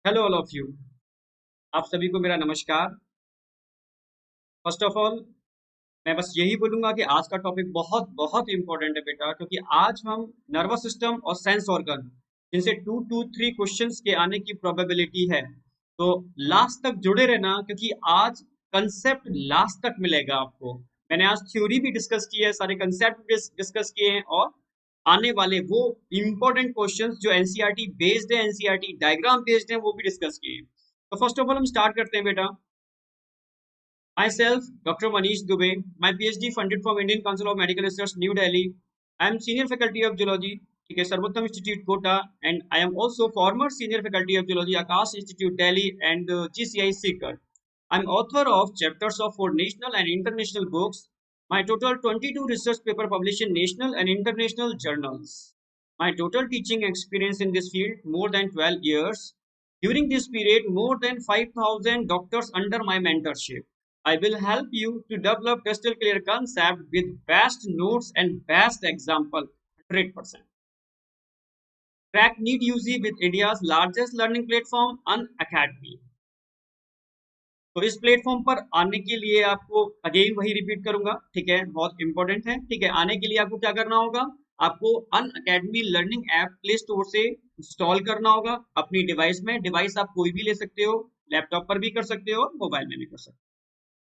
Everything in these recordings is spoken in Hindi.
Hello all of you. आप सभी को मेरा नमस्कार। फर्स्ट ऑफ ऑल मैं बस यही बोलूंगा कि आज का टॉपिक बहुत बहुत इंपॉर्टेंट है बेटा, क्योंकि आज हम नर्वस सिस्टम और सेंस ऑर्गन जिनसे 2 to 3 क्वेश्चंस के आने की प्रोबेबिलिटी है। तो लास्ट तक जुड़े रहना, क्योंकि आज कंसेप्ट लास्ट तक मिलेगा आपको। मैंने आज थ्योरी भी डिस्कस की है, सारे कंसेप्ट डिस्कस किए हैं, और आने वाले वो इंपॉर्टेंट क्वेश्चंस जो एनसीईआरटी बेस्ड है, एनसीईआरटी डायग्राम बेस्ड है, वो भी डिस्कस किए हैं। तो फर्स्ट ऑफ ऑल हम स्टार्ट करते हैं बेटा। Myself, Dr. Manish Dubey, my PhD funded from Indian Council of Medical Research, New Delhi. I am Senior Faculty of Geology, ठीक है, सर्वोत्तम Institute, Kota, and I am also former Senior Faculty of Geology, Akash Institute, Delhi, and GCI Seeker. I am author of chapters of 4 national and international books. My total 22 research paper published in national and international journals. My total teaching experience in this field more than 12 years. During this period, more than 5,000 doctors under my mentorship. I will help you to develop crystal clear concept with best notes and best example 100%. Track NEET UG with India's largest learning platform, Unacademy. तो इस प्लेटफॉर्म पर आने के लिए आपको अगेन वही रिपीट करूंगा, ठीक है, बहुत इंपॉर्टेंट है। ठीक है, आने के लिए आपको क्या करना होगा, आपको Unacademy learning app play store से इंस्टॉल करना होगा अपनी डिवाइस में। डिवाइस आप कोई भी ले सकते हो, लैपटॉप पर भी कर सकते हो और मोबाइल में भी कर सकते हो।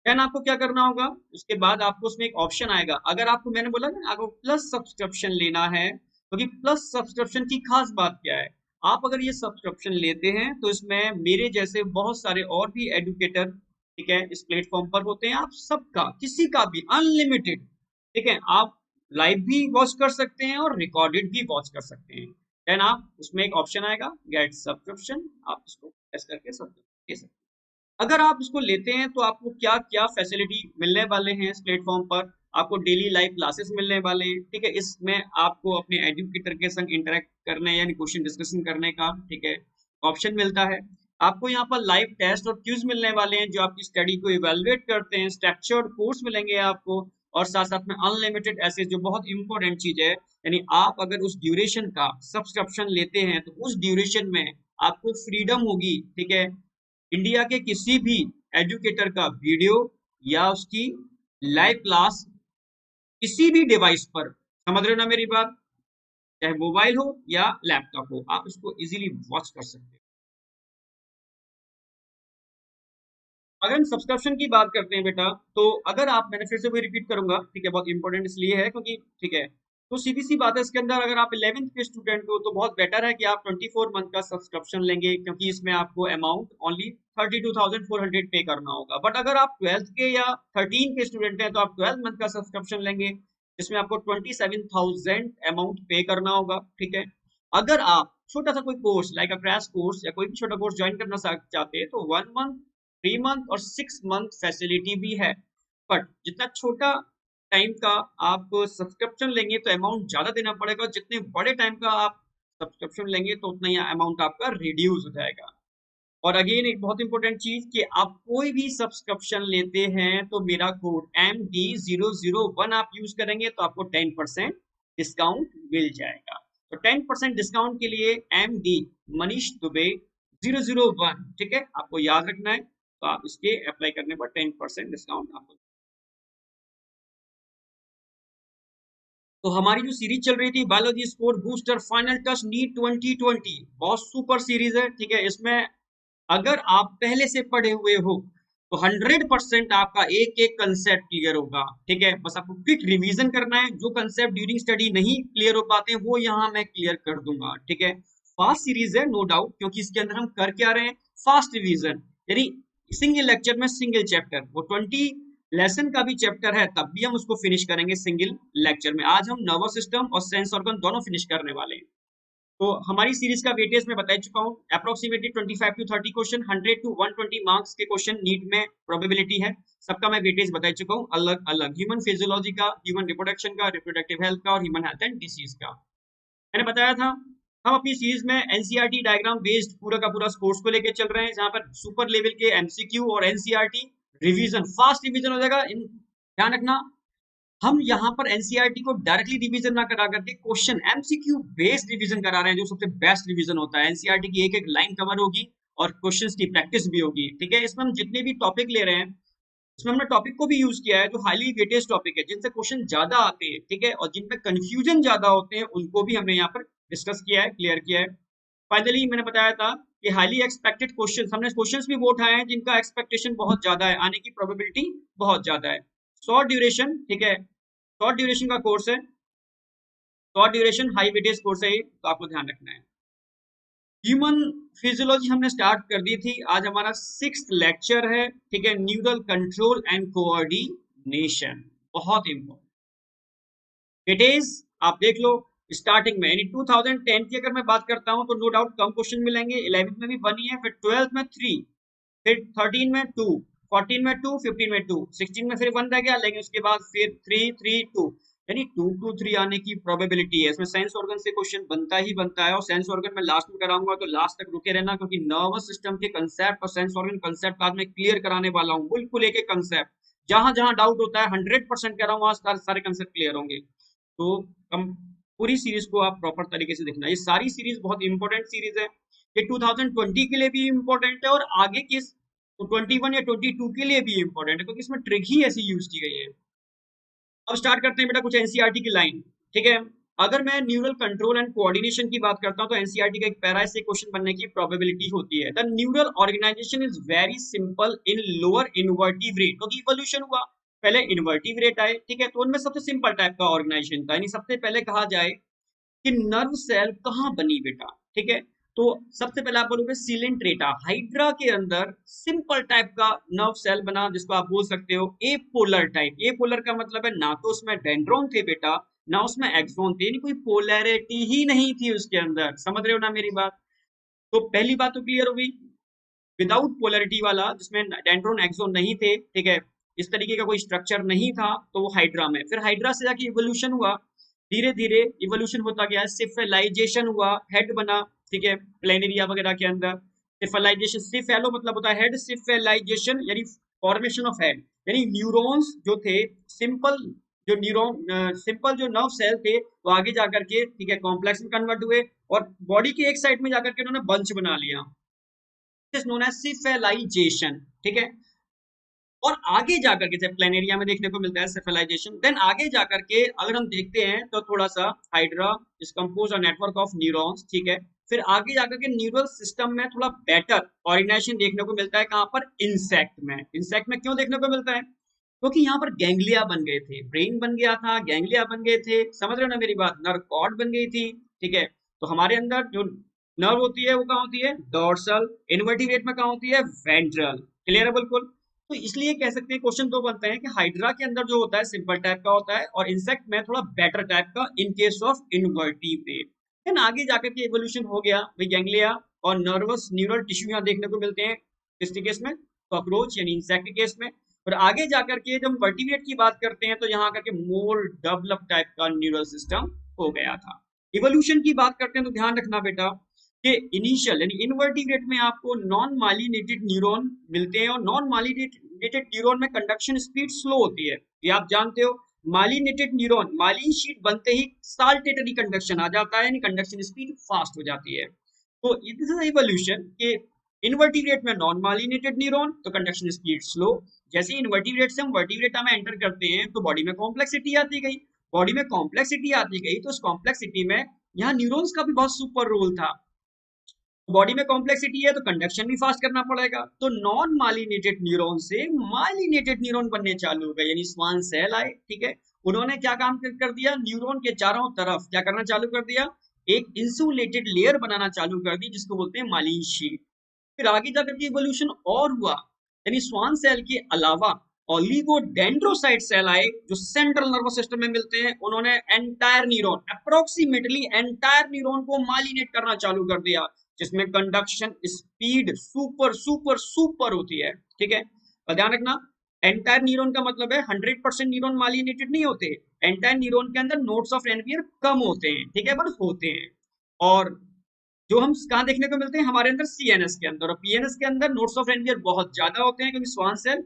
देन आपको क्या करना होगा, उसके बाद आपको उसमें एक ऑप्शन आएगा। अगर आपको, मैंने बोला ना, आपको प्लस सब्सक्रिप्शन लेना है, क्योंकि प्लस सब्सक्रिप्शन की खास बात क्या है, आप अगर ये सब्सक्रिप्शन लेते हैं तो इसमें मेरे जैसे बहुत सारे और भी एडुकेटर, ठीक है, इस प्लेटफॉर्म पर होते हैं। आप सबका, किसी का भी अनलिमिटेड, ठीक है, आप लाइव भी वॉच कर सकते हैं और रिकॉर्डेड भी वॉच कर सकते हैं। देन आप उसमें एक ऑप्शन आएगा गेट सब्सक्रिप्शन, आप इसको प्रेस करके सब्सक्रिप्शन ले सकते हैं। अगर आप इसको लेते हैं तो आपको क्या क्या फैसिलिटी मिलने वाले हैं इस प्लेटफॉर्म पर। आपको डेली लाइव क्लासेस मिलने वाले हैं, ठीक है, इसमें आपको अपने एजुकेटर के संग इंटरेक्ट करने यानी क्वेश्चन डिस्कशन करने का, ठीक है, ऑप्शन मिलता है। आपको यहाँ पर लाइव टेस्ट और क्यूज मिलने वाले हैं जो आपकी स्टडी को इवेलुएट करते हैं। स्ट्रक्चर्ड कोर्स मिलेंगे आपको, और साथ साथ में अनलिमिटेड ऐसे, जो बहुत इंपॉर्टेंट चीज है, यानी आप अगर उस ड्यूरेशन का सब्सक्रिप्शन लेते हैं तो उस ड्यूरेशन में आपको फ्रीडम होगी, ठीक है, इंडिया के किसी भी एजुकेटर का वीडियो या उसकी लाइव क्लास किसी भी डिवाइस पर, समझ रहे हो ना मेरी बात, चाहे मोबाइल हो या लैपटॉप हो, आप इसको इजीली वॉच कर सकते हो। अगर हम सब्सक्रिप्शन की बात करते हैं बेटा, तो अगर आप, मैंने फिर से वही रिपीट करूंगा, ठीक है, बहुत इंपॉर्टेंट इसलिए है क्योंकि, ठीक है, तो सीधी सी बात है, इसके अंदर अगर आप 11th के स्टूडेंट हो तो बहुत बेटर है कि आप 24 मंथ का सब्सक्रिप्शन लेंगे, क्योंकि इसमें आपको अमाउंट ओनली 32,400 पे करना होगा। बट अगर आप 12th के या 13 के स्टूडेंट हैं तो आप 12 मंथ का सब्सक्रिप्शन लेंगे, जिसमें आपको 27,000 अमाउंट पे करना होगा, ठीक है। अगर आप छोटा सा कोई course like a crash course या कोई भी छोटा कोर्स ज्वाइन करना चाहते हैं तो 1 मंथ, 3 मंथ और 6 मंथ फैसिलिटी भी है। बट जितना छोटा टाइम का आप सब्सक्रिप्शन लेंगे तो अमाउंट ज्यादा देना पड़ेगा, जितने बड़े टाइम का आप सब्सक्रिप्शन लेंगे तो उतना ही अमाउंट आपका रिड्यूस हो जाएगा। और अगेन एक बहुत इंपॉर्टेंट चीज कि आप कोई भी सब्सक्रिप्शन लेते हैं तो मेरा कोड MD001 आप यूज करेंगे तो आपको 10% डिस्काउंट मिल जाएगा। तो 10% डिस्काउंट के लिए MD मनीष दुबे 001, ठीक है, आपको याद रखना है। तो आप इसके अप्लाई करने पर 10% डिस्काउंट आपको। तो हमारी जो सीरीज चल रही थी biology score booster final touch NEET 2020, बहुत सुपर सीरीज है, ठीक है। इसमें अगर आप पहले से पढ़े हुए हो तो 100% आपका एक एक कंसेप्ट क्लियर होगा, ठीक है। बस आपको क्विक रिवीजन करना है, जो कंसेप्ट ड्यूरिंग स्टडी नहीं क्लियर हो पाते हैं वो यहाँ मैं क्लियर कर दूंगा, ठीक है। फास्ट सीरीज है नो डाउट, क्योंकि इसके अंदर हम कर क्या रहे हैं, फास्ट रिवीजन, यानी सिंगल लेक्चर में सिंगल चैप्टर, वो 20 लेसन का भी चैप्टर है तब भी हम उसको फिनिश करेंगे सिंगल लेक्चर में। आज हम नर्वस सिस्टम और सेंस ऑर्गन दोनों फिनिश करने वाले हैं। तो हमारी सीरीज का वेटेज मैं बता चुका हूँ, approximately 25 to 30 question, 100 to 120 marks के क्वेश्चन नीट में प्रोबेबिलिटी है। सबका मैं वेटेज बता चुका हूँ, अलग अलग, ह्यूमन फिजियोलॉजी का, ह्यूमन रिप्रोडक्शन का, रिप्रोडक्टिव हेल्थ का और ह्यूमन हेल्थ एंड डिसीज का। मैंने बताया था हम अपनी सीरीज में एनसीईआरटी डायग्राम बेस्ड पूरा का पूरा कोर्स को लेकर चल रहे हैं, जहां पर सुपर लेवल के एमसीक्यू और एनसीईआरटी रिवीजन, फास्ट रिवीजन हो जाएगा। ध्यान रखना, हम यहाँ पर एनसीईआरटी को डायरेक्टली रिवीजन ना करा करके क्वेश्चन एमसीक्यू बेस्ड रिवीजन करा रहे हैं, जो सबसे बेस्ट रिवीजन होता है। एनसीईआरटी की एक एक लाइन कवर होगी और क्वेश्चंस की प्रैक्टिस भी होगी। ठीक है, इसमें हम जितने भी टॉपिक ले रहे हैं इसमें हमने टॉपिक को भी यूज किया है जो हाईली वेटेज टॉपिक है, जिनसे क्वेश्चन ज्यादा आते हैं। ठीक है, और जिनमें कंफ्यूजन ज्यादा होते हैं उनको भी हमने यहाँ पर डिस्कस किया है, क्लियर किया है। फाइनली मैंने बताया था कि हाईली एक्सपेक्टेड क्वेश्चंस, हमने क्वेश्चंस भी वो उठाए हैं जिनका एक्सपेक्टेशन बहुत ज्यादा है, आने की प्रोबेबिलिटी बहुत ज्यादा है। शॉर्ट ड्यूरेशन, ठीक है, शॉर्ट ड्यूरेशन का कोर्स है, short duration high weightage course है ये, तो आपको ध्यान रखना है। ह्यूमन फिजियोलॉजी हमने स्टार्ट कर दी थी, आज हमारा 6th लेक्चर है। ठीक है, न्यूरल कंट्रोल एंड कोऑर्डिनेशन, बहुत इंपॉर्टेंट इट इज। आप देख लो स्टार्टिंग में, यानी 2010 की अगर मैं बात करता हूं तो नो डाउट कम क्वेश्चन मिलेंगे। 11th में भी 1 ही है, फिर 12th में 3, फिर 13 में 2, 14 में 2, 15 में 2, 16 में फिर 1 रह गया, लेकिन उसके बाद फिर 3 3 2, यानी 2 2 3 आने की प्रोबेबिलिटी है। इसमें सेंस ऑर्गन से क्वेश्चन बनता ही बनता है, और सेंस ऑर्गन में लास्ट में कराऊंगा तो लास्ट तक रुके रहना, क्योंकि नर्वस सिस्टम के कंसेप्ट और सेंस ऑर्गन कंसेप्ट आज मैं क्लियर कराने वाला हूँ, बिल्कुल एक एक कंसेप्ट। जहां जहां डाउट होता है 100% कह रहा हूँ, आज सारे कंसेप्ट क्लियर होंगे। तो हम पूरी सीरीज को आप प्रॉपर तरीके से देखना, ये सारी सीरीज बहुत इंपॉर्टेंट सीरीज है। ये 2020 के लिए भी इंपॉर्टेंट है और आगे की तो 21 या 22 के लिए भी इंपॉर्टेंट है, क्योंकि इसमें ट्रिक ही ऐसी यूज की गई है। अब स्टार्ट करते हैं बेटा कुछ एनसीईआरटी की लाइन। ठीक है, अगर मैं न्यूरल कंट्रोल एंड कोऑर्डिनेशन की बात करता हूं तो एनसीईआरटी का एक पैरा से क्वेश्चन बनने की प्रोबेबिलिटी होती है। The neural organisation is very simple in lower invertebrate, क्योंकि इवोल्यूशन हुआ, पहले इनवर्टिब्रेट आए। ठीक है, तो उनमें सबसे सिंपल टाइप का ऑर्गेनाइजेशन था, यानी सबसे पहले कहा जाए कि नर्व सेल कहाँ बनी बेटा। ठीक है, तो सबसे पहले आप बोलोगे सिलेंट्रेटा, हाइड्रा के अंदर सिंपल टाइप का नर्व सेल बना, जिसको आप बोल सकते हो एपोलर टाइप। एपोलर का मतलब है ना तो उसमें डेंड्रोन थे बेटा, ना उसमें एक्सोन थे, यानी कोई पोलैरिटी ही नहीं थी उसके अंदर। समझ रहे हो ना मेरी बात? तो पहली बात तो क्लियर हो गई, विदाउट पोलैरिटी वाला जिसमें डेंड्रोन एक्सोन नहीं थे। ठीक है, इस तरीके का कोई स्ट्रक्चर नहीं था, तो वो हाइड्रा में। फिर हाइड्रा से जाके इवोल्यूशन हुआ, धीरे धीरे इवोल्यूशन होता गया, सिफेलाइजेशन हुआ, हेड बना। ठीक है, प्लेनेरिया वगैरह के अंदर सिफेलाइजेशन, सिफेलो मतलब होता है हेड, सिफेलाइजेशन यानी फॉर्मेशन ऑफ हेड, यानी न्यूरॉन्स जो थे सिंपल, जो न्यूरॉन सिंपल जो नर्व सेल थे वो आगे जाकर के, ठीक है, कॉम्प्लेक्स में कन्वर्ट हुए और बॉडी के एक साइड में जाकर के उन्होंने बंच बना लिया, इज नोन एज सिफेलाइजेशन। ठीक है, और आगे जाकर के जब प्लेनेरिया में देखने को मिलता है सिफेलाइजेशन, देन आगे जाकर के अगर हम देखते हैं तो थोड़ा सा hydra is compose network of neurons. ठीक है, फिर आगे जाकर के न्यूरल सिस्टम में थोड़ा बेटर ऑर्गेनाइजेशन देखने को मिलता है, कहां पर? इंसेक्ट में। इंसेक्ट में क्यों देखने को मिलता है? क्योंकि यहाँ पर गैंग्लिया बन गए थे, ब्रेन बन गया था, गैंग्लिया बन गए थे। समझ रहे हो ना मेरी बात? नर्व कॉर्ड बन गई थी। ठीक है, तो हमारे अंदर जो नर्व होती है वो कहाँ होती है? डोर्सल। इनवर्टिब्रेट में कहाँ होती है? वेंट्रल। क्लियर है बिल्कुल? तो इसलिए कह सकते हैं, क्वेश्चन दो बनते हैं कि हाइड्रा के अंदर जो होता है सिंपल टाइप का होता है, और इंसेक्ट में थोड़ा बेटर टाइप का in case of invertebrate. Then आगे जाकर के इवोल्यूशन हो गया भाई, गैंग्लिया और नर्वस न्यूरल टिश्यू यहाँ देखने को मिलते हैं किसके केस में? कॉकरोच यानी इंसेक्ट के केस में। और आगे जाकर के जब वर्टिब्रेट की बात करते हैं तो यहाँ आकर के मोर डेवलप टाइप का न्यूरल सिस्टम हो गया था। इवोल्यूशन की बात करते हैं तो ध्यान रखना बेटा कि इनिशियल यानी इनवर्टिब्रेट में आपको नॉन माइलिनेटेड न्यूरॉन मिलते हैं, और नॉन माइलिनेटेड न्यूरॉन में कंडक्शन स्पीड स्लो होती है, ये आप जानते हो। माइलिनेटेड न्यूरॉन, माइलिन शीट बनते ही साल्टेटरी कंडक्शन आ जाता है, यानी कंडक्शन स्पीड फास्ट हो जाती है। तो दिस इज इवोल्यूशन के इनवर्टिब्रेट में नॉन माइलिनेटेड न्यूरॉन तो कंडक्शन स्पीड स्लो। जैसे इनवर्टिब्रेट से हम वर्टिब्रेटा में एंटर करते हैं तो बॉडी में कॉम्प्लेक्सिटी आती गई, बॉडी में कॉम्प्लेक्सिटी आती गई, तो उस कॉम्प्लेक्सिटी में यहाँ न्यूरॉन्स का भी बहुत सुपर रोल था। बॉडी में कॉम्प्लेक्सिटी है तो कंडक्शन भी फास्ट करना पड़ेगा, तो नॉन माइलिनेटेड न्यूरॉन से माइलिनेटेड न्यूरॉन बनने चालू हो गए, यानी स्वान सेल आए। ठीक है, उन्होंने क्या काम कर दिया? न्यूरॉन के चारों तरफ क्या करना चालू कर दिया? एक इंसुलेटेड लेयर बनाना चालू कर दी, जिसको बोलते हैं माइलिन शीट। फिर आगे जाकर के इवोल्यूशन और हुआ, यानी स्वान सेल के अलावा ओलिगोडेंड्रोसाइट सेल आए जो सेंट्रल नर्वस सिस्टम में मिलते हैं। उन्होंने entire neuron, approximately entire neuron को माइलिनेट करना चालू कर दिया, जिसमें conduction speed super super super होती है। ठीक है, और ध्यान रखना एंटायर न्यूरॉन का मतलब है 100% न्यूरॉन माइलिनेटेड नहीं होते, एंटायर न्यूरॉन के अंदर नोड्स ऑफ एनवियर कम होते हैं। ठीक है, बट होते हैं। और जो हम कहाँ देखने को मिलते हैं? हमारे अंदर सीएनएस के अंदर, और पीएनएस के अंदर नोड्स ऑफ एनवियर बहुत ज्यादा होते हैं, क्योंकि स्वान सेल,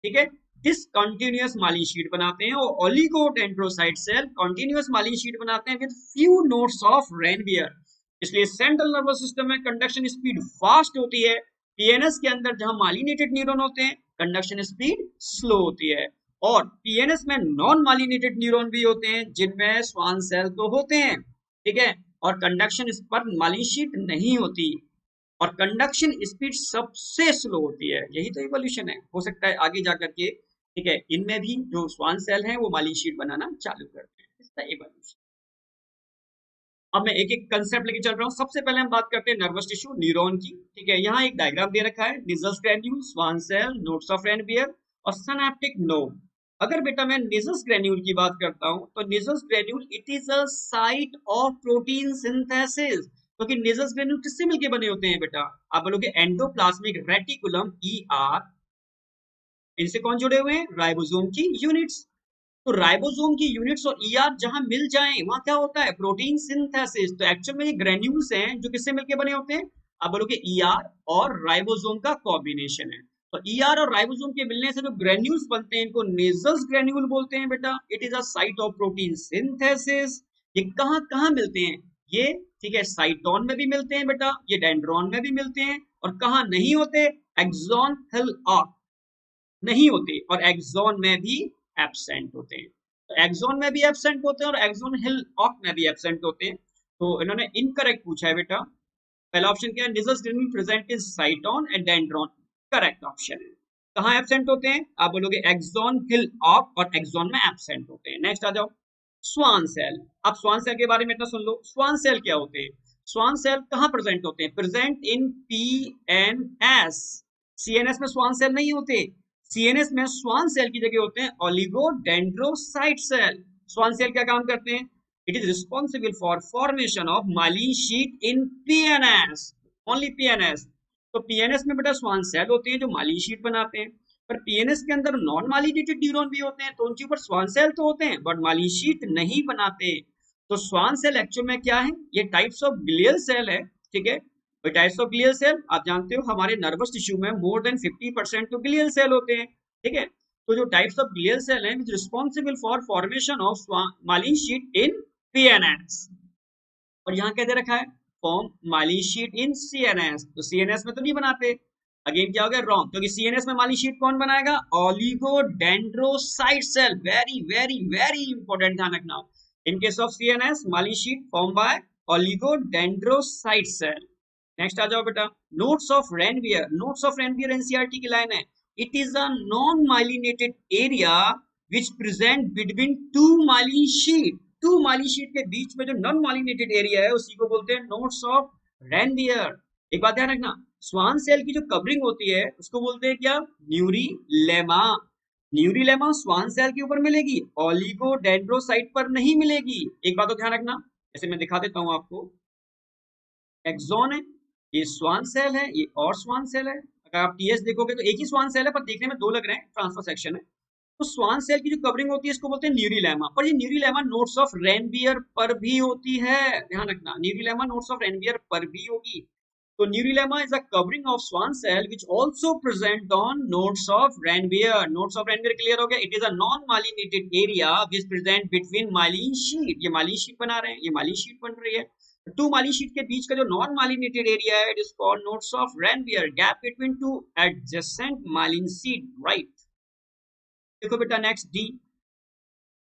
ठीक है, डिसकंटिन्यूअस माइलिन शीट बनाते हैं, और oligodendrocyte cell continuous myelin sheet बनाते हैं with few nodes of Ranvier. इसलिए सेंट्रल नर्वस सिस्टम में कंडक्शन स्पीड फास्ट होती है, पीएनएस के अंदर जहां माइलिनेटेड न्यूरॉन होते हैं कंडक्शन स्पीड स्लो होती है, और पीएनएस में नॉन माइलिनेटेड न्यूरॉन भी होते हैं जिनमें श्वान सेल तो होते हैं, ठीक है, और कंडक्शन इस पर माइलिन शीट नहीं होती, और कंडक्शन स्पीड सबसे स्लो होती है। यही तो इवोल्यूशन है। हो सकता है आगे जाकर के, ठीक है, इनमें भी जो श्वान सेल हैं वो माइलिन शीट बनाना चालू करते हैं। इसका इवोल्यूशन। अब मैं एक एक कंसेप्ट लेके चल रहा हूँ। सबसे पहले हम बात करते हैं नर्वस टिश्यू न्यूरॉन की, ठीक है। यहाँ एक डायग्राम दे रखा है, Nissl's granule, Schwann cell, nodes of Ranvier और सिनैप्टिक नोड। अगर बेटा मैं निजल्स ग्रैन्यूल की बात करता हूँ तो Nissl's granule it is a site of protein synthesis. क्योंकि निजल्स ग्रैन्यूल किससे मिलके बने होते हैं बेटा? आप बोलोगे एंडोप्लाज्मिक रेटिकुलम ER, इनसे कौन जुड़े हुए हैं? राइबोसोम की यूनिट्स। तो राइबोसोम की यूनिट्स और ER जहां मिल जाएं वहां क्या होता है? Protein synthesis. तो एक्चुअल में ये ग्रेन्यूल्स हैं जो किससे मिलके बने होते हैं? आप बोलोगे ER और राइबोसोम का कॉम्बिनेशन है। तो ER और राइबोसोम के मिलने से जो ग्रेन्यूल्स बनते हैं इनको नेजल्स ग्रेन्यूल बोलते हैं बेटा। It is a site of protein synthesis. ये कहां कहां मिलते हैं ये? ठीक है, साइटोन में भी मिलते हैं बेटा, ये डेंड्रॉन में भी मिलते हैं, और कहां नहीं होते? एक्सॉन हिल आर्क नहीं होते, और एक्सॉन में भी एब्सेंट होते हैं। तो एक्सॉन में भी एब्सेंट होते हैं और एक्सॉन हिल ऑक में भी एब्सेंट होते हैं। तो इन्होंने इनकरेक्ट पूछा है बेटा। पहला ऑप्शन क्या है? Nissl's granule present in cyton and dendron. Correct option है। कहां एब्सेंट होते हैं? आप बोलोगे एक्सॉन हिल ऑक और एक्सॉन में एब्सेंट होते हैं। नेक्स्ट आ जाओ, स्वान सेल। अब स्वान सेल के बारे में इतना सुन लो, स्वान सेल क्या होते हैं? स्वान सेल कहां प्रेजेंट होते हैं? Present in PNS। CNS में स्वान सेल नहीं होते। CNS में स्वान सेल की जगह होते हैं ओलिगोडेंड्रोसाइट सेल। स्वान सेल क्या काम करते हैं? It is responsible for formation of myelin sheath in PNS, only PNS। तो PNS में बेटा स्वान सेल होते हैं जो माइलिन शीट बनाते हैं, पर PNS के अंदर नॉन माइलिनेटेड न्यूरॉन भी होते हैं, तो उनके ऊपर स्वान सेल तो होते हैं बट माइलिन शीट नहीं बनाते। तो स्वान सेल एक्चुअल में क्या है? ये टाइप्स ऑफ ग्लियल सेल है, ठीक है। टाइप्स ऑफ ग्लियल सेल आप जानते हो हमारे नर्वस टिश्यू में मोर देन 50% तो ग्लियल सेल होते हैं, ठीक है। तो जो टाइप्स ऑफ ग्लियल सेल हैं which responsible for formation of myelin sheath in PNS, और यहाँ क्या दे रखा है? Form myelin sheath in CNS। तो CNS में तो नहीं बनाते। अगेन क्या हो गया? रॉन्ग, क्योंकि CNS में माइलिन शीट कौन बनाएगा? Oligodendrocyte cell. Very very very important, ध्यान रखना। In case of CNS myelin sheath form by oligodendrocyte cell. Next आ जाओ बेटा, nodes of Ranvier. Nodes of Ranvier NCERT की लाइन है। It is a non myelinated area which present between two myelin sheath. Two myelin sheath के बीच में जो नॉन माइलिनेटेड एरिया है उसी को बोलते हैं नोट्स ऑफ रेनवियर। एक बात ध्यान रखना, स्वान सेल की जो कवरिंग होती है उसको बोलते हैं क्या? न्यूरीलेमा। न्यूरीलेमा स्वान सेल के ऊपर मिलेगी, ओलिगोडेंड्रोसाइट पर नहीं मिलेगी। एक बात तो ध्यान रखना, जैसे मैं दिखा देता हूं आपको। एक्सॉन है, ये स्वान सेल है, ये और स्वान सेल है। अगर आप TS देखोगे तो एक ही स्वान सेल है पर देखने में दो लग रहे हैं, ट्रांसफर सेक्शन है। तो स्वान सेल की जो कवरिंग होती है इसको बोलते हैं न्यूरीलेमा, पर ये न्यूरीलेमा नोट्स ऑफ रेनबियर पर भी होती है। ध्यान रखना, न्यूरीलेमा नोट्स ऑफ रेनबियर पर भी होगी। तो neurilemma is a covering of Schwann cell which also present on nodes of Ranvier. Nodes of Ranvier clear हो गया? It is a non myelinated area which present between myelin sheath. ये माइलिन शीट बना रहे हैं, ये माइलिन शीट बन रही है। टू माइलिन शीट के बीच का जो नॉन माइलिनेटेड एरिया है it is called nodes of Ranvier. Gap between two adjacent myelin sheath, right. देखो बेटा नेक्स्ट डी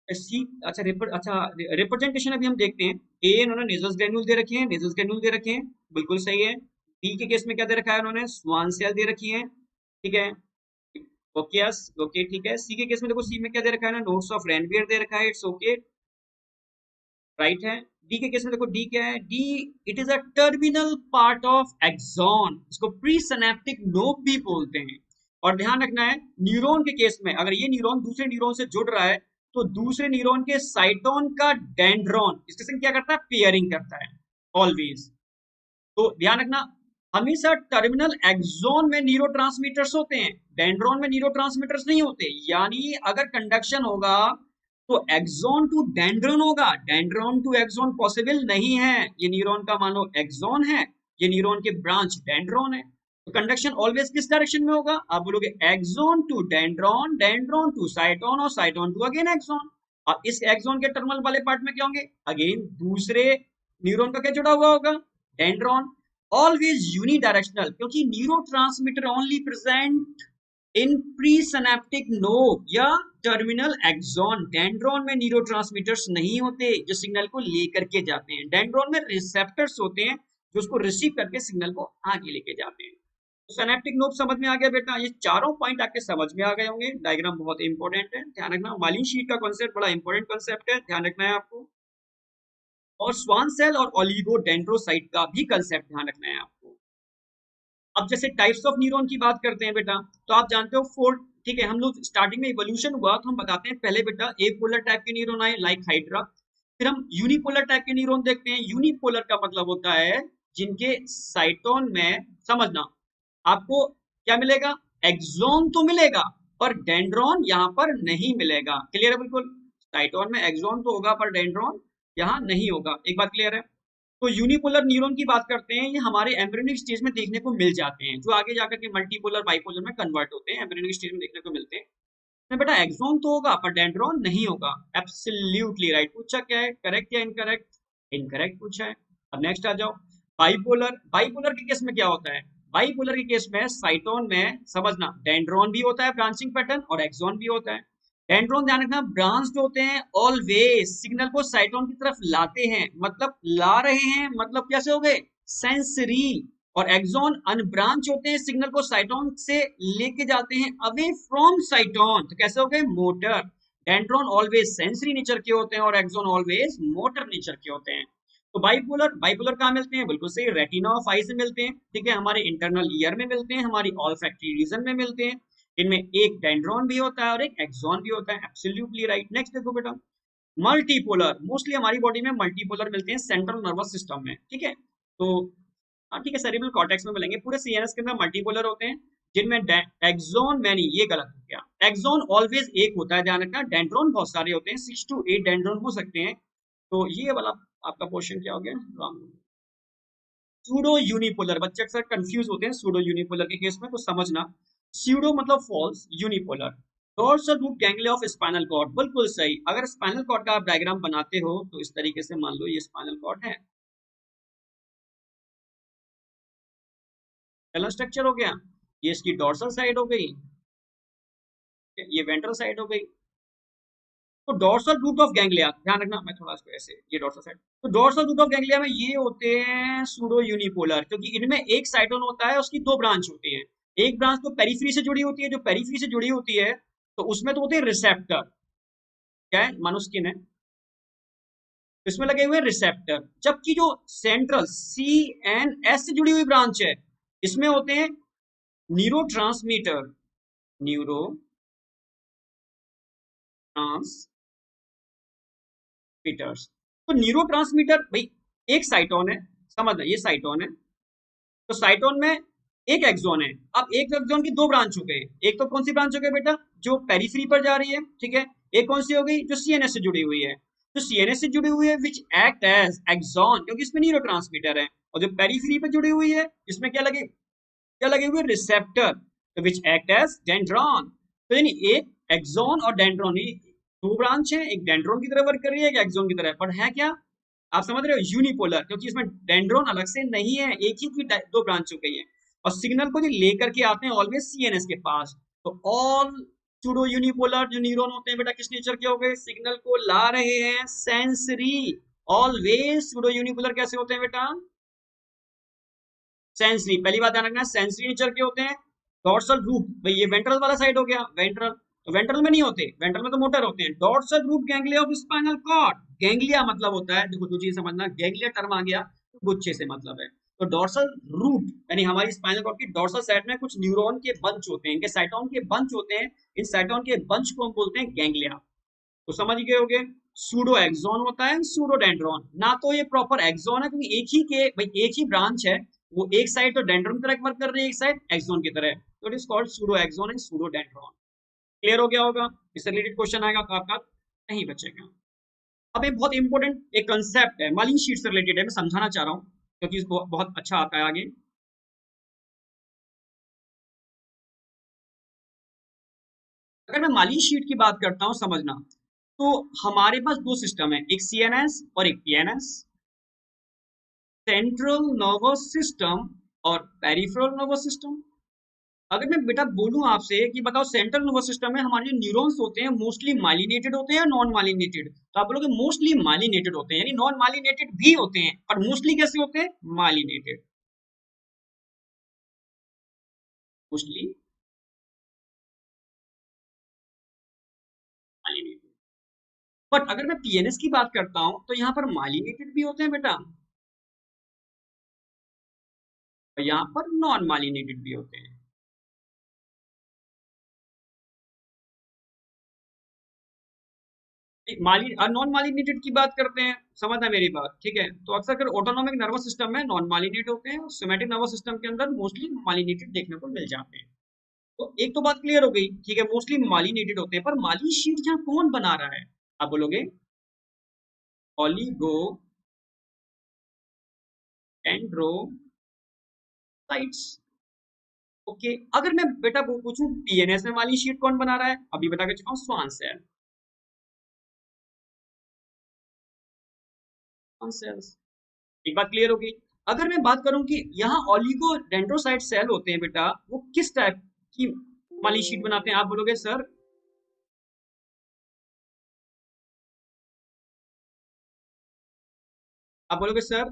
सी। अच्छा रिप्रेजेंटेशन अभी हम देखते हैं। ए इन्होंने नेजल्स ग्रैन्यूल दे रखे हैं, नेजल्स ग्रैन्यूल दे रखे हैं, बिल्कुल सही है। डी के केस में क्या दे रखा है? उन्होंने स्वान सेल दे रखी है, ठीक है। ओके ओके, ठीक है। सी के केस में देखो, सी में क्या दे रखा है ना? नोट्स ऑफ रेनबियर दे रखा है, इट्स ओके, राइट है। डी के केस में देखो, डी क्या है? D it is a terminal part of axon, इसको प्री सिनैप्टिक नोब भी बोलते हैं। और ध्यान रखना है, न्यूरॉन के केस में अगर ये न्यूरॉन दूसरे न्यूरॉन से जुड़ रहा है तो दूसरे न्यूरॉन के साइटोन का डेंड्रॉन इसके संग क्या करता है? पेयरिंग करता है ऑलवेज। तो ध्यान रखना, हमेशा टर्मिनल एक्सॉन में न्यूरोट्रांसमीटर्स होते हैं, डेंड्रॉन में न्यूरोट्रांसमीटर्स नहीं होते। यानी अगर कंडक्शन होगा तो एक्सॉन टू डेंड्रॉन होगा, डेंड्रॉन टू एक्सॉन पॉसिबल नहीं है। ये न्यूरॉन का मान लो एक्सॉन है, ये न्यूरॉन के ब्रांच डेंड्रॉन है, तो कंडक्शन ऑलवेज किस डायरेक्शन में होगा? आप बोलोगे axon to dendron, dendron to cyton और साइटोन टू अगेन एक्सॉन। अब इस एक्सॉन के टर्मिनल वाले पार्ट में क्या होंगे? अगेन दूसरे न्यूरॉन का क्या जुड़ा हुआ होगा? डेंड्रॉन। ऑलवेज यूनिडायरेक्शनल, क्योंकि neurotransmitter only present in presynaptic node या टर्मिनल एक्सॉन। डेंड्रॉन में न्यूरोट्रांसमीटर्स नहीं होते जो सिग्नल को लेकर के जाते हैं, डेंड्रॉन में रिसेप्टर्स होते हैं जो उसको रिसीव करके सिग्नल को आगे लेके जाते हैं। तो सिनेप्टिक नोब समझ में आ गया बेटा, ये चारों पॉइंट आपके समझ में आ गए होंगे। डायग्राम बहुत इंपॉर्टेंट है, ध्यान रखना। मालिन शीट का कॉन्सेप्ट बड़ा इंपॉर्टेंट कॉन्सेप्ट है, ध्यान रखना है आपको। और स्वान सेल और ओलिगोडेंड्रोसाइट का भी कंसेप्ट ध्यान रखना है आपको। अब जैसे टाइप्स ऑफ न्यूरॉन की बात करते हैं बेटा, तो आप जानते हो 4, ठीक है। हम लोग स्टार्टिंग में इवोल्यूशन हुआ तो हम बताते हैं पहले बेटा एक पोलर टाइप के न्यूरॉन आए लाइक हाइड्रा, फिर हम यूनिपोलर टाइप के न्यूरॉन देखते हैं। यूनिपोलर का मतलब होता है जिनके साइटोन में, समझना, आपको क्या मिलेगा, एक्सॉन तो मिलेगा पर डेंड्रॉन यहाँ पर नहीं मिलेगा। क्लियर है बिल्कुल, साइटोन में एक्सॉन तो होगा पर डेंड्रॉन यहाँ नहीं होगा, एक बात क्लियर है। तो यूनिपोलर न्यूरॉन की बात करते हैं, ये हमारे एम्ब्रियोनिक स्टेज में देखने को मिल जाते हैं, जो आगे जाकर के मल्टीपोलर बाइपोलर में कन्वर्ट होते हैं, एम्ब्रियोनिक स्टेज में देखने को मिलते हैं। तो बेटा एक्सॉन तो होगा पर डेंड्रॉन नहीं होगा। Absolutely right. पूछा क्या है, करेक्ट या इनकरेक्ट? इनकरेक्ट पूछा है। अब नेक्स्ट आ जाओ, बाइपोलर। बाइपोलर के केस में क्या होता है, बाइपोलर के केस में साइटोन में, समझना, डेंड्रॉन भी होता है ब्रांचिंग पैटर्न और एक्सॉन भी होता है। डेंड्रॉन ध्यान रखना ब्रांच्ड होते हैं, ऑलवेज सिग्नल को साइटोन की तरफ लाते हैं, मतलब ला रहे हैं, मतलब कैसे हो गए, सेंसरी। और एक्सॉन अनब्रांच होते हैं, सिग्नल को साइटोन से लेके जाते हैं अवे फ्रॉम साइटोन, तो कैसे हो गए, motor. Dendron always sensory nature के होते हैं और एक्सॉन ऑलवेज मोटर नेचर के होते हैं। तो बाइपोलर, बाइपोलर कहाँ मिलते हैं, बिल्कुल सही, रेटिना ऑफ आई से मिलते हैं, ठीक है, हमारे इंटरनल ईयर में मिलते हैं, हमारी ऑल्फैक्टरी रीजन में मिलते हैं। इनमें एक डेंड्रॉन भी होता है और एक एक्सॉन भी होता है। Absolutely right. नेक्स्ट देखो बेटा, मल्टीपोलर। मोस्टली हमारी बॉडी में मल्टीपोलर मिलते हैं सेंट्रल नर्वस सिस्टम में, ठीक है। तो हाँ ठीक है, सेरिब्रल कॉर्टेक्स में मिलेंगे, पूरे सीएनएस के अंदर मल्टीपोलर होते हैं जिनमें एक्सॉन में नहीं, ये गलत हो गया, एक्सॉन ऑलवेज एक होता है, ध्यान रखना। डेंड्रॉन बहुत सारे होते हैं, 6 to 8 डेंड्रॉन हो सकते हैं। तो ये वाला आपका क्वेश्चन क्या हो गया, रॉन्ग। सूडो यूनिपोलर, बच्चे अक्सर कंफ्यूज होते हैं सूडो यूनिपोलर के केस में, तो समझना, सूडो मतलब false, unipolar. Dorsal root ganglia of spinal cord, बिल्कुल सही। अगर स्पाइनल कॉर्ड का आप डायग्राम बनाते हो तो इस तरीके से मान लो ये स्पाइनल कॉर्ड है, पहला स्ट्रक्चर हो गया, ये इसकी डोर्सल साइड हो गई, ये वेंट्रल साइड हो गई। तो डोर्सल रूट ऑफ गैंग्लिया, ध्यान रखना, मैं थोड़ा इसको ऐसे, ये डोर्सल साइड, तो डोर्सल रूट ऑफ गैंग्लिया में ये होते हैं सूडो यूनिपोलर, क्योंकि इनमें एक साइटोन होता है, उसकी दो ब्रांच होती है। एक ब्रांच तो पेरिफेरी से जुड़ी होती है, जो पेरिफेरी से जुड़ी होती है तो उसमें तो होते हैं रिसेप्टर, क्या है, मानो स्किन है, इसमें लगे हुए रिसेप्टर। जबकि जो सेंट्रल सी एन एस से जुड़ी हुई ब्रांच है, इसमें होते हैं न्यूरो ट्रांसमीटर, न्यूरो ट्रांसमीटर्स। तो न्यूरो ट्रांसमीटर भाई एक साइटोन है, समझना, ये साइटोन है, तो साइटोन में एक एक्सॉन है। अब एक एक्सॉन की दो ब्रांच हो गई, एक तो कौन सी ब्रांच हो गई बेटा, जो पेरिफेरी पर जा रही है, ठीक है। एक कौन सी हो गई, जो सीएनएस से जुड़ी हुई है, तो सीएनएस से जुड़ी हुई है विच एक्ट एज एक्सॉन, क्योंकि इसमें न्यूरोट्रांसमीटर है। और जो पेरिफेरी पर जुड़ी हुई है, इसमें क्या लगे हुए, रिसेप्टर, तो विच एक्ट एज डेंड्रॉन। तो यानी एक एक्सॉन और डेंड्रॉन, दो ब्रांच है, एक डेंड्रॉन की तरह वर्क कर रही है, एक एक्सॉन की तरह, पर है क्या, आप समझ रहे हो, यूनिपोलर, क्योंकि इसमें डेंड्रॉन अलग से नहीं है, एक ही की दो ब्रांच हो गई है। और सिग्नल को जो लेकर के आते हैं ऑलवेज सीएनएस के पास। तो ऑल सूडो यूनिपोलर जो न्यूरॉन होते हैं बेटा किस नेचर के हो गए, सिग्नल को ला रहे हैं, सेंसरी। ऑलवेज सूडो यूनिपोलर कैसे होते हैं बेटा, सेंसरी। पहली बात ध्यान रखना, सेंसरी नेचर के होते हैं। डॉर्सल रूट, भाई ये वेंट्रल वाला साइड हो गया, वेंट्रल, तो वेंट्रल में नहीं होते, वेंट्रल में तो मोटर होते हैं। Dorsal root ganglia of spinal cord, ganglia मतलब होता है, देखो दो चीज समझना, गैंग्लिया टर्म आ गया तो गुच्छे से मतलब है। तो डॉर्सल रूट यानी हमारी स्पाइनल कॉर्ड की डॉर्सल साइड में कुछ न्यूरॉन के बंच होते हैं, इनके साइटोन के बंच होते हैं, इन साइटोन के बंच को हम बोलते हैं गैंग्लिया। तो समझ गए होगे, सूडो एक्सॉन होता है, सूडो डेंड्रॉन, ना तो ये प्रॉपर एक्सॉन है क्योंकि एक ही के भाई एक ही ब्रांच है, वो एक साइड तो डेंड्रॉन की तरह वर्क कर रही है, एक साइड एक्सॉन की तरह, तो it is called pseudo axon and pseudo dendron. Clear हो गया होगा, इससे रिलेटेड क्वेश्चन आएगा तो आपका नहीं बचेगा। अब एक बहुत इंपॉर्टेंट एक कंसेप्ट है, मालिन शीट से रिलेटेड है, मैं समझाना चाह रहा हूँ क्योंकि इसको बहुत अच्छा आता है आगे। अगर मैं मालिन शीट की बात करता हूँ, समझना, तो हमारे पास दो सिस्टम है, एक सीएनएस और एक पीएनएस। सेंट्रल नर्वस सिस्टम और पेरिफेरल नर्वस सिस्टम। अगर मैं बेटा बोलूं आपसे कि बताओ सेंट्रल नर्वस सिस्टम में हमारे जो न्यूरॉन्स होते हैं मोस्टली माइलिनेटेड होते हैं या नॉन माइलिनेटेड, तो आप बोलोगे मोस्टली माइलिनेटेड होते हैं, यानी नॉन माइलिनेटेड भी होते हैं, और मोस्टली कैसे होते हैं? Myelinated, mostly myelinated. बट अगर मैं पीएनएस की बात करता हूं तो यहाँ पर माइलिनेटेड भी होते हैं बेटा, और यहाँ पर नॉन माइलिनेटेड भी होते हैं। नॉन माइलिनेटेड की बात करते हैं, समझना मेरी बात, ठीक है? तो अक्सर कर ऑटोनॉमिक नर्वस सिस्टम में नॉन माइलिनेट होते हैं, और सोमैटिक नर्वस सिस्टम के अंदर मोस्टली माइलिनेटेड देखने को मिल जाते हैं। तो एक तो बात क्लियर हो गई, ठीक है, मोस्टली माइलिनेटेड होते हैं, पर माइलिन शीट यहाँ कौन बना रहा है? आप बोलोगे ऑलिगो डेंड्रोसाइट्स। ओके, अगर मैं बेटा वो पूछूं पीएनएस में माइलिन शीट कौन बना रहा है, अभी बता के चुका हूं, स्वान सेल। स्वान सेल्स, एक बात क्लियर होगी। अगर मैं बात करूं कि यहाँ ऑलिगो डेंड्रोसाइट सेल होते हैं बेटा, वो किस टाइप की माइलिन शीट बनाते हैं? आप बोलोगे सर, आप बोलोगे सर,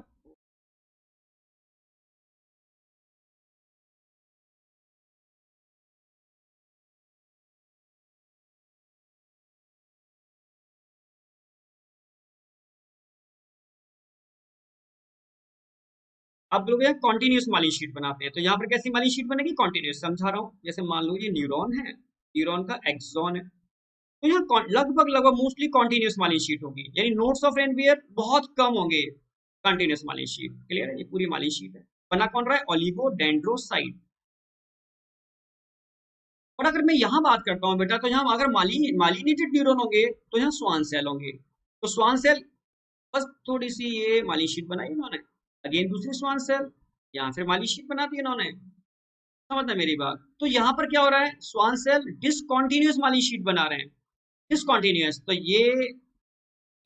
आप बोलोगे कॉन्टिन्यूस माइलिन शीट बनाते हैं, तो यहाँ पर कैसी माइलिन शीट बनेगी? कॉन्टिन्यूस, समझा रहा हूँ। जैसे मान लो ये न्यूरॉन है, न्यूरॉन का एक्सॉन है, तो यहाँ लगभग लगभग मोस्टली कॉन्टिन्यूस माइलिन शीट होगी, यानी नोड्स ऑफ रेनवियर बहुत कम होंगे। कंटिन्यूस माइलिन शीट, क्लियर है? ये पूरी माइलिन शीट है, बना कौन रहा है? ओलिगो डेंड्रोसाइट। और अगर मैं यहाँ बात करता हूँ बेटा, तो यहाँ अगर माइलिनेटेड न्यूरॉन होंगे तो यहाँ स्वान सेल होंगे। तो स्वान सेल, बस थोड़ी सी ये माइलिन शीट बनाई इन्होंने, अगेन दूसरी स्वान सेल, यहाँ फिर माइलिन शीट बना दी इन्होंने, समझना मेरी बात। तो यहाँ पर क्या हो रहा है? Schwann cell discontinuous myelin sheet बना रहे हैं, डिसकॉन्टिन्यूस। तो ये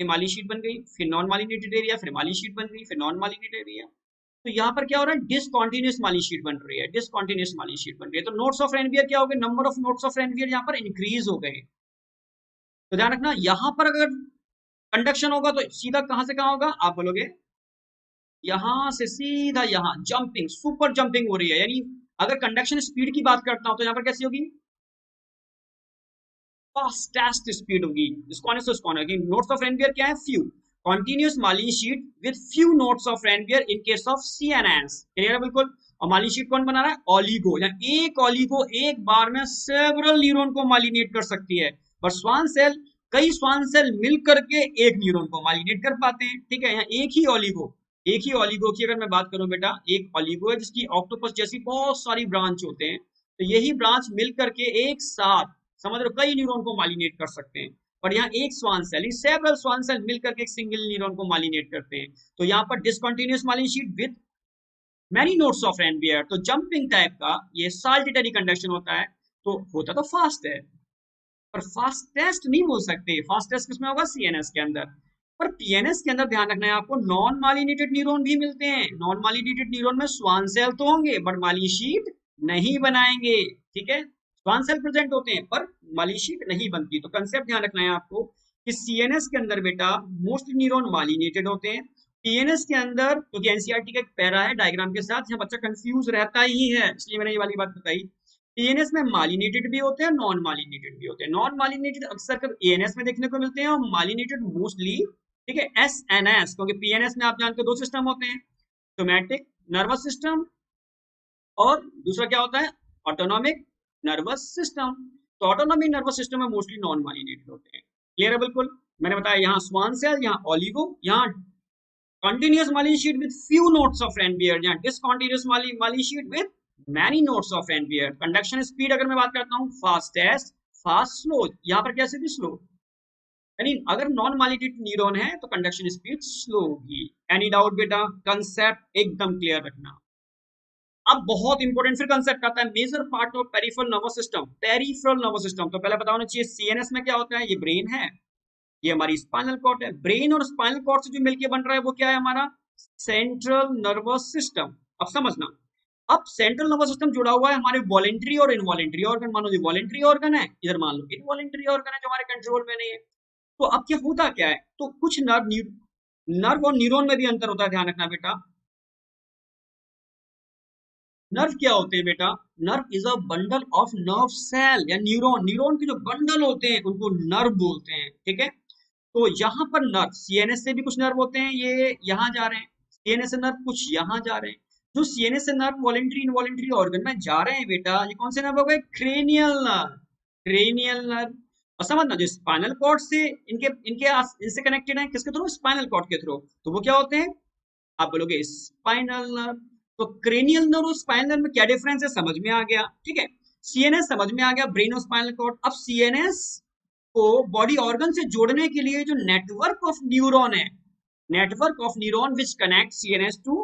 माइलिन शीट बन गई, फिर नॉन माइलिनेटेड एरिया, फिर माइलिन शीट बन गई, फिर नॉन माइलिनेटेड एरिया। तो यहाँ पर क्या हो रहा है? डिसकॉन्टिन्यूस माइलिन शीट बन रही है, डिसकॉन्टिन्यूस माइलिन शीट बन रही है। तो नोड्स ऑफ रेनवियर क्या हो गए? Number of nodes of Ranvier यहाँ पर इंक्रीज हो गए। तो ध्यान रखना, यहाँ पर अगर कंडक्शन होगा तो सीधा कहां से कहां होगा? आप बोलोगे यहां से सीधा यहाँ, जंपिंग, सुपर जंपिंग हो रही है, यानी अगर कंडक्शन स्पीड की बात करता हूं तो यहाँ पर कैसी होगी? फास्टेस्ट स्पीड होगी। नोट्स ऑफ रेनवियर क्या है? Few, continuous myelin sheath with few notes of Ranvier in case of CNS, clear है बिल्कुल? और माइलिन शीट कौन बना रहा है? ऑलिगो, यानी एक ऑलिगो एक बार में सेवरल न्यूरॉन को माइलिनेट कर सकती है। पर स्वान सेल, कई स्वान सेल मिल करके एक न्यूरॉन को माइलिनेट कर पाते हैं, ठीक है? यहाँ एक ही ऑलिगो की अगर मैं बात करूं बेटा, एक ऑलिगो है जिसकी ऑक्टोपस जैसी बहुत सारी ब्रांच होते हैं, तो यही ब्रांच मिल करके एक साथ, समझ लो, कई न्यूरॉन को माइलिनेट कर सकते हैं। पर यहाँ एक Schwann cell, several Schwann cell मिलकर के एक सिंगल न्यूरॉन को माइलिनेट करते हैं। तो यहाँ पर discontinuous myelin sheath with many nodes of Ranvier, तो जंपिंग टाइप का ये साल्टेटरी कंडक्शन होता है। तो होता तो फास्ट है, पर फास्टेस्ट नहीं बोल सकते। फास्टेस्ट किसमें होगा? सीएनएस के अंदर। पर पीएनएस के अंदर ध्यान रखना है आपको, नॉन माइलिनेटेड न्यूरॉन भी मिलते हैं। नॉन माइलिनेटेड न्यूरॉन में स्वान सेल तो होंगे बट माइलिन शीट नहीं बनाएंगे, ठीक है? स्वान सेल प्रेजेंट होते हैं पर माइलिन शीट नहीं बनती। तो कंसेप्ट ध्यान रखना है आपको कि सीएनएस के अंदर बेटा मोस्ट न्यूरॉन माइलिनेटेड होते हैं। पीएनएस के अंदर, क्योंकि एनसीईआरटी का एक पैरा है डायग्राम के साथ, यहाँ बच्चा कंफ्यूज रहता ही है, इसलिए मैंने ये वाली बात बताई। एएनएस में माइलिनेटेड भी होते हैं, नॉन माइलिनेटेड भी होते हैं। नॉन माइलिनेटेड अक्सर कर एएनएस में देखने को मिलते हैं, और माइलिनेटेड मोस्टली, ठीक है, एसएनएस, क्योंकि पीएनएस में आप जानते हो दो सिस्टम होते हैं, सोमैटिक नर्वस सिस्टम और दूसरा क्या होता है? Autonomic nervous system. तो ऑटोनॉमिक नर्वस सिस्टम में मोस्टली नॉन माइलिनेटेड होते हैं, क्लियर है बिल्कुल? मैंने बताया यहाँ स्वान सेल, यहाँ ऑलिगो, यहाँ continuous myelin sheath with few nodes of Ranvier, यहाँ discontinuous myelin sheath with many nodes of Ranvier. Conduction speed अगर मैं बात करता हूँ, फास्टेस्ट, फास्ट, स्लो, यहाँ पर कैसे भी स्लो, यानी अगर नॉन माइलिनेटेड न्यूरॉन है तो कंडक्शन स्पीड स्लो होगी। एनी डाउट बेटा? कंसेप्ट एकदम क्लियर रखना। अब बहुत इंपॉर्टेंट फिर कंसेप्ट आता है, major part of peripheral nervous system. Peripheral nervous system तो पहले पता होना चाहिए सीएनएस में क्या होता है। ये ब्रेन है, ये हमारी स्पाइनल कॉर्ड है। ब्रेन और स्पाइनल कॉर्ड से जो मिलके बन रहा है वो क्या है? हमारा सेंट्रल नर्वस सिस्टम। अब समझना, अब सेंट्रल नर्वस सिस्टम जुड़ा हुआ है हमारे वॉलेंट्री और इनवॉलेंट्री ऑर्गन। मान लो ये वॉलेंट्री ऑर्गन है, इधर मान लो इनवॉलेंट्री ऑर्गन है जो हमारे कंट्रोल में नहीं है। तो अब क्या होता क्या है, तो कुछ नर्व और न्यूरॉन में भी अंतर होता है, ध्यान रखना बेटा। नर्व क्या होते हैं बेटा, nerve is a bundle of nerve cell या न्यूरॉन, न्यूरॉन के जो बंडल होते हैं उनको नर्व बोलते हैं, ठीक है। तो यहाँ पर नर्व, सीएनएस से भी कुछ नर्व होते हैं, ये यहाँ जा रहे हैं, सीएनएस से नर्व कुछ यहाँ जा रहे हैं। जो सीएनएस से नर्व वॉलेंट्री इनवॉलेंट्री ऑर्गन में जा रहे हैं बेटा, ये कौन से नर्व हो गए, क्रेनियल नर्व, क्रेनियल नर्व। और समझना, जो स्पाइनल कॉर्ड से इनके इनसे कनेक्टेड है, किसके थ्रू, स्पाइनल कॉर्ड के थ्रू, तो वो क्या होते हैं, आप बोलोगे स्पाइनल नर्व। तो क्रेनियल नर्व और स्पाइनल नर्व में क्या डिफरेंस है, समझ में आ गया, ठीक है। सीएनएस समझ में आ गया, ब्रेन और स्पाइनल कॉर्ड। अब सीएनएस को बॉडी ऑर्गन से जोड़ने के लिए जो नेटवर्क ऑफ न्यूरॉन है, network of neuron which connect CNS to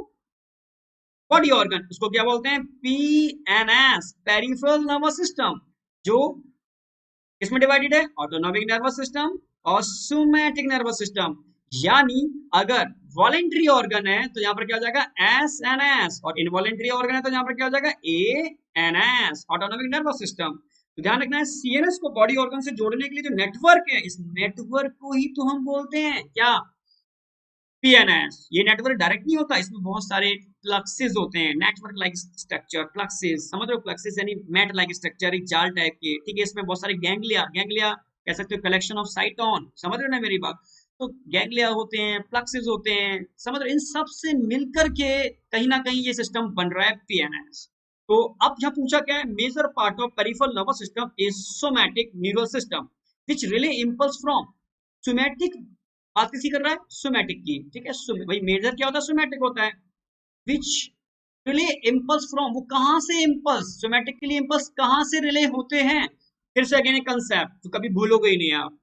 body organ, उसको क्या बोलते हैं, पीएनएस, पेरिफेरल नर्वस सिस्टम, जो किसमें डिवाइडेड है, ऑटोनॉमिक नर्वस सिस्टम और सोमैटिक नर्वस सिस्टम। यानी अगर वॉलेंट्री ऑर्गन है तो यहाँ पर क्या हो जाएगा, एस एन एस, और इनवॉलेंट्री ऑर्गन है तो यहाँ पर क्या हो जाएगा, A N S, autonomic nervous system. तो ध्यान रखना है, सीएनएस को बॉडी ऑर्गन से जोड़ने के लिए जो नेटवर्क है, इस नेटवर्क को ही तो हम बोलते हैं क्या, पीएनएस। ये नेटवर्क डायरेक्ट नहीं होता, इसमें बहुत सारे प्लक्सेस होते हैं, नेटवर्क लाइक स्ट्रक्चर, प्लक्सेस, समझ रहे हो, प्लक्सेस यानी मैट लाइक स्ट्रक्चर, एक जाल टाइप के, ठीक है। इसमें बहुत सारे गैंग्लिया, गैंग्लिया कह सकते हो कलेक्शन ऑफ साइटोन, समझ रहे हो ना मेरी बात। तो गैंग्लिया होते हैं, प्लक्सेस होते हैं, समझ रहे हो, इन सब से मिलकर के कहीं ना कहीं ये सिस्टम बन रहा है पीएनएस। तो अब यहाँ पूछा क्या है, major part of peripheral nervous system is somatic neural system which relay impulse from, somatic बात किसी कर रहा है, सोमैटिक की, ठीक है। भाई मेजर क्या होता है, सोमैटिक होता है, विच रिले इम्पल्स फ्रॉम, वो कहां से इम्पल्स, सोमैटिक के लिए इम्पल्स कहां से रिले होते हैं। फिर से अगेन कंसेप्ट तो कभी भूलोगे ही नहीं आप,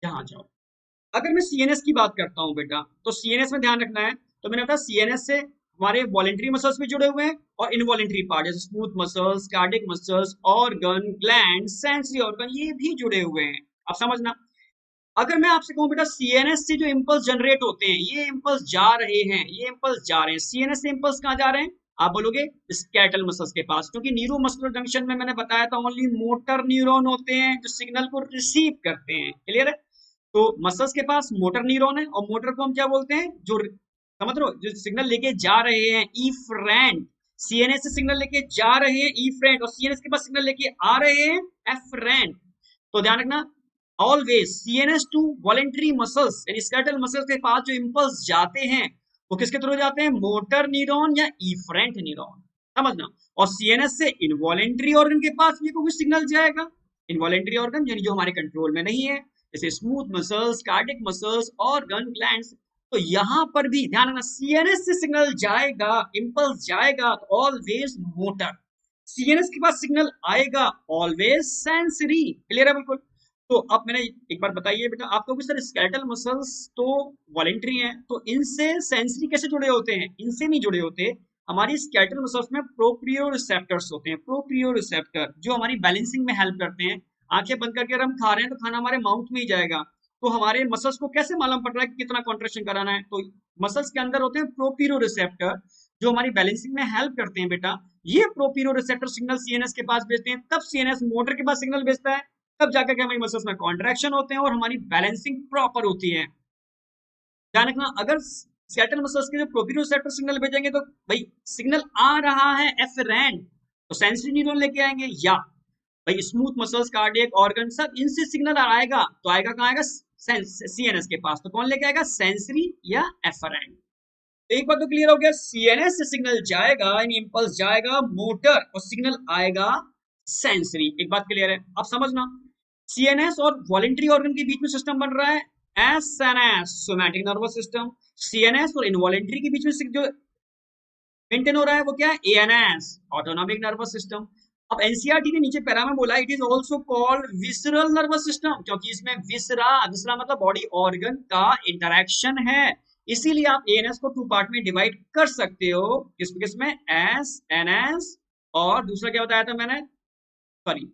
यहाँ जाओ। अगर मैं सीएनएस की बात करता हूँ बेटा, तो सीएनएस में ध्यान रखना है, तो मैंने बताया सीएनएस से हमारे वॉलेंट्री मसल्स भी जुड़े हुए हैं और इनवॉलेंट्री पार्ट जैसे smooth muscles, cardiac muscles, organ, gland, sensory organ, ये भी जुड़े हुए हैं। अब समझना, अगर मैं आपसे कहूं बेटा सीएनएस से जो इंपल्स जनरेट होते हैं, ये इंपल्स जा रहे हैं, ये इंपल्स जा रहे हैं, सीएनएस से इंपल्स कहां जा रहे हैं, आप बोलोगे स्केटल मसल्स के पास, क्योंकि न्यूरो मस्कुलर जंक्शन में मैंने बताया था ओनली मोटर न्यूरॉन होते हैं जो सिग्नल को रिसीव करते हैं, क्लियर है। तो मसल्स के पास मोटर न्यूरॉन है, और मोटर को हम क्या बोलते हैं, जो समझ रहे हो, जो सिग्नल लेके जा रहे हैं, इफरेंट, सीएनएस से सिग्नल लेके जा रहे हैं इफरेंट, और सीएनएस के पास सिग्नल लेके आ रहे हैं एफरेंट। तो ध्यान रखना, always CNS to voluntary muscles यानी स्केलेटल मसल्स के पास जो इंपल्स जाते हैं वो किसके थ्रू जाते हैं, मोटर न्यूरॉन या इफरेंट न्यूरॉन, समझना। और सीएनएस से इनवॉलेंट्री ऑर्गन के पास भी कोई सिग्नल जाएगा, इनवॉलेंट्री ऑर्गन यानी जो हमारे कंट्रोल में नहीं है, जैसे smooth muscles, cardiac muscles, organ, glands. तो यहां पर भी ध्यान रखना, सीएनएस से सिग्नल जाएगा, इंपल्स जाएगा तो ऑलवेज मोटर, सीएनएस के पास सिग्नल आएगा ऑलवेज सेंसरी, क्लियर है बिल्कुल। तो अब मैंने एक बार बताइए बेटा आपको कि सर स्केलेटल मसल्स तो वॉलेंट्री हैं, तो इनसे सेंसरी कैसे जुड़े होते हैं, इनसे नहीं जुड़े होते। हमारी स्केलेटल मसल्स में प्रोप्रियो रिसेप्टर्स होते हैं, प्रोप्रियो रिसेप्टर जो हमारी बैलेंसिंग में हेल्प करते हैं। आंखें बंद करके अगर हम खा रहे हैं तो खाना हमारे माउथ में ही जाएगा, तो हमारे मसल्स को कैसे मालूम पड़ रहा है कि कितना कॉन्ट्रेक्शन कराना है, तो मसल्स के अंदर होते हैं प्रोप्रियो रिसेप्टर जो हमारी बैलेंसिंग में हेल्प करते हैं बेटा। ये प्रोप्रियो रिसेप्टर सिग्नल सीएनएस के पास भेजते हैं, तब सीएनएस मोटर के पास सिग्नल भेजता है, तब जाकर के हमारी मसल्स में कॉन्ट्रैक्शन होते हैं और हमारी बैलेंसिंग प्रॉपर होती है। ध्यान रखना, अगर स्केलेटल मसल्स के जो प्रोप्रियोसेप्टर सिग्नल भेजेंगे तो भाई सिग्नल आ रहा है एफरेंट, तो सेंसरी न्यूरॉन लेके आएंगे, या भाई स्मूथ मसल्स, कार्डियक, ऑर्गन, सब इनसे सिग्नल आएगा, तो आएगा कहाँ आएगा, सीएनएस के पास, तो कौन लेके आएगा, सेंसरी या एफरेंट। तो एक बात तो क्लियर हो गया, सीएनएस से सिग्नल जाएगा यानी इंपल्स जाएगा मोटर और सिग्नल आएगा सेंसरी, एक बात क्लियर है। अब समझना, सीएनएस और वॉलेंट्री ऑर्गन के बीच में सिस्टम बन रहा है SNS, somatic nervous system. CNS और इनवॉलेंट्री के बीच में जो मेंटेन हो रहा है वो क्या है, एएनएस, ऑटोनॉमिक नर्वस सिस्टम। अब एनसीईआरटी ने नीचे पैरा में बोला it is also called visceral nervous system, क्योंकि इसमें विसरा, विसरा मतलब बॉडी ऑर्गन का इंटरेक्शन है, इसीलिए आप एएनएस को टू पार्ट में डिवाइड कर सकते हो, किसमें, एस एन एस, और दूसरा क्या बताया था मैंने, सॉरी,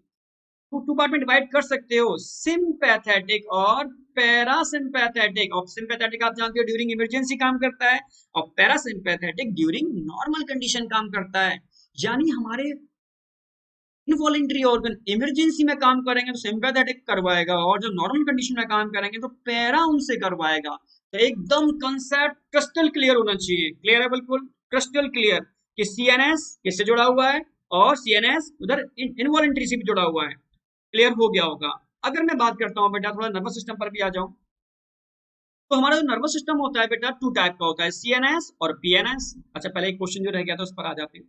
टू पार्ट में डिवाइड कर सकते हो, सिंपैथेटिक और पैरासिम्पैथेटिक। और सिंपैथेटिक आप जानते हो ड्यूरिंग इमरजेंसी काम करता है, और पैरासिम्पैथेटिक ड्यूरिंग नॉर्मल कंडीशन काम करता है। यानी हमारे इनवॉलेंट्री ऑर्गन इमरजेंसी में काम करेंगे तो सिंपैथेटिक करवाएगा, और जो नॉर्मल कंडीशन में काम करेंगे तो पैरा उनसे करवाएगा। तो एकदम कंसेप्ट क्रिस्टल क्लियर होना चाहिए, क्लियर है, बिल्कुल क्रिस्टल क्लियर कि सीएनएस किससे जुड़ा हुआ है और सीएनएस उधर इनवॉलेंट्री से भी जुड़ा हुआ है। क्लियर हो गया होगा। अगर मैं बात करता हूँ बेटा थोड़ा नर्वस सिस्टम पर भी आ जाऊं, तो हमारा जो नर्वस सिस्टम होता है बेटा टू टाइप का होता है, सीएनएस और पीएनएस। अच्छा पहले एक क्वेश्चन जो रह गया था उस पर आ जाते हैं।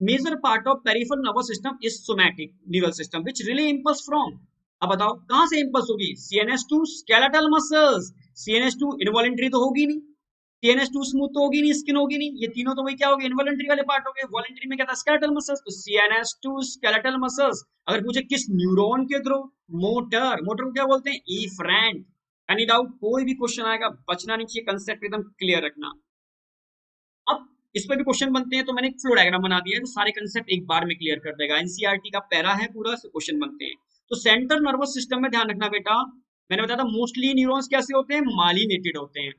Major part of peripheral nervous system is somatic neural system which relay impulse from. अब बताओ कहां से इंपल्स होगी, CNS to skeletal muscles. CNS to involuntary तो होगी नहीं, सीएनएस टू स्मूथ तो होगी नहीं, स्किन होगी नहीं, ये तीनों तो वही क्या हो गए, इनवॉलेंट्री वाले पार्ट हो गए। वॉलेंट्री में क्या था, स्केलेटल मसल्स, तो सीएनएस टू स्केलेटल मसल्स। अगर पूछे किस न्यूरॉन के थ्रू, मोटर, मोटर को क्या बोलते हैं, इफरेंट। एनी डाउट, कोई भी क्वेश्चन आएगा बचना नहीं चाहिए, कंसेप्ट एकदम क्लियर रखना। अब इस पर भी क्वेश्चन बनते हैं, तो मैंने एक फ्लो डायग्राम बना दिया है, तो सारे कंसेप्ट एक बार में क्लियर कर देगा। एनसीईआरटी का पैरा है पूरा, से क्वेश्चन बनते हैं। तो सेंट्रल नर्वस सिस्टम में ध्यान रखना बेटा, मैंने बताया था मोस्टली न्यूरॉन्स कैसे होते हैं, माइलिनेटेड होते हैं।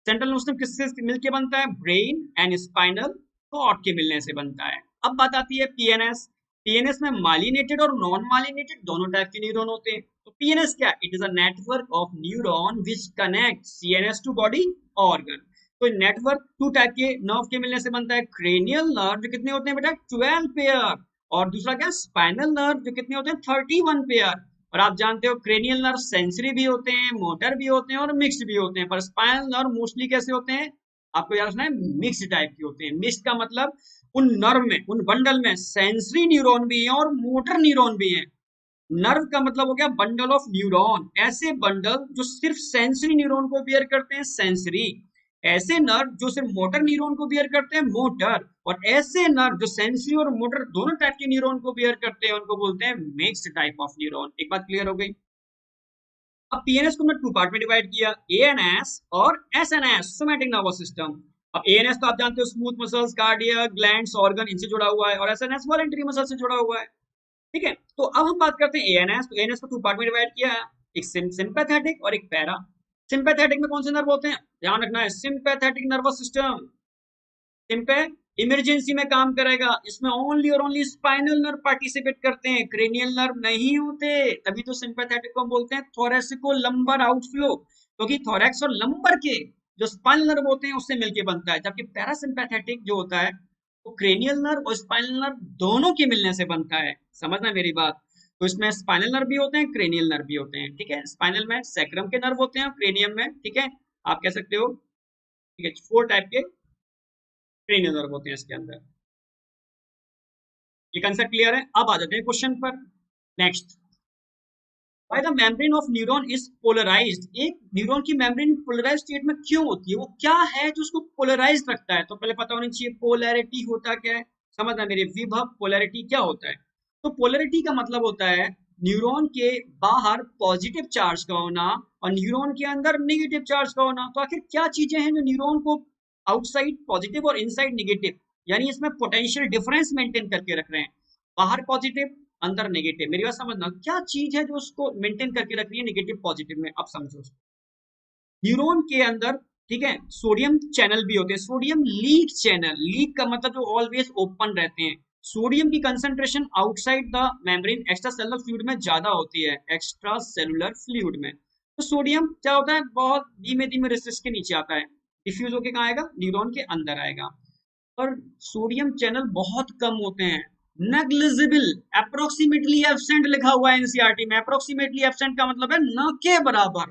सेंट्रल नर्वस सिस्टम किससे मिलके बनता है, ब्रेन एंड स्पाइनल कॉर्ड के मिलने से बनता है। अब बात आती है पीएनएस। पीएनएस में माइलिनेटेड और नॉन माइलिनेटेड दोनों टाइप के न्यूरॉन होते हैं। तो पीएनएस क्या, it is a network of neuron which connect CNS to body organ. तो नेटवर्क टू टाइप के नर्व के मिलने से बनता है, क्रेनियल नर्व जो कितने होते हैं बेटा 12 पेयर, और दूसरा क्या स्पाइनल नर्व जो कितने होते हैं 31 पेयर। और आप जानते हो क्रेनियल नर्व सेंसरी भी होते हैं, मोटर भी होते हैं और मिक्स्ड भी होते हैं, पर स्पाइनल नर्व मोस्टली कैसे होते हैं, आपको याद रखना है मिक्स्ड टाइप के होते हैं। मिक्स्ड का मतलब उन नर्व में, उन बंडल में सेंसरी न्यूरॉन भी है और मोटर न्यूरॉन भी है। नर्व का मतलब हो गया बंडल ऑफ न्यूरॉन, ऐसे बंडल जो सिर्फ सेंसरी न्यूरॉन को बियर करते हैं सेंसरी, ऐसे नर्व जो सिर्फ मोटर न्यूरॉन को बियर करते हैं मोटर, और ऐसे नर्व जो सेंसरी और मोटर दोनों टाइप के न्यूरॉन को बियर करते हैं उनको बोलते हैं मिक्स्ड टाइप ऑफ न्यूरॉन। एक बात क्लियर हो गई। अब पीएनएस को मैं टू पार्ट में डिवाइड किया, एएनएस और एसएनएस, सोमैटिक नर्वस सिस्टम। अब एएनएस तो आप जानते हो smooth muscles, cardiac, glands, organ, इनसे जुड़ा हुआ है, और एसएनएस वॉलेंटरी मसल से जुड़ा हुआ है। ठीक है, तो अब हम बात करते हैं एएनएस। तो एएनएस को टू पार्ट में डिवाइड किया है, एक सिंपैथेटिक और एक पैरा। सिंपैथेटिक में कौन से नर्व होते हैं, ध्यान रखना है, सिंपैथेटिक नर्वस सिस्टम सिंपै इमरजेंसी में काम करेगा, इसमें ओनली और ओनली स्पाइनल नर्व पार्टिसिपेट करते हैं, क्रेनियल नर्व नहीं होते। तभी तो सिंपैथेटिक को हम बोलते हैं थोरैसिको लंबर आउटफ्लो, क्योंकि थोरैक्स और लंबर के जो स्पाइनल नर्व होते हैं उससे मिलके बनता है। जबकि पैरासिम्पैथेटिक जो होता है वो क्रेनियल नर्व और स्पाइनल नर्व दोनों के मिलने से बनता है, समझना मेरी बात। तो इसमें स्पाइनल नर्व भी होते हैं, क्रेनियल नर्व भी होते हैं। ठीक है, स्पाइनल में सैक्रम के नर्व होते हैं, क्रेनियम में, ठीक है, आप कह सकते हो, ठीक है, 4 टाइप के क्रेनियल नर्व होते हैं इसके अंदर। ये कंसेप्ट क्लियर है। अब आ जाते हैं क्वेश्चन पर। Next, why the membrane of neuron is polarised. एक न्यूरॉन की मेम्ब्रेन पोलराइज्ड स्टेट में क्यों होती है, वो क्या है जो उसको पोलराइज्ड रखता है। तो पहले पता होना चाहिए पोलैरिटी होता क्या है, समझना मेरे विभव, पोलैरिटी क्या होता है। तो पोलैरिटी का मतलब होता है न्यूरॉन के बाहर पॉजिटिव चार्ज का होना और न्यूरॉन के अंदर नेगेटिव चार्ज का होना। तो आखिर क्या चीजें हैं जो न्यूरॉन को आउटसाइड पॉजिटिव और इनसाइड नेगेटिव, यानी इसमें पोटेंशियल डिफरेंस मेंटेन करके रख रहे हैं, बाहर पॉजिटिव अंदर नेगेटिव। मेरी बात समझना, क्या चीज है जो उसको मेंटेन करके रख रही है नेगेटिव पॉजिटिव में, अब समझो। न्यूरॉन के अंदर, ठीक है, सोडियम चैनल भी होते हैं, सोडियम लीक चैनल, लीक का मतलब जो ऑलवेज ओपन रहते हैं। सोडियम की concentration outside the membrane extra cellular fluid में ज्यादा होती है, एक्स्ट्रा सेलुलर फ्लूइड में। तो सोडियम क्या होता है, बहुत धीमे धीमे रेसिस्ट के नीचे आता है, डिफ्यूज होके कहाँ आएगा, न्यूरॉन के अंदर आएगा। और सोडियम चैनल बहुत कम होते हैं, नेग्लिजिबल, अप्रोक्सीमेटली एब्सेंट लिखा हुआ है एनसीईआरटी में। अप्रोक्सीमेटली एब्सेंट का मतलब है न के बराबर,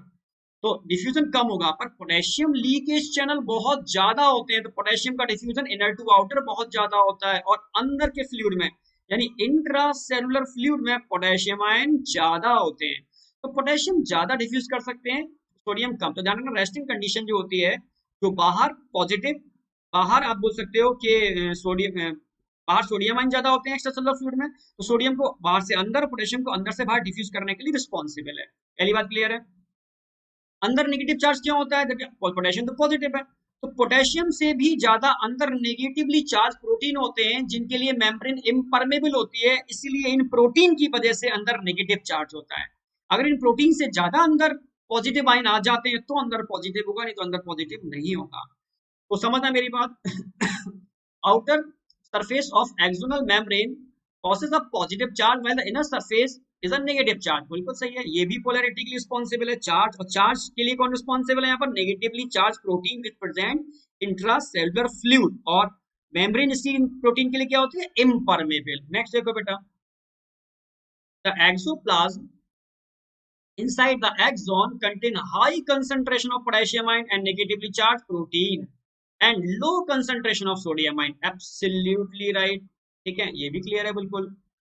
तो डिफ्यूजन कम होगा। पर पोटेशियम लीकेज चैनल बहुत ज्यादा होते हैं, तो पोटेशियम का डिफ्यूजन इनर टू आउटर बहुत ज्यादा होता है, और अंदर के फ्लूइड में यानी इंट्रा सेलुलर फ्लूइड में पोटेशियम आयन ज्यादा होते हैं। तो पोटेशियम ज्यादा डिफ्यूज कर सकते हैं, सोडियम कम। तो ध्यान रखना, रेस्टिंग कंडीशन जो होती है, जो बाहर पॉजिटिव, बाहर आप बोल सकते हो कि सोडियम, बाहर सोडियम आयन ज्यादा होते हैं एक्स्ट्रा सेलुलर फ्लूइड में, तो सोडियम को बाहर से अंदर, पोटेशियम को अंदर से बाहर डिफ्यूज करने के लिए रिस्पॉन्सिबल है। पहली बात क्लियर है। अंदर नेगेटिव चार्ज क्यों होता है, देखिए पोटेशियम तो पॉजिटिव है, तो पोटेशियम से भी ज्यादा अंदर नेगेटिवली चार्ज प्रोटीन होते हैं जिनके लिए मेम्ब्रेन इम्परमेबल होती है, इसीलिए इन प्रोटीन की वजह से अंदर नेगेटिव चार्ज होता है। अगर इन प्रोटीन से ज्यादा अंदर पॉजिटिव आयन आ जाते हैं तो अंदर पॉजिटिव होगा, नहीं तो अंदर पॉजिटिव नहीं होगा। तो समझना मेरी बात। Outer surface of axonal membrane causes a positive charge while the inner surface is a negative charge। बिल्कुल सही है, ये भी पोलैरिटी के लिए रिस्पॉन्सिबल है चार्ज, और चार्ज के लिए कौन रिस्पॉन्सिबल है यहाँ पर? Negatively charge protein which present intracellular fluid, और मेम्ब्रेन इसकी प्रोटीन के लिए क्या होती है? इम्परमेबल। नेक्स्ट देखो बेटा, the axoplasm inside the axon contain high concentration of potassium ion and negatively charged protein and low concentration of sodium ion। absolutely right, ठीक है, ये भी क्लियर है बिल्कुल।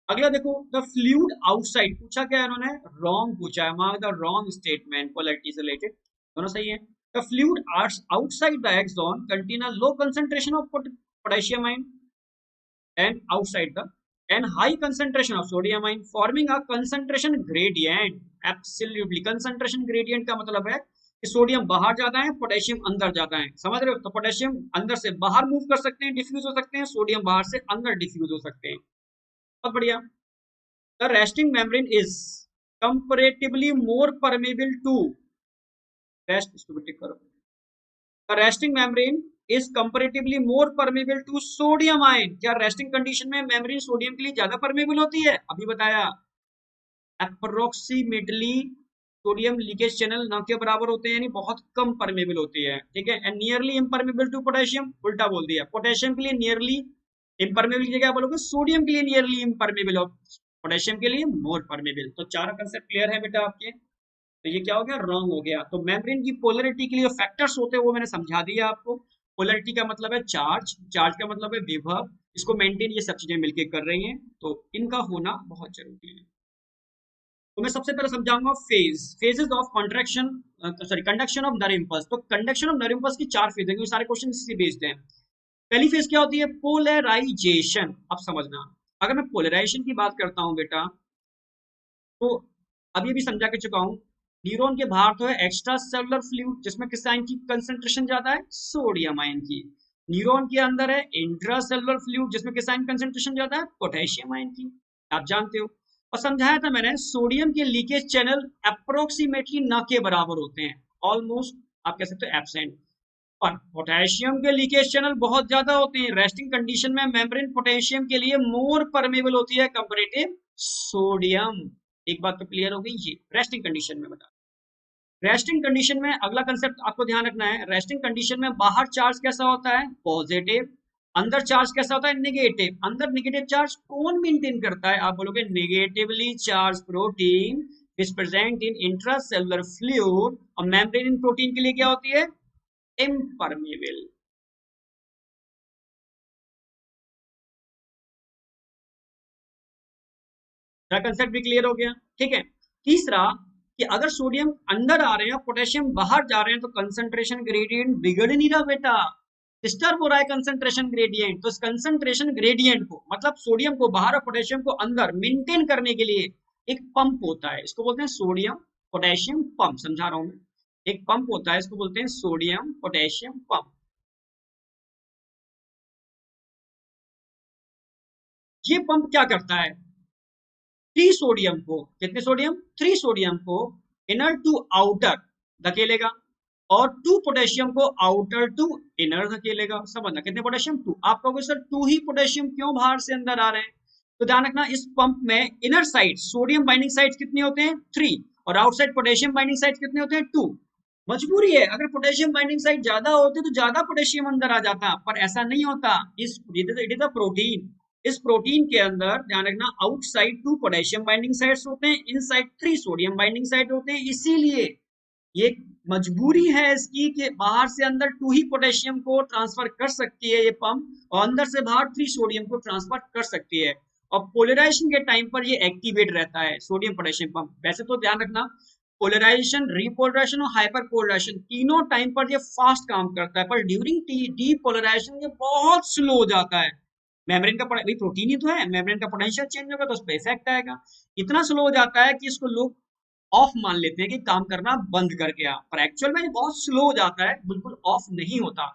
अगला देखो, द फ्लूइड आउटसाइड, पूछा क्या है इन्होंने? रॉन्ग पूछा है, mark the wrong statement, polarity से रिलेटेड दोनों सही है। The fluid outside the axon contain a low concentration of potassium ion and outside the and high concentration of sodium ion forming a concentration gradient। absolutely, concentration gradient का मतलब है कि सोडियम बाहर जाता है, पोटेशियम अंदर जाता है, समझ रहे हो? तो पोटेशियम अंदर से बाहर मूव कर सकते हैं, डिफ्यूज हो सकते हैं, सोडियम बाहर से अंदर डिफ्यूज हो सकते हैं। बहुत बढ़िया। The resting membrane is comparatively more permeable to rest, इसको भी टिक करो। The resting membrane is comparatively more permeable to sodium ion। क्या रेस्टिंग कंडीशन में मेम्ब्रेन सोडियम के लिए ज्यादा परमेबल होती है? अभी बताया। अप्रोक्सीमेटली सोडियम लीकेज चैनल न के बराबर होते हैं, यानी बहुत कम परमेबल होती है, ठीक है। And nearly impermeable to potassium, उल्टा बोल दिया, पोटेशियम के लिए नियरली इम्परमेबल की जगह बोलोगे सोडियम के लिए नियरली इम्परमेबल और पोटेशियम के लिए मोर परमेबल। तो चारों कंसेप्ट क्लियर है बेटा आपके। तो ये क्या हो गया? रॉन्ग हो गया। तो मेम्ब्रेन की पोलैरिटी के लिए फैक्टर्स होते हैं वो मैंने समझा दिया आपको। पोलैरिटी का मतलब है चार्ज, चार्ज का मतलब है विभव, इसको मेंटेन ये सब चीजें मिलके कर रही हैं, तो इनका होना बहुत जरूरी है। तो मैं सबसे पहले समझाऊंगा phases of contraction, sorry conduction of nerve impulse. तो कंडक्शन ऑफ नर्व इंपल्स की 4 फेज है, सारे क्वेश्चन इसी बेस्ड हैं। पहली फेज क्या होती है? पोलराइजेशन। अब समझना, अगर मैं पोलराइजेशन की बात करता हूं बेटा, तो अभी भी समझा के चुका हूं, न्यूरॉन के बाहर तो है एक्स्ट्रा सेलुलर फ्लूइड जिसमें किस आयन की कंसंट्रेशन ज्यादा है? सोडियम आयन की। न्यूरॉन के अंदर है इंट्रा सेलुलर फ्लूइड जिसमें किस आयन कंसंट्रेशन ज्यादा है? पोटेशियम आयन की, आप जानते हो। और समझाया था मैंने, सोडियम के लीकेज चैनल अप्रोक्सीमेटली न के बराबर होते हैं, ऑलमोस्ट आप कह सकते हो एब्सेंट। पर पोटेशियम के लीकेज चैनल बहुत ज्यादा होते हैं। रेस्टिंग कंडीशन में मेम्ब्रेन पोटेशियम के लिए मोर परमेबल होती है कंपैरेटिव सोडियम। एक बात तो क्लियर हो गई, ये रेस्टिंग कंडीशन में बता। रेस्टिंग कंडीशन में अगला कंसेप्ट आपको ध्यान रखना है, रेस्टिंग कंडीशन में बाहर चार्ज कैसा होता है? पॉजिटिव। अंदर चार्ज कैसा होता है? नेगेटिव। अंदर नेगेटिव चार्ज कौन मेंटेन करता है? आप बोलोगे negatively charge protein is present in intracellular fluid. और मेम्ब्रेन इन प्रोटीन के लिए क्या होती है? इम्परमेबल। कंसेप्ट भी क्लियर हो गया, ठीक है। तीसरा कि अगर सोडियम अंदर आ रहे हैं, पोटेशियम बाहर जा रहे हैं, तो कंसंट्रेशन ग्रेडियंट बिगड़ नहीं रहा बेटा, डिस्टर्ब हो रहा है कंसंट्रेशन ग्रेडियंट। तो इस कंसंट्रेशन ग्रेडियंट को, मतलब सोडियम को बाहर और पोटेशियम को अंदर मेंटेन करने के लिए एक पंप होता है, इसको बोलते हैं सोडियम पोटेशियम पंप। समझा रहा हूं मैं, एक पंप होता है, इसको बोलते हैं सोडियम पोटेशियम पंप। ये पंप क्या करता है? 3 सोडियम को, कितने सोडियम? 3 सोडियम को इनर टू आउटर धकेलेगा और 2 पोटेशियम को आउटर टू इनर धकेलेगा। समझना, कितने पोटेशियम? 2। आप कहोगे सर 2 ही पोटेशियम क्यों बाहर से अंदर आ रहे हैं? तो ध्यान रखना, इस पंप में inner side sodium binding sides कितने होते हैं? 3, और आउटसाइड पोटेशियम बाइंडिंग साइड्स कितने होते हैं? 2। मजबूरी है, अगर पोटेशियम बाइंडिंग साइड ज्यादा होती तो ज्यादा पोटेशियम अंदर आ जाता, पर ऐसा नहीं होता। इस इट इज अ प्रोटीन, इस प्रोटीन के अंदर ध्यान रखना, आउटसाइड 2 पोटेशियम बाइंडिंग साइड्स होते हैं, इनसाइड 3 सोडियम बाइंडिंग साइड होते हैं। इसीलिए ये मजबूरी है इसकी कि बाहर से अंदर 2 ही पोटेशियम को ट्रांसफर कर सकती है ये पंप, और अंदर से बाहर 3 सोडियम को ट्रांसफर कर सकती है। और पोलराइजेशन के टाइम पर ये एक्टिवेट रहता है सोडियम पोटेशियम पंप। वैसे तो ध्यान रखना, पोलराइजेशन, रिपोलराइजेशन और हाइपर पोलराइजेशन तीनों टाइम पर ये फास्ट काम करता है, पर ड्यूरिंग डीपोलराइजेशन ये बहुत स्लो हो जाता है। मेम्ब्रेन का भाई प्रोटीन ही तो है, मेम्ब्रेन का पोटेंशियल चेंज होगा तो उस पर इफेक्ट आएगा। इतना स्लो हो जाता है कि इसको लोग ऑफ मान लेते हैं कि काम करना बंद कर गया, पर एक्चुअल में ये बहुत स्लो हो जाता है, बिल्कुल ऑफ नहीं होता।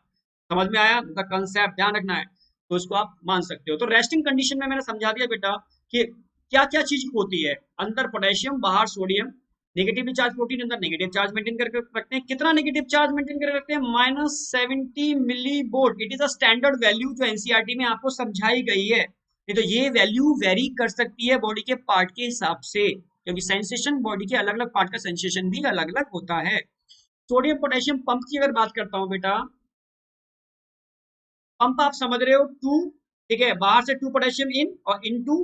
समझ में आया द कंसेप्ट, ध्यान रखना है, तो इसको आप मान सकते हो। तो रेस्टिंग कंडीशन में मैंने समझा दिया बेटा कि क्या क्या चीज होती है, अंदर पोटेशियम बाहर सोडियम, नेगेटिवली चार्ज प्रोटीन अंदर नेगेटिव चार्ज मेंटेन करके रखते हैं। कितना नेगेटिव चार्ज मेंटेन करके रखते हैं? -70 millivolt. It is a standard value जो एनसीईआरटी में आपको समझाई गई है। नहीं तो ये वैल्यू वेरी कर सकती है बॉडी के पार्ट के हिसाब से, क्योंकि सेंसेशन बॉडी के अलग अलग पार्ट का सेंसेशन भी अलग अलग होता है। सोडियम पोटेशियम पंप की अगर बात करता हूं बेटा, पंप आप समझ रहे हो, टू, ठीक है, बाहर से 2 पोटेशियम इन और इनटू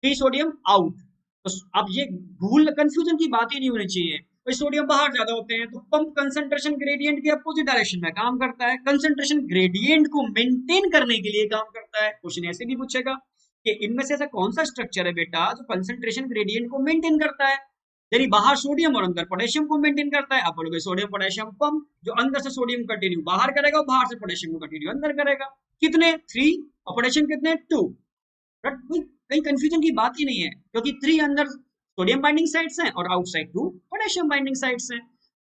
3 सोडियम आउट। तो अब ये भूल कंफ्यूजन की बात ही नहीं होनी चाहिए, भाई सोडियम बाहर ज्यादा होते हैं तो पंप कंसंट्रेशन ग्रेडियंट के अपोजिट डायरेक्शन में काम करता है, कंसंट्रेशन ग्रेडियंट को मेंटेन करने के लिए काम करता है। क्वेश्चन ऐसे भी पूछेगा कि इनमें से ऐसा कौन सा स्ट्रक्चर है बेटा जो कंसंट्रेशन ग्रेडियंट को मेंटेन करता है, यानी बाहर सोडियम और अंदर पोटेशियम को मेंटेन करता है। आप बोलोगे सोडियम पोटेशियम पंप, जो अंदर से सोडियम कंटिन्यू बाहर करेगा और बाहर से पोटेशियम को कंटिन्यू अंदर करेगा। कितने? 3, और पोटेशियम कितने? 2। बट कहीं कंफ्यूजन की बात ही नहीं है, क्योंकि 3 अंदर सोडियम बाइंडिंग साइट्स हैं और आउटसाइड 2 पोटेशियम बाइंडिंग साइट्स हैं।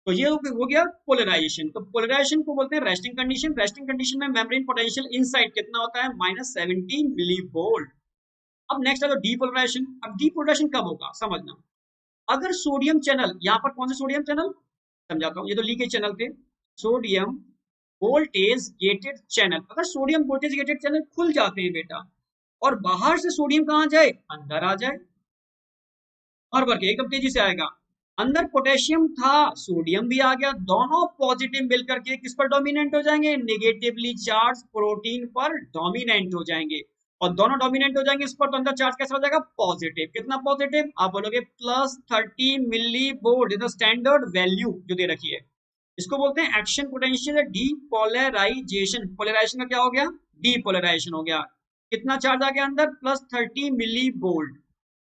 तो ये हो गया पोलराइजेशन। तो पोलराइजेशन को बोलते हैं रेस्टिंग कंडीशन। रेस्टिंग कंडीशन में मेम्ब्रेन पोटेंशियल इनसाइड कितना होता है? -70 मिली वोल्ट। अब नेक्स्ट है तो डीपोलराइजेशन। अब डीपोलराइजेशन कब होगा समझना, अगर सोडियम चैनल, यहाँ पर कौन से सोडियम चैनल समझाता हूँ, ये तो लीकेज चैनल थे, सोडियम वोल्टेज गेटेड चैनल, अगर सोडियम वोल्टेज गेटेड चैनल खुल जाते हैं बेटा और बाहर से सोडियम कहाँ जाए? अंदर आ जाए, और भर के एकदम तेजी से आएगा। अंदर पोटेशियम था, सोडियम भी आ गया, दोनों पॉजिटिव मिलकर के किस पर डोमिनेंट हो जाएंगे? नेगेटिवली चार्ज प्रोटीन पर डोमिनेंट हो जाएंगे, और दोनों डोमिनेंट हो जाएंगे इस पर, तो अंदर चार्ज कैसा हो जाएगा? पॉजिटिव। कितना पॉजिटिव? आप बोलोगे +30 millivolt is the standard value जो दे रखी है। इसको बोलते हैं एक्शन पोटेंशियल डीपोलराइजेशन। पोलराइजेशन का क्या हो गया? डीपोलराइजेशन हो गया। कितना चार्ज आ गया अंदर? +30 मिली वोल्ट।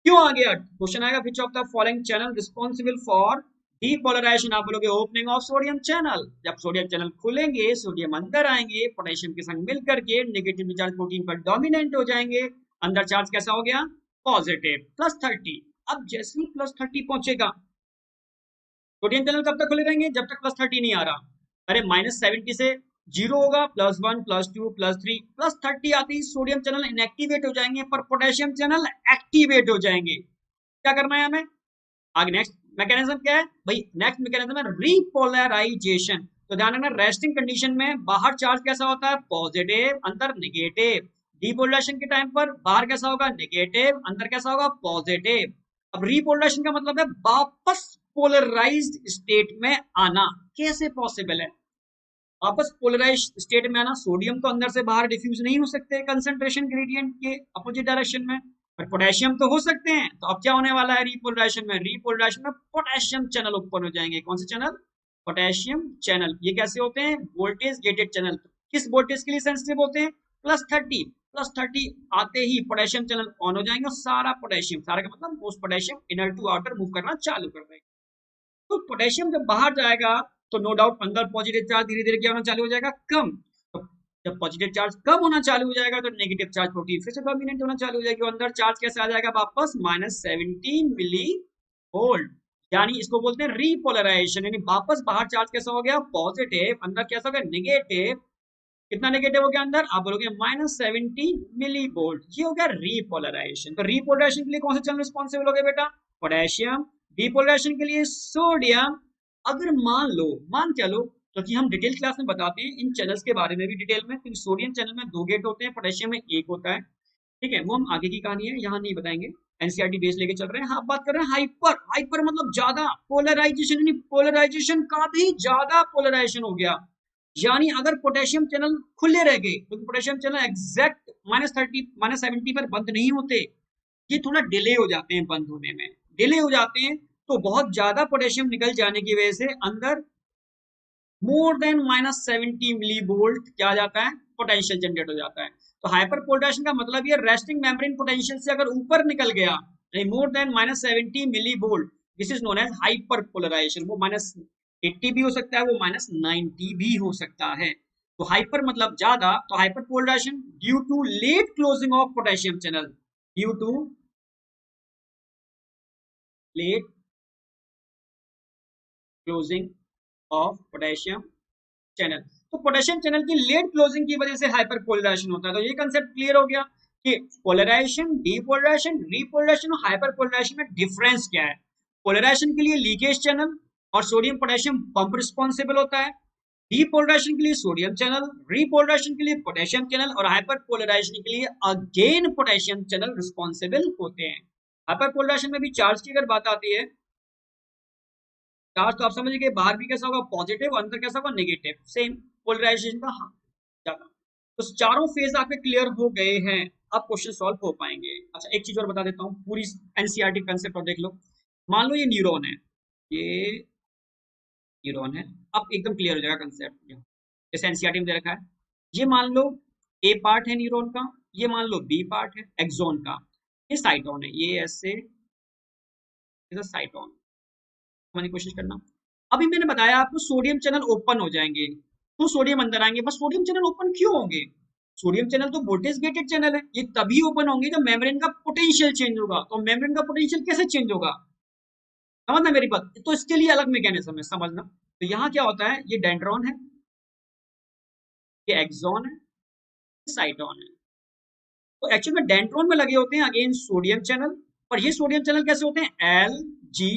क्यों आ गया? क्वेश्चन आएगा which of the following channel responsible for depolarization. आप बोलोगे ओपनिंग ऑफ सोडियम चैनल। जब सोडियम चैनल खुलेंगे, सोडियम अंदर आएंगे, पोटेशियम के संग मिलकर के नेगेटिव चार्ज प्रोटीन पर डोमिनेंट हो जाएंगे, अंदर चार्ज कैसा हो गया? पॉजिटिव, +30। अब जैसे ही +30 पहुंचेगा, सोडियम चैनल कब तक खुले रहेंगे? जब तक +30 नहीं आ रहा। अरे -70 से 0 होगा, +1 +2 +3, +30 आते ही सोडियम चैनल इनएक्टिवेट हो जाएंगे, पर पोटेशियम चैनल एक्टिवेट हो जाएंगे। क्या करना है हमें आगे? नेक्स्ट मैकेनिज्म क्या है भाई? नेक्स्ट मैकेनिज्म है रिपोलराइजेशन। तो ध्यान रखना, रेस्टिंग कंडीशन में बाहर चार्ज कैसा होता है? पॉजिटिव, अंदर नेगेटिव। डिपोलराइजेशन के टाइम पर बाहर कैसा होगा? नेगेटिव, अंदर कैसा होगा? पॉजिटिव। अब रिपोलराइजेशन का मतलब है वापस पोलराइज्ड स्टेट में आना। कैसे पॉसिबल है वापस पोलराइज स्टेट में आना? सोडियम तो अंदर से बाहर डिफ्यूज नहीं हो सकते कंसंट्रेशन ग्रेडियंट के अपोजिट डायरेक्शन में, पर पोटेशियम तो हो सकते हैं। तो अब क्या होने वाला है रिपोलराइजेशन में? रिपोलराइजेशन में पोटेशियम चैनल ओपन हो जाएंगे। कौन से चैनल? Potassium channel. ये कैसे होते हैं? Voltage gated channel. किस वोल्टेज के लिए सेंसिटिव होते हैं? +30। +30 आते ही पोटेशियम चैनल ऑन हो जाएंगे और सारा पोटेशियम, सारा का मतलब most potassium inner to outer move करना चालू कर देंगे। तो पोटेशियम जब बाहर जाएगा तो नो डाउट अंदर पॉजिटिव चार्ज धीरे धीरे क्या होना चालू हो जाएगा? कम। तो जब पॉजिटिव चार्ज कम होना चालू हो जाएगा तो नेगेटिव चार्ज प्रोटीन फिर से डोमिनेंट होना चालू हो जाएगी, अंदर चार्ज कैसे आ जाएगा वापस? -17 मिली वोल्ट। यानी इसको बोलते हैं रिपोलराइजेशन, यानी वापस बाहर चार्ज कैसा हो गया? पॉजिटिव, अंदर कैसा हो गया? नेगेटिव। कितना नेगेटिव हो गया अंदर? आप बोलोगे -70 मिली वोल्ट। ये हो गया रिपोलराइजेशन। तो रिपोलराइजेशन के लिए कौन सा चैनल रिस्पॉन्सिबल हो गया बेटा? पोटेशियम। डिपोलराइजेशन के लिए सोडियम। अगर मान क्या लो, क्योंकि हम डिटेल क्लास में बताते हैं इन चैनल्स के बारे में भी डिटेल में, तो सोडियम चैनल में 2 गेट होते हैं, पोटेशियम में 1 होता है, ठीक है, वो हम आगे की कहानी है, यहाँ नहीं बताएंगे, एनसीईआरटी बेस लेके चल रहे हैं। हाँ, बात कर रहे हैं हाइपर। हाइपर मतलब ज्यादा पोलराइजेशन, यानी पोलराइजेशन का भी ज्यादा पोलराइजेशन हो गया। यानी अगर पोटेशियम चैनल खुले रह गए, क्योंकि पोटेशियम चैनल एग्जैक्ट -30 -70 पर बंद नहीं होते, ये थोड़ा डिले हो जाते हैं बंद होने में, डिले हो जाते हैं, तो बहुत ज्यादा पोटेशियम निकल जाने की वजह से अंदर मोर देन -70 मिली वोल्ट क्या आ जाता है? पोटेंशियल जनरेट हो जाता है। तो हाइपर पोलराइजेशन का मतलब ये रेस्टिंग मेम्ब्रेन पोटेंशियल से अगर ऊपर निकल गया, more than -70 millivolt, this is known as hyperpolarization. वो -80 भी हो सकता है, वो -90 भी हो सकता है। तो हाइपर मतलब ज्यादा, तो hyperpolarization due to late closing of potassium channel, due to late closing of potassium channel. तो पोटेशियम चैनल की लेट क्लोजिंग की वजह से हाइपरपोलराइजेशन होता है। तो ये कंसेप्ट क्लियर हो गया कि पोलराइजेशन, डीपोलराइजेशन, रीपोलराइजेशन और हाइपरपोलराइजेशन में डिफरेंस क्या है। पोलराइजेशन के लिए लीकेज चैनल और सोडियम पोटेशियम पंप रिस्पॉन्सिबल होता है। डीपोलराइजेशन के लिए सोडियम चैनल, रीपोलराइजेशन के लिए पोटेशियम चैनल और हाइपरपोलराइजेशन के लिए अगेन पोटेशियम चैनल रिस्पॉन्सिबल होते हैं। हाइपरपोलराइजेशन में भी चार्ज की अगर बात आती है, चार्ज तो आप समझिए कि बाहर भी कैसा होगा पॉजिटिव, अंदर कैसा होगा नेगेटिव, सेम पोलराइजेशन का जाना। तो चारों फेज आपके क्लियर हो गए हैं, अब क्वेश्चन सॉल्व हो पाएंगे। अच्छा एक चीज और बता देता हूँ, पूरी एनसीईआरटी कंसेप्ट और देख लो। मान लो ये न्यूरॉन है, ये न्यूरॉन है, अब एकदम क्लियर हो जाएगा कंसेप्ट। जैसे एनसीईआरटी में दे रखा है, ये मान लो ए पार्ट है न्यूरॉन का, ये मान लो बी पार्ट है एक्सॉन का, ये साइटोन है, ये ऐसे साइटोन समझने की कोशिश करना। अभी मैंने बताया आपको सोडियम चैनल ओपन हो जाएंगे तो सोडियम अंदर आएंगे, बस सोडियम चैनल ओपन क्यों होंगे? सोडियम चैनल तो वोल्टेज गेटेड चैनल है, ये तभी ओपन होंगे जब मेम्ब्रेन का पोटेंशियल चेंज होगा। तो मेम्ब्रेन का पोटेंशियल कैसे चेंज होगा, समझना मेरी बात। तो इसके लिए अलग मैकेनिज्म है, समझना। तो यहाँ क्या होता है, ये डेंड्रॉन है, ये एक्सॉन है, साइटोन है। तो एक्चुअल में डेंड्रॉन में लगे होते हैं अगेन सोडियम चैनल, और ये सोडियम चैनल कैसे होते हैं, एल जी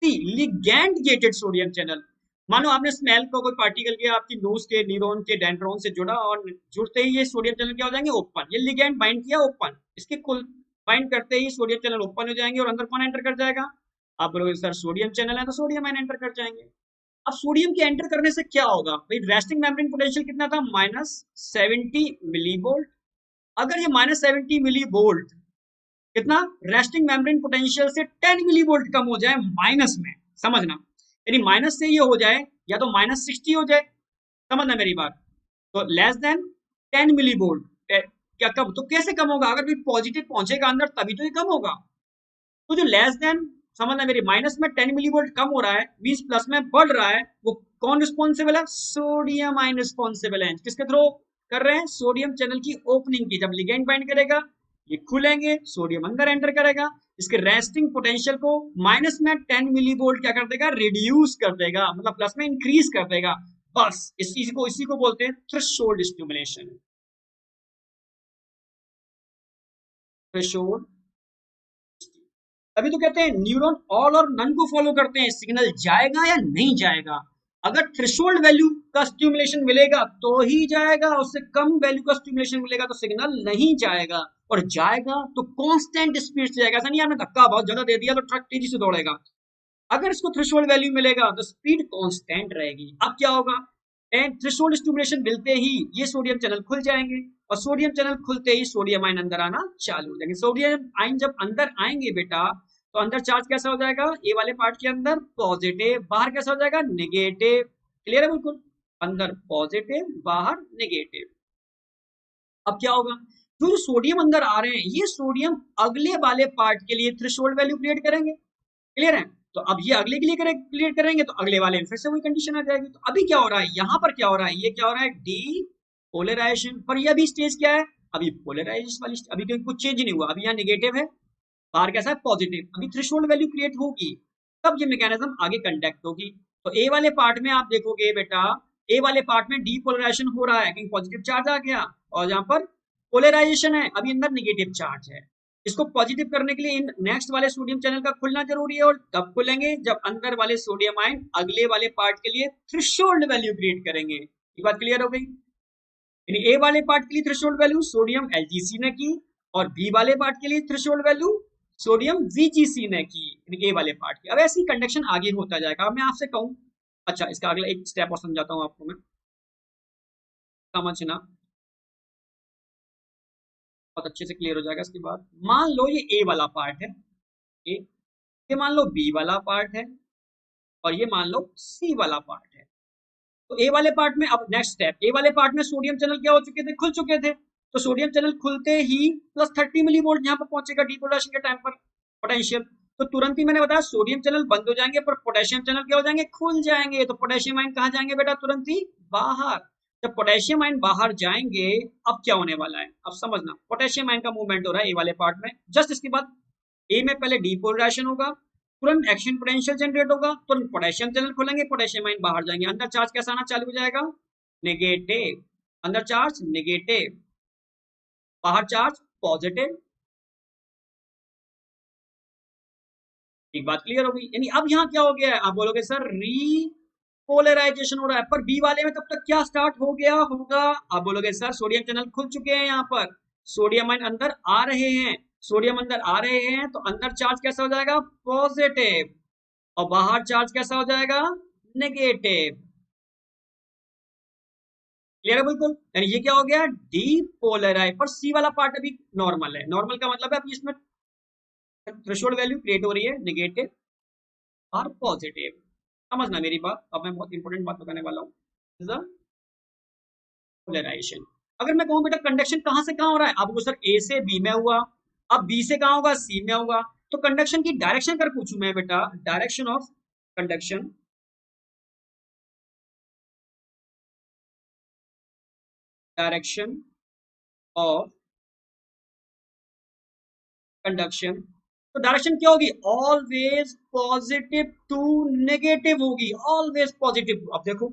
सी, लिगैंड गेटेड सोडियम चैनल। मानो आपने स्मेल को कोई पार्टिकल के आपकी नोज के न्यूरॉन के डेंड्रॉन से जुड़ा और जुड़ते ही ये सोडियम चैनल क्या हो जाएंगे, ओपन। ये लिगैंड बाइंड किया ओपन, इसके कुल बाइंड करते ही सोडियम चैनल ओपन हो जाएंगे और अंदर कौन एंटर कर जाएगा, आप बोलोगे सर सोडियम चैनल है तो सोडियम आयन एंटर कर जाएंगे। अब सोडियम के एंटर करने से क्या होगा भाई, रेस्टिंग मेम्ब्रेन पोटेंशियल कितना था, -70 मिली वोल्ट। अगर ये -70 मिली वोल्ट कितना रेस्टिंग मेम्ब्रेन पोटेंशियल से 10 मिली वोल्ट कम हो जाए माइनस में, समझना, यानी माइनस से ये हो जाए या तो -60 हो जाए, समझना मेरी बात। तो लेस देन 10 मिली वोल्ट क्या कब, तो कैसे कम होगा, अगर कोई पॉजिटिव पहुंचेगा अंदर तभी तो ये कम होगा। तो जो लेस देन, समझना मेरी, माइनस में 10 मिली वोल्ट कम हो रहा है, 20 प्लस में बढ़ रहा है, वो कौन रिस्पॉन्सिबल है, सोडियम आयन रिस्पॉन्सिबल है। किसके थ्रू कर रहे हैं, सोडियम चैनल की ओपनिंग की। जब लिगैंड बाइंड करेगा ये खुलेंगे, सोडियम अंदर एंटर करेगा, इसके रेस्टिंग पोटेंशियल को माइनस में 10 मिली वोल्ट क्या कर देगा, रिड्यूस कर देगा, मतलब प्लस में इंक्रीज कर देगा। बस इसी को बोलते हैं थ्रेशोल्ड स्टिमुलेशन। थ्रेशोल्ड, अभी तो कहते हैं न्यूरॉन ऑल और नन को फॉलो करते हैं, सिग्नल जाएगा या नहीं जाएगा। अगर थ्रेशोल्ड वैल्यू का स्टिमुलेशन मिलेगा तो ही जाएगा, उससे कम वैल्यू का स्टिमुलेशन मिलेगा तो सिग्नल नहीं जाएगा, और जाएगा तो कांस्टेंट स्पीड से जाएगा। ऐसा नहीं आपने धक्का बहुत ज्यादा दे दिया तो ट्रक तेजी से दौड़ेगा। अगर इसको थ्रेशोल्ड वैल्यू मिलेगा तो स्पीड कांस्टेंट रहेगी। अब क्या होगा, थ्रेशोल्ड स्टिमुलेशन मिलते ही ये सोडियम चैनल खुल जाएंगे, और सोडियम चैनल खुलते ही सोडियम आयन अंदर आना चालू हो जाएंगे। सोडियम आयन जब अंदर आएंगे बेटा तो अंदर चार्ज कैसा हो जाएगा, ए वाले पार्ट के अंदर पॉजिटिव, बाहर कैसा हो जाएगा, नेगेटिव। क्लियर है बिल्कुल, अंदर पॉजिटिव बाहर नेगेटिव। अब क्या होगा, जो सोडियम अंदर आ रहे हैं ये सोडियम अगले वाले पार्ट के लिए थ्रेशोल्ड वैल्यू क्रिएट करेंगे। क्लियर है, तो अब ये अगले के लिए क्लियर करेंगे तो अगले वाले में फिर से वही कंडीशन आ जाएगी। तो अभी क्या हो रहा है, यहाँ पर क्या हो रहा है, ये क्या हो रहा है, डी पोलराइजेशन। पर ये अभी स्टेज क्या है, अभी पोलराइजेशन वाली, अभी कुछ चेंज नहीं हुआ, अभी यहाँ निगेटिव है, बाहर कैसा है पॉजिटिव। अभी थ्रेशोल्ड वैल्यू क्रिएट होगी तब ये मैकेनिज्म आगे कंडक्ट होगी। तो ए वाले पार्ट में आप देखोगे बेटा, ए वाले पार्ट में डीपोलराइजेशन हो रहा है क्योंकि पॉजिटिव चार्ज आ गया, और यहाँ पर पोलराइजेशन है, अभी अंदर नेगेटिव चार्ज है। इसको पॉजिटिव करने के लिए इन नेक्स्ट वाले सोडियम चैनल का खुलना जरूरी है, और तब खुलेंगे जब अंदर वाले सोडियम आयन अगले वाले पार्ट के लिए थ्रेशोल्ड वैल्यू क्रिएट करेंगे। ये बात क्लियर हो गई, यानी ए वाले पार्ट के लिए थ्रेशोल्ड वैल्यू सोडियम एलजीसी ने की, और बी वाले पार्ट के लिए थ्रेशोल्ड वैल्यू सोडियम वीजीसी ने की, यानी ए वाले पार्ट की। अब ऐसी कंडक्शन आगे होता जाएगा। अब मैं आपसे कहूं, अच्छा इसका अगला एक स्टेप और समझाता हूं आपको मैं, समझना बहुत अच्छे से क्लियर हो जाएगा। इसके बाद मान लो ये ए वाला पार्ट है, ये मान लो बी वाला पार्ट है, और ये मान लो सी वाला पार्ट है। तो ए वाले पार्ट में अब नेक्स्ट स्टेप, ए वाले पार्ट में सोडियम चैनल क्या हो चुके थे, खुल चुके थे। तो सोडियम चैनल खुलते ही +30 मिली वोल्ट यहाँ पर पहुंचेगा डीपोलराइजेशन के टाइम पर पोटेंशियल। तो तुरंत ही मैंने बताया सोडियम चैनल बंद हो जाएंगे पर पोटेशियम चैनल क्या हो जाएंगे, खुल जाएंगे। तो पोटेशियम आयन कहाँ जाएंगे बेटा, तुरंत ही बाहर। जब पोटेशियम आयन बाहर जाएंगे अब क्या होने वाला है, अब समझना, पोटेशियम आयन का मूवमेंट हो रहा है ए वाले पार्ट में। जस्ट इसके बाद ए में पहले डीपोलराइजेशन होगा, तुरंत एक्शन पोटेंशियल जनरेट होगा, तुरंत पोटेशियम चैनल खोलेंगे, पोटेशियम आयन बाहर जाएंगे, अंदर चार्ज कैसा आना चालू हो जाएगा, नेगेटिव, अंदर चार्ज नेगेटिव, बाहर चार्ज पॉजिटिव। एक बात क्लियर होगी, यानी अब यहाँ क्या हो गया है, आप बोलोगे सर रीपोलराइजेशन हो रहा है, पर बी वाले में तब तक क्या स्टार्ट हो गया होगा, आप बोलोगे सर सोडियम चैनल खुल चुके हैं, यहाँ पर सोडियम आयन अंदर आ रहे हैं, सोडियम अंदर आ रहे हैं तो अंदर चार्ज कैसा हो जाएगा, पॉजिटिव, और बाहर चार्ज कैसा हो जाएगा, नेगेटिव। क्लियर है बिल्कुल, यानी ये क्या हो गया, डीपोलराइज। पर सी वाला पार्ट अभी नॉर्मल है, नॉर्मल का मतलब है अभी इसमें थ्रेशोल्ड वैल्यू क्रिएट हो रही है, नेगेटिव और पॉजिटिव। समझना मेरी बात, अब मैं बहुत इंपॉर्टेंट बात बताने वाला हूँ, पोलराइजेशन। अगर मैं कहूँ बेटा कंडक्शन कहाँ से कहाँ हो रहा है, आपको सर ए से बी में हुआ, अब बी से कहाँ होगा, सी में होगा, तो कंडक्शन की डायरेक्शन कर पूछूं मैं बेटा, direction of conduction, direction of conduction, तो डायरेक्शन क्या होगी, ऑलवेज पॉजिटिव टू नेगेटिव होगी, ऑलवेज पॉजिटिव। अब देखो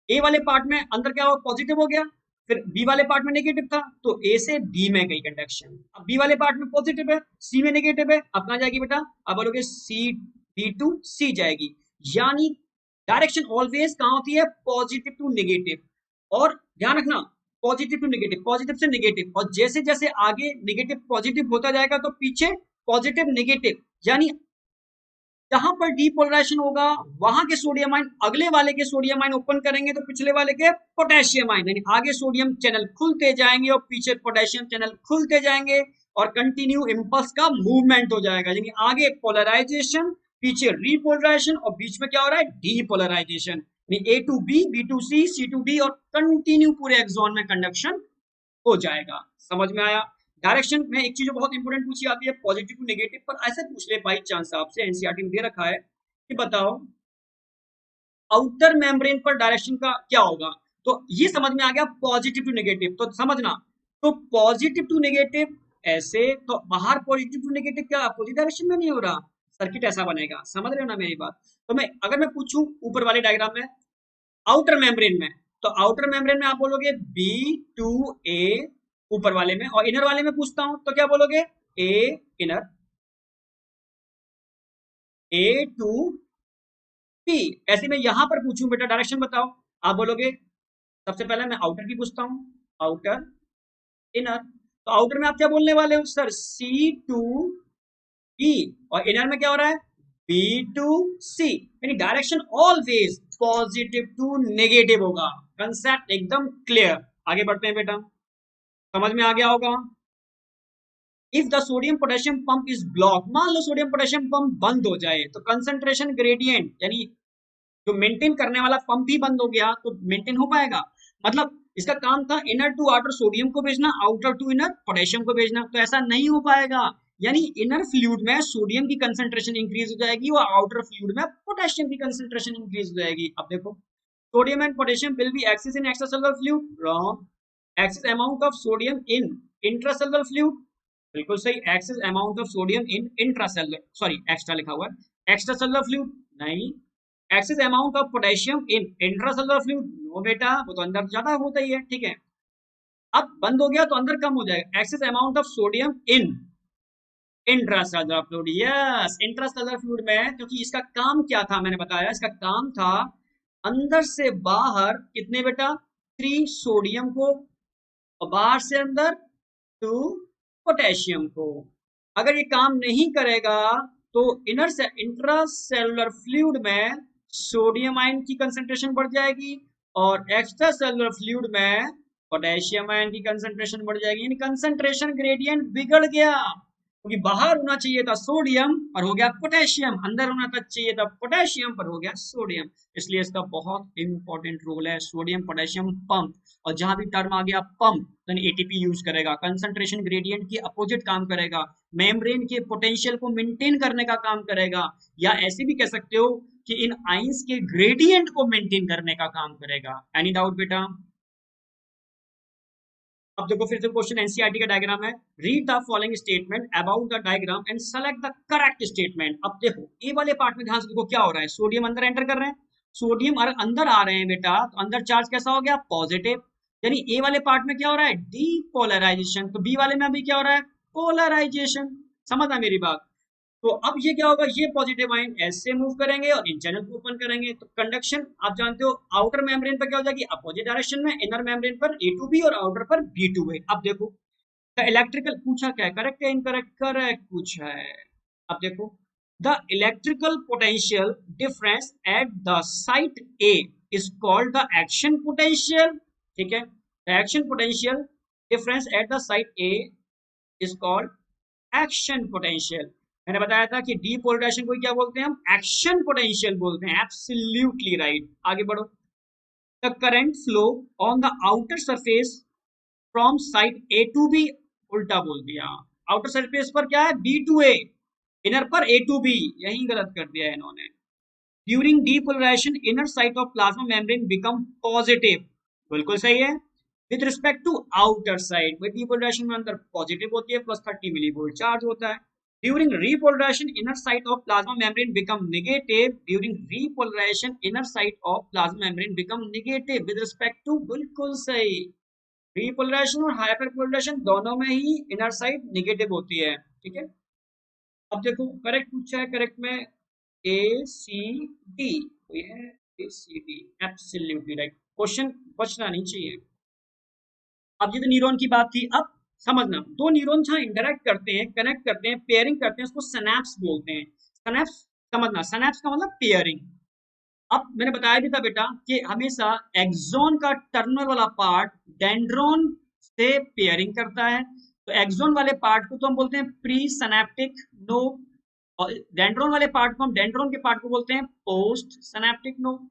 ए वाले पार्ट में अंदर क्या हुआ, पॉजिटिव हो गया, फिर बी वाले पार्ट में नेगेटिव था, तो ए से बी में गई कंडक्शन, अब बी वाले पार्ट में पॉजिटिव है, सी में नेगेटिव है, अब कहाँ जाएगी बेटा, अब बोलोगे सी, बी टू सी जाएगी, यानी डायरेक्शन ऑलवेज कहाँ होती है, पॉजिटिव टू नेगेटिव। और ध्यान रखना, पॉजिटिव टू नेगेटिव, पॉजिटिव से नेगेटिव, और जैसे जैसे आगे नेगेटिव पॉजिटिव होता जाएगा तो पीछे पॉजिटिव नेगेटिव, यानी जहां पर डीपोलराइजेशन होगा वहां के सोडियम आयन अगले वाले के सोडियम आयन ओपन करेंगे तो पिछले वाले के पोटेशियम आयन, यानी आगे सोडियम चैनल खुलते जाएंगे और पीछे पोटेशियम चैनल खुलते जाएंगे, और कंटिन्यू इंपल्स का मूवमेंट हो जाएगा, यानी आगे पोलराइजेशन, पीछे रिपोलराइजेशन, और बीच में क्या हो रहा है, डीपोलराइजेशन, यानी A to B, B to C, C to D, और कंटिन्यू पूरे एक्सॉन में कंडक्शन हो जाएगा। समझ में आया। डायरेक्शन में एक चीज जो बहुत इंपॉर्टेंट पूछी जाती है, पॉजिटिव टू नेगेटिव, पर ऐसे पूछ ले बाई चांस आपसे, एनसीईआरटी में दे रखा है कि बताओ आउटर मेम्ब्रेन पर डायरेक्शन का क्या होगा, तो ये समझ में आ गया पॉजिटिव टू नेगेटिव, तो समझना, तो पॉजिटिव टू नेगेटिव ऐसे, तो बाहर पॉजिटिव टू नेगेटिव क्या अपोजिट डायरेक्शन में नहीं हो रहा, सर्किट ऐसा बनेगा, समझ रहे हो ना मेरी बात। तो मैं अगर मैं पूछूं ऊपर वाले डायग्राम में आउटर मेम्ब्रेन में, तो आउटर मेम्ब्रेन में आप बोलोगे बी टू ए ऊपर वाले में, और इनर वाले में पूछता हूं तो क्या बोलोगे, a inner, A to P. ऐसे में यहां पर पूछूं बेटा डायरेक्शन बताओ, आप बोलोगे सबसे पहले मैं आउटर की पूछता हूं, आउटर इनर, तो आउटर में आप क्या बोलने वाले हो सर, सी टू ई, और इनर में क्या हो रहा है, बी टू सी, यानी direction always positive to negative होगा, कंसेप्ट एकदम क्लियर। आगे बढ़ते हैं बेटा, समझ में आ गया होगा। If the sodium potassium pump is block, मान लो सोडियम पोटेशियम पंप बंद हो जाए तो कंसंट्रेशन ग्रेडियंट, यानी जो मेंटेन करने वाला पंप ही बंद हो गया तो मेंटेन हो पाएगा, मतलब इसका काम था इनर टू आउटर सोडियम को भेजना, आउटर टू इनर पोटेशियम को भेजना, तो ऐसा नहीं हो पाएगा, यानी इनर फ्लूइड में सोडियम की कंसंट्रेशन इंक्रीज हो जाएगी और आउटर फ्लूइड में पोटेशियम की कंसंट्रेशन इंक्रीज हो जाएगी। अब देखो sodium and potassium will be excess in extracellular fluid, wrong, excess amount of sodium in intracellular fluid, बिल्कुल सही, excess amount of sodium in intracellular, sorry extra लिखा हुआ है, एक्स्ट्रासेलुलर फ्लूइड नहीं, excess amount of potassium in intracellular fluid, no बेटा वो तो अंदर ज्यादा होता ही है, ठीक है, अब बंद हो गया तो अंदर कम हो जाएगा, access amount of sodium in intracellular fluid, yes intracellular fluid में, क्योंकि इसका काम क्या था मैंने बताया, इसका काम था अंदर से बाहर कितने बेटा, 3 सोडियम को, और बाहर से अंदर 2 पोटेशियम को। अगर ये काम नहीं करेगा तो इनर से इंट्रासेलुलर फ्लूइड में सोडियम आयन की कंसंट्रेशन बढ़ जाएगी और एक्स्ट्रा सेलुलर फ्लूइड में पोटेशियम आयन की कंसंट्रेशन बढ़ जाएगी, यानी कंसंट्रेशन ग्रेडियंट बिगड़ गया, क्योंकि बाहर होना चाहिए था सोडियम पर हो गया पोटेशियम, अंदर होना था चाहिए था पोटेशियम पर हो गया सोडियम, इसलिए इसका बहुत इंपॉर्टेंट रोल है सोडियम पोटेशियम पंप। और जहां भी टर्म आ गया पंप, देन एटीपी यूज करेगा, कंसंट्रेशन ग्रेडियंट की अपोजिट काम करेगा, मेम्ब्रेन के पोटेंशियल को मेंटेन करने का काम करेगा, या ऐसे भी कह सकते हो कि इन आइंस के ग्रेडियंट को मेंटेन करने का काम करेगा। एनी डाउट बेटा? अब देखो फिर से क्वेश्चन एनसीईआरटी का डायग्राम है। Read the following statement about the diagram and select the correct statement. अब देखो ए वाले पार्ट में ध्यान से देखो क्या हो रहा है, सोडियम अंदर एंटर कर रहे हैं, सोडियम अंदर आ रहे हैं बेटा, तो अंदर चार्ज कैसा हो गया, पॉजिटिव। यानी ए वाले पार्ट में क्या हो रहा है, डीपोलराइजेशन, तो बी वाले में अभी क्या हो रहा है, पोलराइजेशन। समझना मेरी बात। तो अब ये क्या होगा, ये पॉजिटिव आयन ऐसे मूव करेंगे और इन चैनल को ओपन करेंगे, तो कंडक्शन आप जानते हो आउटर मेम्ब्रेन पर क्या हो जाएगी, अपोजिट डायरेक्शन में, इनर मेम्ब्रेन पर A to B और आउटर पर B to A। अब देखो द इलेक्ट्रिकल पूछा क्या है, करेक्ट है इनकरेक्ट, करेक्ट पूछा है। अब देखो the electrical potential difference at the site A is called the action potential. ठीक है, the action potential difference at the site A is called action potential. मैंने बताया था कि डीपोलराइजेशन को क्या बोलते हैं हम, एक्शन पोटेंशियल बोलते हैं। Absolutely right. आगे बढ़ो। The current flow on the outer surface from side A to B, उल्टा बोल दिया, आउटर सरफेस पर क्या है, B to A, इनर पर A to B, यही गलत कर दिया है इन्होंने। During depolarization inner side of plasma membrane become positive, बिल्कुल सही है। With respect to outer side, में डीपोलराइजेशन में अंदर पॉजिटिव होती है, +30 मिलीवोल्ट चार्ज होता है। During repolarization inner side of plasma membrane become negative, during repolarization inner side of plasma membrane become negative with respect to, बिल्कुल सही, repolarization और hyperpolarization दोनों में ही इनर साइड नेगेटिव होती है। ठीक है, अब देखो करेक्ट पूछा है, करेक्ट में ACD, कोई है ACD, एब्सोल्युटली राइट। क्वेश्चन बचना नहीं चाहिए। अब ये तो न्यूरॉन की बात थी, अब समझना, दो न्यूरॉन जहां इंटरेक्ट करते हैं, कनेक्ट करते हैं, पेयरिंग करते हैं, उसको सिनैप्स बोलते हैं। सिनैप्स, समझना, सिनैप्स का मतलब पेयरिंग। अब मैंने बताया भी था बेटा कि हमेशा एक्सॉन का टर्मिनल वाला पार्ट डेंड्रॉन से पेयरिंग करता है, तो एक्सॉन वाले पार्ट को तो हम बोलते हैं प्री सिनैप्टिक नोड, और डेंड्रॉन वाले पार्ट को हम, डेंड्रॉन के पार्ट को बोलते हैं पोस्ट सिनैप्टिक नोड।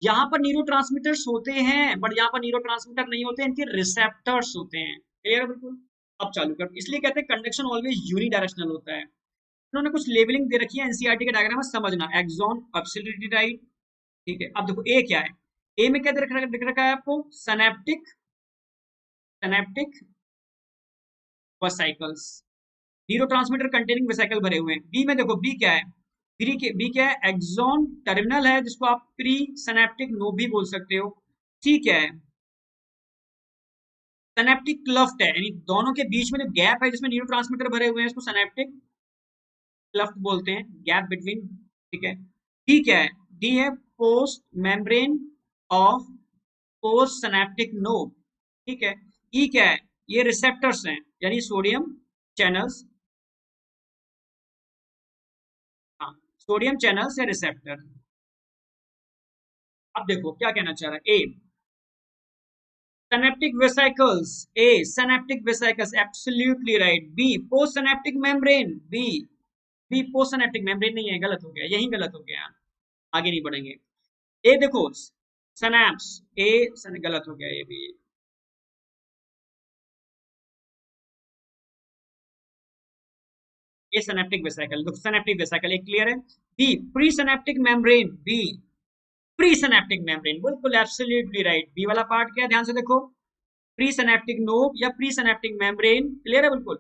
यहाँ पर न्यूरोट्रांसमीटर्स होते हैं, बट यहाँ पर न्यूरोट्रांसमीटर नहीं होते, इनके रिसेप्टर्स होते हैं। क्लियर है बिल्कुल। अब चालू कर, इसलिए कहते हैं कंडक्शन ऑलवेज यूनिडायरेक्शनल होता है। उन्होंने कुछ लेवलिंग दे रखी है एनसीईआरटी के डायग्राम में, समझना, एक्सॉन, एब्सोल्युटली राइट। ठीक है, अब देखो ए क्या है, ए में क्या दिख रखा है आपको, synaptic, synaptic vesicles, neurotransmitter containing vesicle भरे हुए हैं। बी में देखो, बी क्या है, बी क्या है, एक्सॉन टर्मिनल है, जिसको आप प्री सिनैप्टिक नोड भी बोल सकते हो। सी क्या है, सिनैप्टिक क्लफ्ट है, यानी दोनों के बीच में जो गैप है जिसमें न्यूरोट्रांसमीटर भरे हुए हैं, इसको सिनैप्टिक क्लफ्ट बोलते हैं, गैप बिटवीन। ठीक है, डी क्या है, डी है post membrane of post synaptic node. ठीक है, ई क्या है, ये रिसेप्टर्स हैं, यानी सोडियम चैनल्स, हाँ, सोडियम चैनल्स या रिसेप्टर। अब देखो क्या कहना चाह रहा है, ए synaptic vesicles, A synaptic vesicles, absolutely right। B post synaptic membrane, B post synaptic membrane नहीं है, गलत हो गया, यही गलत हो गया, आगे नहीं बढ़ेंगे। ए देखो synapse, A गलत हो गया, ये भी ए synaptic vesicle, देखो synaptic vesicle एक क्लियर है। B pre synaptic membrane, B pre synaptic membrane, बिल्कुल एब्सोल्युटली राइट। बी वाला पार्ट क्या है, ध्यान से देखो, प्री सिनेप्टिक नोब या प्री सिनेप्टिक मेम्ब्रेन, क्लियर है बिल्कुल।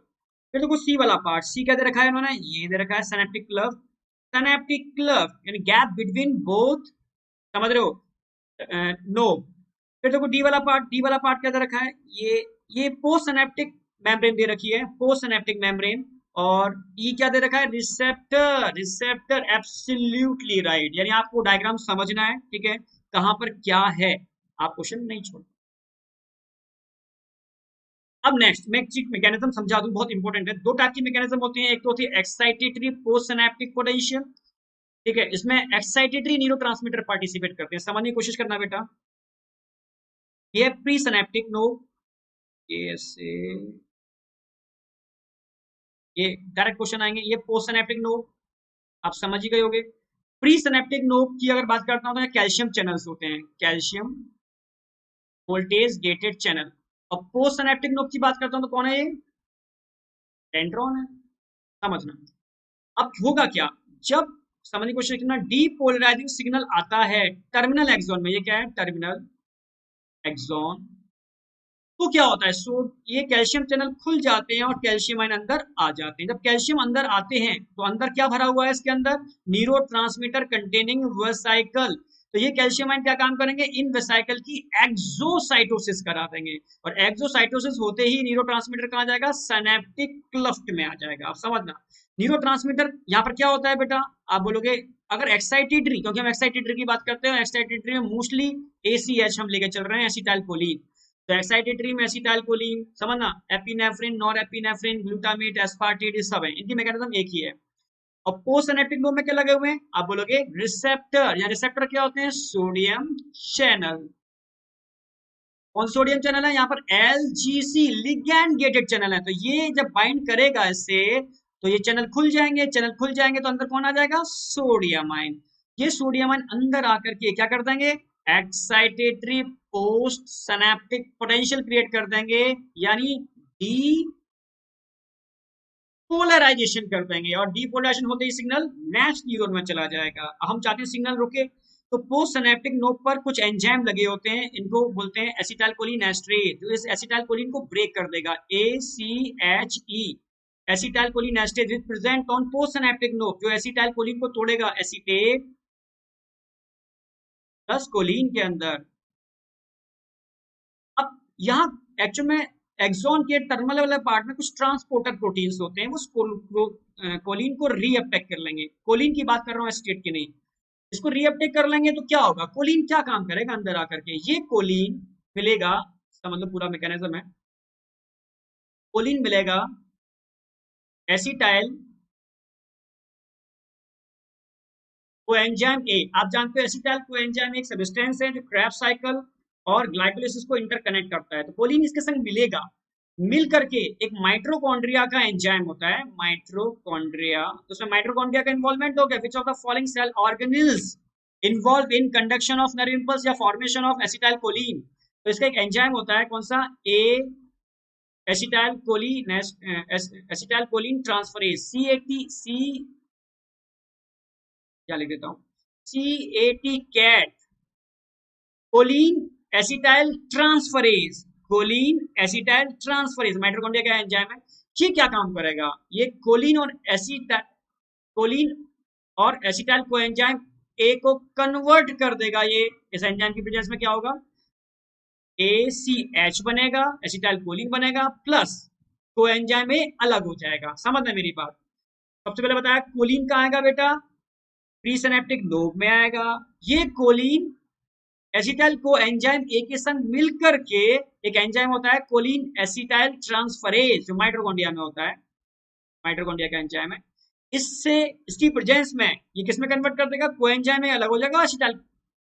फिर देखो सी वाला पार्ट, सी क्या दे रखा है इन्होंने, ये दे रखा है सिनेप्टिक क्लव, सिनेप्टिक क्लव यानी गैप बिटवीन बोथ, समझ रहे हो, नोब। फिर देखो डी वाला पार्ट, डी वाला पार्ट क्या दे रखा है, ये पोस्ट सिनेप्टिक मेम्ब्रेन दे रखी है, पोस्ट सिनेप्टिक मेम्ब्रेन। और ई क्या दे रखा है, रिसेप्टर, रिसेप्टर, एब्सोल्युटली राइट। यानी आपको डायग्राम समझना है, ठीक है, कहां पर क्या है, आप क्वेश्चन नहीं छोड़। अब नेक्स्ट मैं एक चीज मैकेनिज्म समझा दूं, बहुत इंपॉर्टेंट है। दो टाइप की मैकेनिज्म होती है, एक तो होती है एक्साइटेटरी पोस्ट सिनेप्टिक पोटेंशियल। ठीक है, इसमें एक्साइटेटरी न्यूरोट्रांसमीटर पार्टिसिपेट करते हैं, समझने की कोशिश करना बेटा। ये प्री सिनेप्टिक नोड, ये से ये डायरेक्ट क्वेश्चन आएंगे, ये पोस्ट सिनेप्टिक नोड, आप समझ ही गए होगे। प्री सिनेप्टिक नोड की अगर बात करता हूं तो कैल्शियम चैनल्स होते हैं, कैल्शियम वोल्टेज गेटेड चैनल। और पोस्ट सिनेप्टिक नोड की बात करता हूं तो कौन है ये, डेंड्रॉन है, समझना। अब होगा क्या, जब समझने की कोशिश करना, डीपोलराइजिंग सिग्नल आता है टर्मिनल एक्सॉन में, ये क्या है, टर्मिनल एक्सॉन, तो क्या होता है, सो ये कैल्शियम चैनल खुल जाते हैं और कैल्शियम आयन अंदर आ जाते हैं। जब कैल्शियम अंदर आते हैं तो अंदर क्या भरा हुआ है, इसके अंदर न्यूरोट्रांसमीटर कंटेनिंग वेसाइकल। तो ये कैल्शियम आयन क्या काम करेंगे, इन वेसाइकल की एक्सोसाइटोसिस करा देंगे, और एक्सोसाइटोसिस होते ही न्यूरोट्रांसमीटर कहाँ जाएगा, सिनेप्टिक क्लफ्ट में आ जाएगा। आप समझना, न्यूरोट्रांसमीटर यहाँ पर क्या होता है बेटा, आप बोलोगे अगर एक्साइटेटरी, क्योंकि हम एक्साइटेटरी की बात करते हैं, एक्साइटेटरी में मोस्टली ACH हम लेके चल रहे हैं, एसिटाइलकोलिन। तो एक्साइटेटरी में एसिटाइलकोलिन समझना, epinephrine, nor epinephrine, glutamate, aspartate, ये सब है, इनकी मैकेनिज्म एक ही है। और पोस्ट सिनेप्टिक नोड में क्या लगे हुए हैं, आप बोलोगे रिसेप्टर, या रिसेप्टर क्या होते हैं, सोडियम चैनल। कौन सोडियम चैनल है, यहाँ पर LGC, लिगैंड गेटेड चैनल है। तो ये जब बाइंड करेगा इससे तो ये चैनल खुल जाएंगे, चैनल खुल जाएंगे तो अंदर कौन आ जाएगा, सोडियम आयन। ये सोडियम आयन अंदर आकर के क्या कर देंगे, excitatory post synaptic potential create कर देंगे, यानी डी पोलराइजेशन कर देंगे, और डीपोलराइजेशन होते ही सिग्नल नेक्स्ट न्यूरॉन में चला जाएगा। हम चाहते हैं सिग्नल रुके, तो पोस्ट सिनेप्टिक नोड पर कुछ एंजाइम लगे होते हैं, इनको बोलते हैं एसिटाइलकोलिन एस्ट्रेज, जो इस एसिटाइलकोलिन को ब्रेक कर देगा, ACHE, acetylcholine esterase is present on post synaptic node, जो एसिटाइलकोलिन को तोड़ेगा एसीटेट प्लस कोलिन के अंदर। अब यहाँ एक्चुअल में एक्सॉन के टर्मिनल वाले पार्ट में कुछ ट्रांसपोर्टर प्रोटीन्स होते हैं, वो कोलिन को रीअपटेक कर लेंगे। कोलिन की बात कर रहा हूँ, एसिटेट की नहीं। इसको रीअपटेक कर लेंगे तो क्या होगा, कोलिन क्या काम करेगा अंदर आकर के, ये कोलिन मिलेगा, इसका मतलब पूरा मैकेनिज्म है, कोलिन मिलेगा एसिटाइल कोएंजाइम A। आप जानते हो एसिटाइल कोएंजाइम एक सब्सटेंस है जो क्रेब्स साइकिल और ग्लाइकोलाइसिस को इंटरकनेक्ट करता है। तो कोलिन इसके संग मिलेगा, मिल करके एक माइटोकॉन्ड्रिया का एंजाइम होता है, माइटोकॉन्ड्रिया। तो उसमें माइटोकॉन्ड्रिया का इन्वॉल्वमेंट हो गया, which of the following cell organelles involve in conduction of nerve impulse या फॉर्मेशन ऑफ एसिटाइल कोलिन। तो इसका एक एंजाइम होता है, कौन सा, acetyl choline, acetyl choline transferase, CAT, क्या लिख देता हूँ, CAT, CAT, choline acetyl transferase, choline acetyl transferase mitochondria का एंजाइम है। ये क्या काम करेगा, ये कोलिन और एसिटाइल कोएंजाइम A को कन्वर्ट कर देगा। ये इस एंजाइम की प्रेजेंस में क्या होगा, ACH बनेगा, एसिटाइल कोलिन बनेगा, प्लस कोएंजाइम A अलग हो जाएगा। समझना मेरी बात, सबसे पहले बताया कोलिन कहाँ आएगा बेटा, प्री सिनेप्टिक लोब में आएगा। ये choline acetyl coenzyme A के संग मिलकर के एक एंजाइम होता है कोलिन एसिटाइल ट्रांसफरेज, जो माइटोकॉन्ड्रिया में होता है, माइटोकॉन्ड्रिया का एंजाइम है। इससे इसकी प्रेजेंस में ये किसमें कन्वर्ट कर देगा, कोएंजाइम में अलग हो जाएगा, एसिटाइल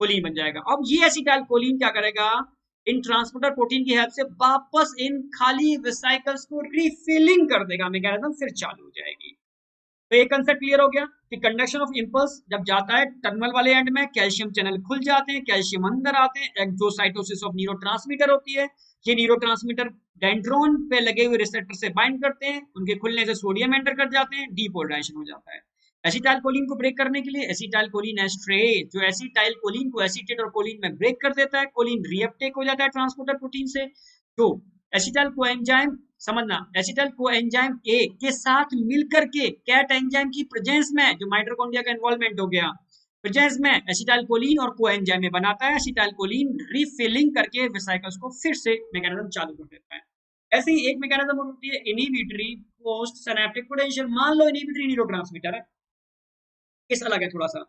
कोलिन बन जाएगा। अब ये एसिटाइल कोलिन क्या करेगा, इन ट्रांसपोर्टर प्रोटीन की हेल्प से वापस इन खाली वेसाइकल्स को रिफिलिंग कर देगा, मैकेनिज्म फिर चालू हो जाएगी। तो ये कंसेप्ट क्लियर हो गया कि कंडक्शन ऑफ इंपल्स जब जाता है टर्मिनल वाले एंड में, कैल्शियम चैनल खुल जाते हैं, कैल्शियम अंदर आते हैं, एक्सोसाइटोसिस ऑफ न्यूरोट्रांसमीटर होती है। ये न्यूरोट्रांसमीटर डेंड्रोन पे लगे हुए रिसेप्टर से बाइंड करते हैं, उनके खुलने से सोडियम एंटर कर जाते हैं, डीपोलराइजेशन हो जाता है। एसिटाइल कोलिन को ब्रेक करने के लिए एसिटाइल कोलिन एस्ट्रेज, जो एसिटाइल कोलिन को एसीटेट और कोलिन में ब्रेक कर देता है, कोलिन रीअपटेक हो जाता है ट्रांसपोर्टर प्रोटीन से। तो एसिटाइल कोएंजाइम, समझना, एसिटाइल कोएंजाइम A के साथ मिलकर के कैट एंजाइम की प्रेजेंस में, जो माइटोकॉन्ड्रिया का इन्वॉल्वमेंट हो गया, प्रेजेंस में एसिटाइल कोलिन और कोएंजाइम में बनाता है, एसिटाइल कोलिन रीफिलिंग करके वेसाइकल्स को फिर से मैकेनिज्म चालू कर देता है। ऐसे ही एक मैकेनिज्म होती है इनहिबिटरी पोस्ट सिनेप्टिक पोटेंशियल। मान लो इनहिबिटरी न्यूरोट्रांसमीटर है, केस अलग है थोड़ा सा,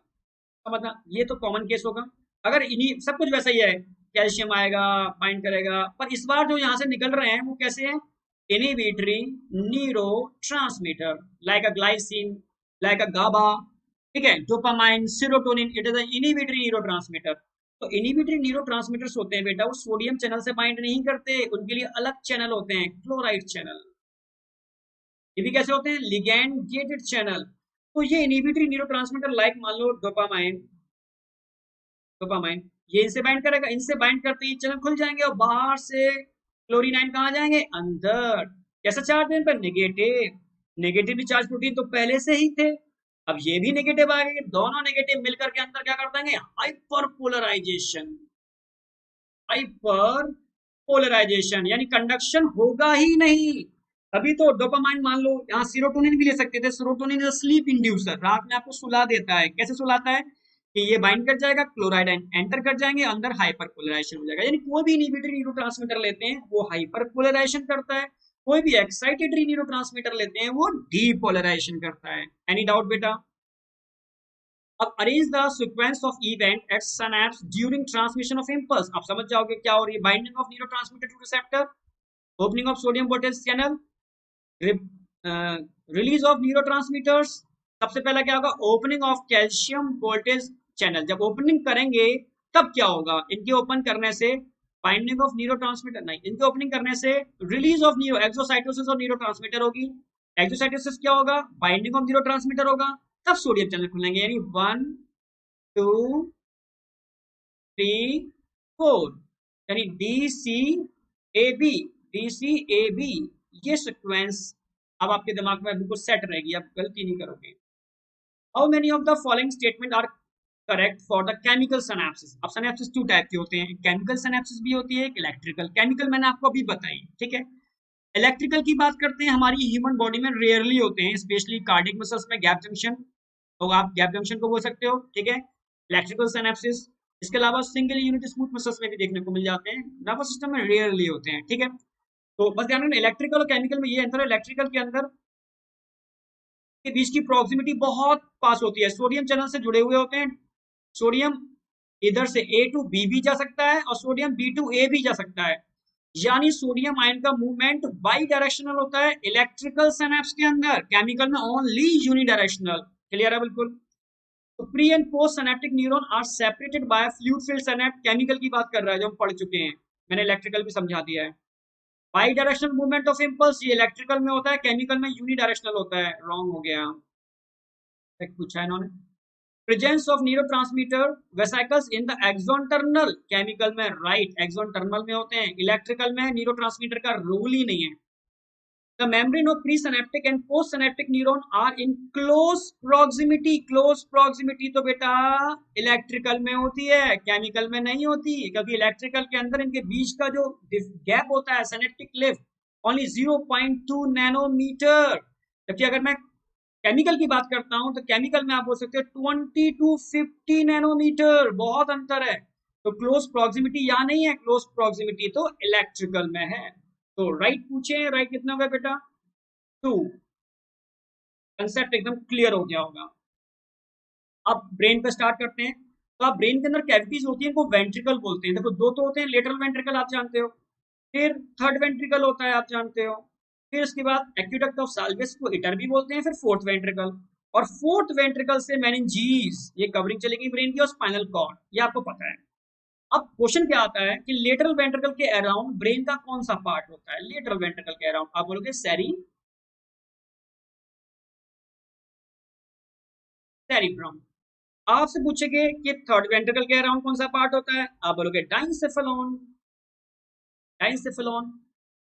समझना, ये तो कॉमन केस होगा। अगर इन्हीं सब कुछ वैसा ही है, कैल्शियम आएगा, बाइंड करेगा, पर इस बार जो यहाँ से निकल रहे हैं वो कैसे हैं, inhibitory neurotransmitter, like a glycine, like a GABA, ठीक है, dopamine, serotonin, it is inhibitory neurotransmitter. तो इनहिबिटरी न्यूरोट्रांसमीटर्स होते हैं बेटा, वो सोडियम चैनल से बाइंड नहीं करते, उनके लिए अलग चैनल होते हैं, क्लोराइड चैनल। ये भी कैसे होते हैं, लिगैंड गेटेड चैनल। तो ये इनहिबिटरी न्यूरोट्रांसमीटर लाइक मान लो डोपामाइन, डोपामाइन ये इनसे बाइंड करेगा, इनसे बाइंड करते ही चैनल खुल जाएंगे और बाहर से क्लोरीनाइन कहाँ जाएंगे, अंदर। कैसा चार्ज है इन पर, नेगेटिव। नेगेटिवली चार्ज प्रोटीन तो पहले से ही थे, अब ये भी नेगेटिव आ गए, दोनों नेगेटिव मिलकर के अंदर क्या कर देंगे, हाइपर पोलराइजेशन, हाइपर पोलराइजेशन, यानी कंडक्शन होगा ही नहीं। अभी तो डोपामाइन मान लो, यहाँ सीरोटोनिन भी ले सकते थे। सीरोटोनिन इज स्लीप इंड्यूसर, रात में आपको सुला देता है। कैसे सुलाता है कि ये बाइंड कर जाएगा, क्लोराइड एंटर कर जाएंगे, अंदर हाइपर पोलराइजेशन हो जाएगा। यानी कोई भी इनहिबिटरी न्यूरोट्रांसमीटर लेते हैं वो हाइपर पोलराइजेशन करता है, कोई भी एक्साइटेटरी न्यूरोट्रांसमीटर लेते हैं वो डीपोलराइजेशन करता है। एनी डाउट बेटा? अब arrange the sequence of event at synapse during transmission of impulse. आप समझ जाओगे क्या हो रही है। Binding of neurotransmitter two receptor, opening of sodium potassium channel, release of neurotransmitters. सबसे पहला क्या होगा, opening of calcium voltage channel. जब ओपनिंग करेंगे तब क्या होगा, इनके ओपन करने से बाइंडिंग ऑफ न्यूरोट्रांसमीटर नहीं, इनके ओपनिंग करने से release of neuro exocytosis of neurotransmitter होगी। एक्सोसाइटोसिस क्या होगा, बाइंडिंग ऑफ न्यूरोट्रांसमीटर होगा, तब सोडियम चैनल खुलेंगे। यानी 1 2 3 4, यानी डी सी ए बी ये सीक्वेंस अब आपके दिमाग में बिल्कुल सेट रहेगी, आप गलती नहीं करोगे। How many of the following statement are correct for the chemical synapses. अब सिनैप्सिस 2 टाइप के होते हैं, केमिकल सिनैप्सिस भी होती है, एक इलेक्ट्रिकल। केमिकल मैंने आपको अभी बताई, ठीक है। इलेक्ट्रिकल की बात करते हैं, हमारी ह्यूमन बॉडी में रेयरली होते हैं, स्पेशली कार्डियक मसल्स में गैप जंक्शन, तो आप गैप जंक्शन को बोल सकते हो, ठीक है। इलेक्ट्रिकल सिनैप्सिस, इसके अलावा सिंगल यूनिट स्मूथ मसल्स में भी देखने को मिल जाते हैं, नर्वस सिस्टम में रेयरली होते हैं, ठीक है। तो बस ध्यान रखना, इलेक्ट्रिकल और केमिकल में ये अंतर है। इलेक्ट्रिकल के अंदर के बीच की प्रॉक्सिमिटी बहुत पास होती है, सोडियम चैनल से जुड़े हुए होते हैं। सोडियम इधर से A टू B भी जा सकता है और सोडियम B टू A भी जा सकता है, यानी सोडियम आयन का मूवमेंट बाई डायरेक्शनल होता है इलेक्ट्रिकल सिनैप्स के अंदर। केमिकल में ओनली यूनिडायरेक्शनल। क्लियर है बिल्कुल? तो pre and post synaptic neuron are separated by fluid filled synapse. Chemical की बात कर रहा है जो हम पढ़ चुके हैं, मैंने इलेक्ट्रिकल भी समझा दिया है। By directional movement of impulse ये इलेक्ट्रिकल में होता है, केमिकल में यूनिडायरेक्शनल होता है। रॉन्ग हो गया, पूछा है इन्होंने। Presence of neurotransmitter vesicles in the axon terminal, chemical में राइट एक्सॉन टर्मिनल में होते हैं, इलेक्ट्रिकल में न्यूरोट्रांसमीटर का रोल ही नहीं है। The membrane of pre synaptic and post synaptic neuron are in close proximity. Close proximity तो बेटा इलेक्ट्रिकल में होती है, केमिकल में नहीं होती, क्योंकि इलेक्ट्रिकल के अंदर इनके बीच का जो गैप होता है सिनेप्टिक क्लिफ ओनली 0.2 नैनोमीटर। जबकि अगर मैं केमिकल की बात करता हूं तो केमिकल में आप बोल सकते हो 20 to 50 नैनोमीटर, बहुत अंतर है। तो क्लोज प्रॉक्सिमिटी यहाँ नहीं है, क्लोज प्रॉक्सिमिटी तो इलेक्ट्रिकल में है। तो राइट पूछे, राइट कितना होगा बेटा? 2। कंसेप्ट एकदम क्लियर हो गया होगा। अब ब्रेन पे स्टार्ट करते हैं। तो आप ब्रेन के अंदर कैविटीज होती हैं, इनको वेंट्रिकल बोलते हैं। देखो दो तो होते हैं, लेटरल वेंट्रिकल आप जानते हो, फिर थर्ड वेंट्रिकल होता है आप जानते हो, फिर उसके बाद एक्यूडक्ट ऑफ साल्वियस को इटर भी बोलते हैं, फिर फोर्थ वेंट्रिकल। और फोर्थ वेंट्रिकल से मेनिंजीज ये कवरिंग चलेगी ब्रेन की, और स्पाइनल कॉर्ड, ये आपको पता है। अब क्वेश्चन क्या आता है कि लेटरल वेंट्रिकल के अराउंड ब्रेन का कौन सा पार्ट होता है? लेटरल वेंट्रिकल के अराउंड आप बोलोगे सेरिब्रम। आपसे पूछेंगे कि थर्ड वेंट्रिकल के अराउंड कौन सा पार्ट होता है? आप बोलोगे डाइंसेफेलॉन। डाइंसेफेलॉन।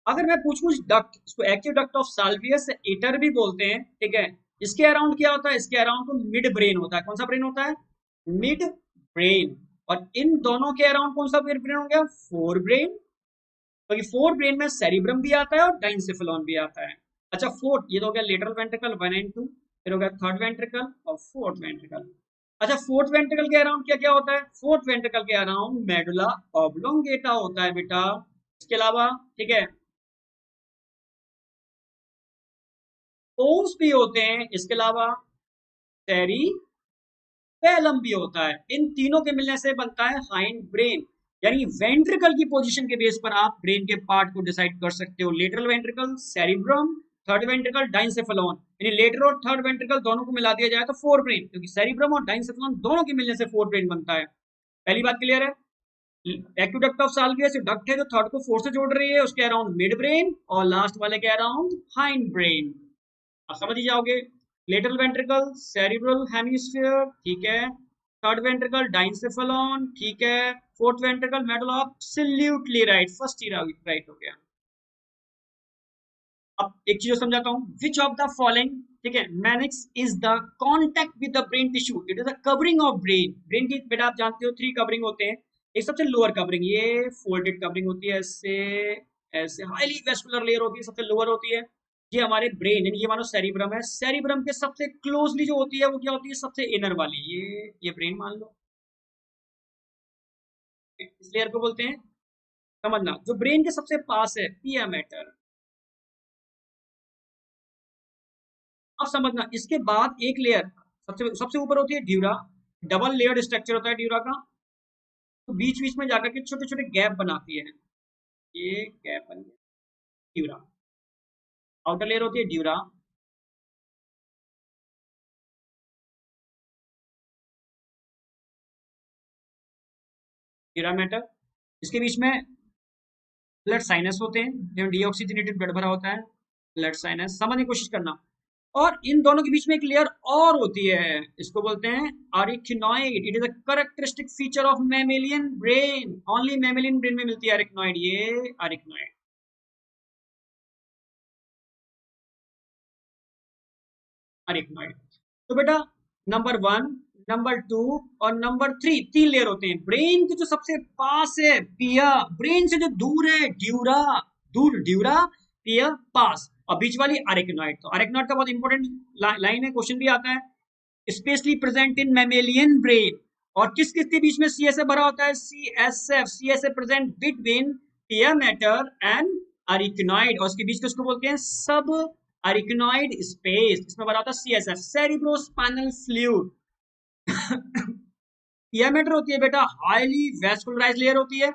अगर मैं पूछूं डक्ट, इसको एक्यूडक्ट ऑफ साल्वियस ईटर भी बोलते हैं, ठीक है, इसके अराउंड क्या होता है? इसके अराउंड तो मिड ब्रेन होता है। कौन सा ब्रेन होता है? Mid brain. और इन दोनों के अराउंड कौन सा ब्रेन हो गया? Fore brain. क्योंकि फोर ब्रेन में सेरिब्रम भी आता है और डाइंसेफेलॉन भी आता है। अच्छा फोर्थ, ये तो हो गया लेटरल वेंट्रिकल 1 एंड 2, फिर हो गया थर्ड वेंट्रिकल और फोर्थ वेंट्रिकल। अच्छा फोर्थ वेंट्रिकल के अराउंड क्या क्या होता है? फोर्थ वेंट्रिकल के अराउंड मेडुला ऑब्लोंगेटा होता है बेटा। इसके अलावा ठीक है पोन्स भी होते हैं, इसके अलावा सेरिबेलम भी होता है। इन तीनों के मिलने से बनता है हाइंड ब्रेन। यानी वेंट्रिकल की पोजीशन के बेस पर आप ब्रेन के पार्ट को डिसाइड कर सकते हो। Lateral ventricle cerebrum, third ventricle diencephalon. यानी लेटरल और थर्ड वेंट्रिकल दोनों को मिला दिया जाए तो फोर ब्रेन, क्योंकि सेरिब्रम और डाइंसेफेलॉन दोनों के मिलने से फोर ब्रेन बनता है। पहली बात क्लियर है? एक्यूडक्ट ऑफ साल्वियस डक्ट है जो थर्ड को फोर्थ से जोड़ रही है, उसके अराउंड मिड ब्रेन, और लास्ट वाले के अराउंड हाइंड ब्रेन। आप समझ ही जाओगे। लेटरल वेंट्रिकल सेरिब्रल हेमिस्फीयर, ठीक है, थर्ड वेंट्रिकल डाइंसेफेलॉन, ठीक है, fourth ventricle medulla. Absolutely right, first ही राइट हो गया। अब एक चीज समझाता हूं, विच ऑफ द फॉलोइंग, ठीक है, meninx is the contact with the brain tissue, it is the covering of brain. Brain की बेटा आप जानते हो थ्री कवरिंग होते हैं, एक सबसे लोअर कवरिंग, ये फोल्डेड कवरिंग होती है, ऐसे ऐसे हाईली वेस्कुलर लेयर होती है, सबसे लोअर होती है। ये हमारे ब्रेन, यानी ये मानो सेरिब्रम है, सेरिब्रम के सबसे क्लोजली जो होती है वो क्या होती है, सबसे इनर वाली, ये ब्रेन मान लो, इस लेयर को बोलते हैं। समझना, जो ब्रेन के सबसे पास है पिया मैटर। अब समझना, इसके बाद एक लेयर सबसे सबसे ऊपर होती है ड्यूरा, डबल लेयर्ड स्ट्रक्चर होता है ड्यूरा का, तो बीच बीच में जाकर के छोटे छोटे गैप बनाती है, ये गैप बन गया ड्यूरा। आउटर लेयर होती है ड्यूरा, ड्यूरा मैटर। इसके बीच में ब्लड साइनस होते हैं, जिसमें डीऑक्सीजनेटेड ब्लड भरा होता है, ब्लड साइनस, समझने की कोशिश करना। और इन दोनों के बीच में एक लेयर और होती है, इसको बोलते हैं arachnoid. It is a characteristic feature of mammalian brain, only mammalian brain में मिलती है अरिक्नॉइड, ये अरिक्नॉइड। अरिक्नॉइड। तो बेटा नंबर 1, नंबर 2 और नंबर 3, 3 लेयर होते हैं। ब्रेन के जो सबसे पास है पिया, ब्रेन से जो दूर है ड्यूरा, दूर ड्यूरा, पिया पास, और बीच वाली अरिक्नॉइड। तो अरिक्नॉइड का बहुत इंपॉर्टेंट लाइन है, क्वेश्चन भी आता है, specially present in mammalian brain. और किस किस के बीच में सीएसएफ भरा होता है, सीएसएफ, सीएसएफ प्रेजेंट बिटवीन पिया मैटर एंड अरिक्नॉइड, और उसके बीच किसको बोलते हैं, सब अरिक्नॉइड स्पेस, इसमें भरा होता है सीएसएफ, सेरिब्रोस्पाइनल फ्लूइड। पिया मैटर होती है बेटा हाईली वेस्कुलराइज लेयर होती है,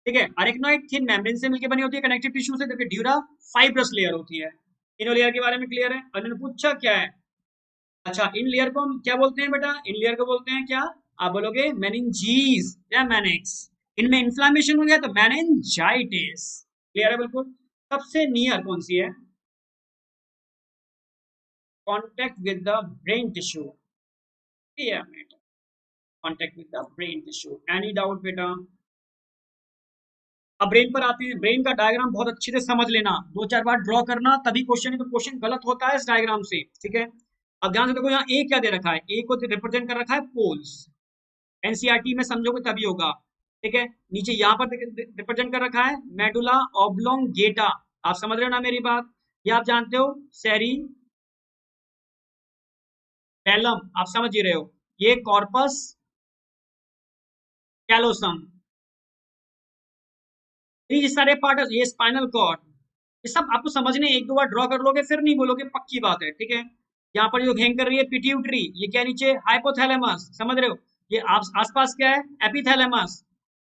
ठीक है। अरिक्नॉइड थिन मेम्ब्रेन से मिलकर बनी होती है, कनेक्टिव टिश्यू से, जबकि ड्यूरा फाइब्रस लेयर होती है। तीनों लेयर के बारे में क्लियर है। और इन्होंने पूछा क्या है, अच्छा इन लेयर को हम क्या बोलते हैं बेटा, इन लेयर को बोलते हैं क्या, आप बोलोगे मेनिंजीज या मैनेक्स। इनमें इन्फ्लामेशन हो गया तो मेनिंजाइटिस। क्लियर है बिल्कुल। सबसे नियर कौन सी है, contact with the brain tissue, contact with the brain tissue. Any doubt बेटा। अब ब्रेन पर आते हैं, ब्रेन का डायग्राम बहुत अच्छे से समझ लेना, 2-4 बार ड्रॉ करना तभी क्वेश्चन, नहीं तो क्वेश्चन गलत होता है इस डायग्राम से, ठीक है। अब ध्यान से देखो, यहाँ ए क्या दे रखा है, ए को रिप्रेजेंट कर रखा है पोल्स, एनसीईआरटी में समझोगे तभी होगा, ठीक है। नीचे यहाँ पर रिप्रेजेंट कर रखा है मेडुला ऑब्लोंगेटा, आप समझ रहे हो ना मेरी बात, ये आप जानते हो सेरी पैलम, आप समझ ही रहे हो, ये कॉर्पस कैलोसम, ये सारे पार्ट, ये स्पाइनल कॉर्ड, ये सब आपको समझने, एक दो बार ड्रॉ कर लोगे फिर नहीं बोलोगे, पक्की बात है, ठीक है। यहाँ पर जो हैंग कर रही है पिट्यूटरी, ये क्या नीचे हाइपोथैलेमस, समझ रहे हो, ये आसपास क्या है एपिथैलेमस,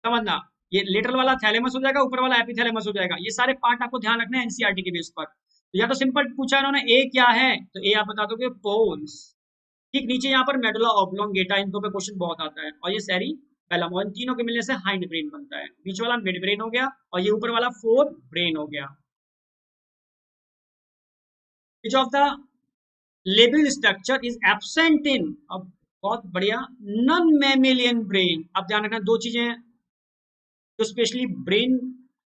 समझना, ये लेटरल वाला थैलेमस हो जाएगा, ऊपर वाला एपिथैलेमस हो जाएगा, ये सारे पार्ट आपको ध्यान रखना है एनसीईआरटी के बेस पर। तो या तो सिंपल पूछा इन्होंने ए क्या है, तो ए आप बता दोगे पोल्स, ठीक। नीचे यहाँ पर मेडुला ऑब्लोंगेटा, इन दो पे क्वेश्चन बहुत आता है, और ये सेरी पैलम, और इन तीनों के मिलने से हाइंड ब्रेन बनता है, बीच वाला मिड ब्रेन हो गया, और ये ऊपर वाला फोर ब्रेन हो गया। Which of the labeled structure is absent in, अब बहुत बढ़िया, नॉन मैमेलियन ब्रेन। अब ध्यान रखना दो चीजें हैं जो स्पेशली ब्रेन,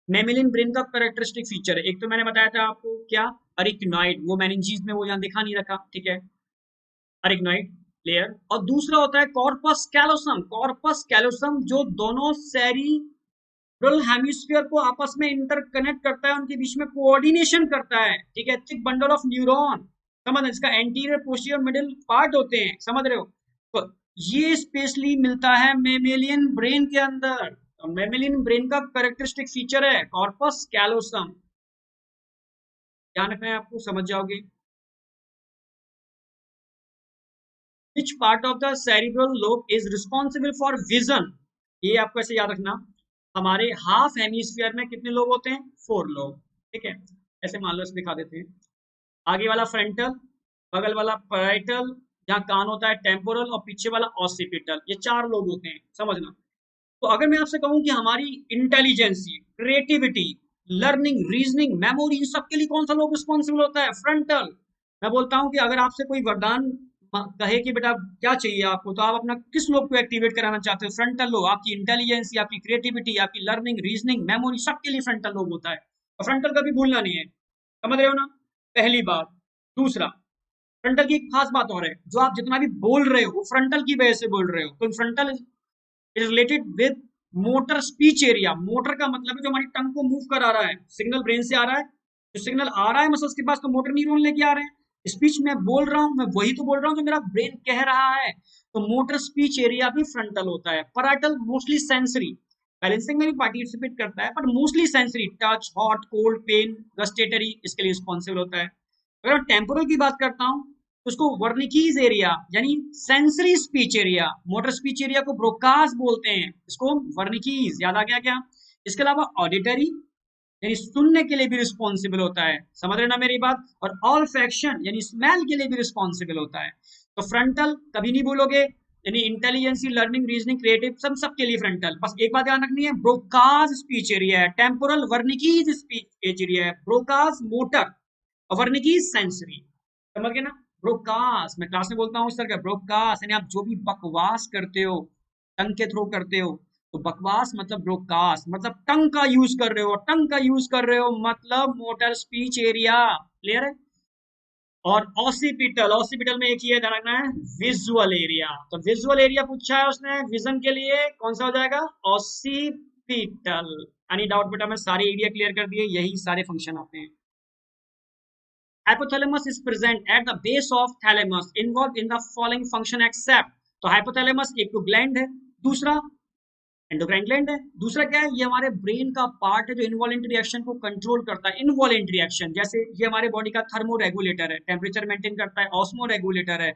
मैमेलियन ब्रेन का कैरेक्टरिस्टिक फीचर है, एक तो मैंने बताया था आपको क्या, अरिक्नॉइड, वो मैनिंजीज में वो यहाँ दिखा नहीं रखा, ठीक है, अरिक्नॉइड लेयर, और दूसरा होता है कॉर्पस कैलोसम, कॉर्पस कैलोसम जो दोनों सेरिब्रल हेमिस्फीयर को आपस में इंटरकनेक्ट करता है, उनके बीच में कोऑर्डिनेशन करता है, ठीक है, थिक बंडल ऑफ न्यूरॉन, समझ, इसका एंटीरियर पोस्टीरियर मिडिल पार्ट होते हैं, समझ रहे हो। तो ये स्पेशली मिलता है मेमेलियन ब्रेन के अंदर, तो मेमेलियन ब्रेन का कैरेक्टरिस्टिक फीचर है कॉर्पस कैलोसम, ध्यान रखना है आपको, समझ जाओगे। Which part of the cerebral lobe is responsible for vision, ये आपको ऐसे याद रखना, हमारे हाफ हेमिस्फीयर में कितने लोब होते हैं, 4 लोब, ठीक है, ऐसे मान लो, इसे दिखा देते हैं, आगे वाला फ्रंटल, बगल वाला पैराइटल, जहाँ कान होता है टेम्पोरल, और पीछे वाला ऑसिपिटल, ये 4 लोग होते हैं, समझना। तो अगर मैं आपसे कहूं कि हमारी intelligency, creativity, learning, reasoning, memory, इन सब के लिए कौन सा लोग रिस्पॉन्सिबल होता है, फ्रंटल। मैं बोलता हूं कि अगर आपसे कोई वरदान कहे कि बेटा क्या चाहिए आपको, तो आप अपना किस लोग को एक्टिवेट कराना चाहते हो, फ्रंटल लोग, आपकी इंटेलिजेंसी, आपकी क्रिएटिविटी, आपकी लर्निंग, रीजनिंग, मेमोरी, सबके लिए फ्रंटल लोग होता है, और फ्रंटल कभी भूलना नहीं है, समझ रहे हो ना, पहली बात। दूसरा, फ्रंटल की एक खास बात और है, जो आप जितना भी बोल रहे हो वो फ्रंटल की वजह से बोल रहे हो, तो frontal is related with motor speech area, motor का मतलब है जो हमारी टंग को मूव करा रहा है, सिग्नल ब्रेन से आ रहा है, जो सिग्नल आ रहा है मसल्स के पास तो मोटर न्यूरॉन लेके आ रहे हैं। स्पीच मैं बोल रहा हूँ, मैं वही तो बोल रहा हूँ जो मेरा ब्रेन कह रहा है। तो मोटर स्पीच एरिया भी फ्रंटल होता है। पैराइटल मोस्टली सेंसरी, बैलेंसिंग में भी पार्टिसिपेट करता है, पर mostly sensory, touch, hot, cold, pain, gustatory, इसके लिए रिस्पॉन्सिबल होता है। अगर मैं टेम्पोरल की बात करता हूँ तो उसको वर्निकीज एरिया यानी sensory speech area, motor speech area को ब्रोकास बोलते हैं, इसको वर्निकीज, याद आ गया क्या? इसके अलावा ऑडिटरी यानी सुनने के लिए भी रिस्पॉन्सिबल होता है, समझ रहे ना मेरी बात, और ऑल्फैक्शन यानी स्मेल के लिए भी रिस्पॉन्सिबल होता है। तो फ्रंटल कभी नहीं भूलोगे, यानी इंटेलिजेंसी, लर्निंग, रीजनिंग, क्रिएटिव, सब के लिए फ्रंटल। बस एक बात ध्यान रखनी है, ब्रोकास स्पीच एरिया है, टेम्पोरल वर्निकीज स्पीच एरिया है, ब्रोकास मोटर और वर्निकीज सेंसरी, समझ गए ना? ब्रोकास मैं क्लास में बोलता हूँ इस तरह का ब्रोकास, यानी आप जो भी बकवास करते हो, टंग के थ्रू करते हो, तो बकवास मतलब ब्रोकास, मतलब टंग का यूज कर रहे हो, टंग का यूज कर रहे हो मतलब मोटर स्पीच एरिया। क्लियर है? और ऑसिपिटल, ऑसिपिटल में एक ही है, ध्यान रखना है, विजुअल एरिया। तो विजुअल एरिया पूछा है उसने विजन के लिए, कौन सा हो जाएगा? ऑसिपिटल। एनी डाउट बेटा? मैं सारे एरिया क्लियर कर दिए, यही सारे फंक्शन आते हैं। Hypothalamus is present at the base of thalamus, involved in the following function except। तो hypothalamus एक तो ग्लैंड है, दूसरा एंडोक्राइन ग्लैंड है, दूसरा क्या है, ये हमारे ब्रेन का पार्ट है जो इनवॉलेंट्री रिएक्शन को कंट्रोल करता है। इनवॉलेंट्री रिएक्शन जैसे ये हमारे बॉडी का थर्मो रेगुलेटर है, टेम्परेचर मेंटेन करता है, ऑस्मो रेगुलेटर है,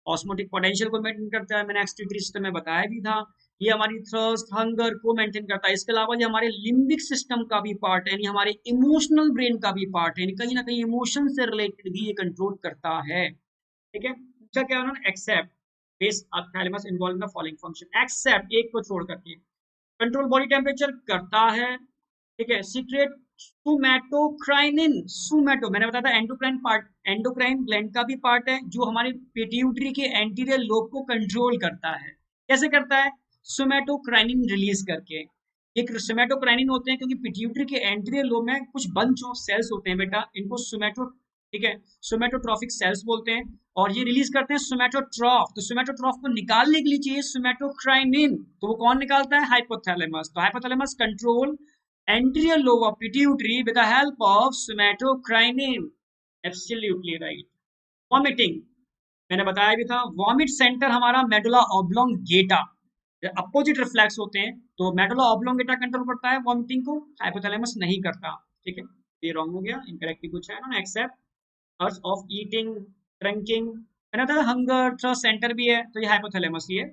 ऑस्मोटिक पोटेंशियल को मेंटेन करता है, मैंने एक्सक्रीटरी सिस्टम में बताया भी था। ये हमारी थर्स्ट, हंगर को मेंटेन करता है। इसके अलावा ये हमारे लिम्बिक सिस्टम का भी पार्ट है, यानी हमारे इमोशनल ब्रेन का भी पार्ट है, यानी कहीं ना कहीं इमोशन से रिलेटेड भी ये कंट्रोल करता है। ठीक है? दूसरा क्या उन्होंने, except base of thalamus involve in the following function, except एक को छोड़ करके, कंट्रोल बॉडी टेम्परेचर करता है, ठीक है, सीक्रेट सुमेटोक्राइनिन, सुमेटो मैंने बताया था एंडोक्राइन पार्ट, एंडोक्राइन ग्लैंड का भी पार्ट है जो हमारी पिट्यूटरी के एंटीरियर लोब को कंट्रोल करता है। कैसे करता है? सुमेटोक्राइनिन रिलीज करके। एक सुमेटोक्राइनिन होते हैं क्योंकि पिट्यूटरी के एंटीरियर लोब में कुछ बंच ऑफ सेल्स होते हैं बेटा, इनको सुमेटो, ठीक है, सुमेटोट्रॉफिक सेल्स बोलते हैं, और ये रिलीज करते हैं सुमेटोट्रॉफ। तो सुमेटोट्रॉफ को निकालने के लिए चाहिए सुमेटोक्राइनिन, तो वो कौन निकालता है? हाइपोथैलेमस। तो hypothalamus control anterior lobe of pituitary with the help of somatochrinin। Absolutely right। Vomiting मैंने बताया भी था, वॉमिट सेंटर हमारा मेडुला ऑब्लोंगेटा, अपोजिट रिफ्लेक्स होते हैं, तो मेडुला ऑब्लोंगेटा कंट्रोल करता है वॉमिटिंग को, हाइपोथैलेमस नहीं करता। ठीक है, ये रॉन्ग हो गया, इनकरेक्टली पूछा है ना। एक्सेप्ट अर्ज ऑफ ईटिंग, ड्रिंकिंग, मैंने बताया हंगर थ्रस्ट सेंटर भी है, तो ये हाइपोथैलेमस ही है।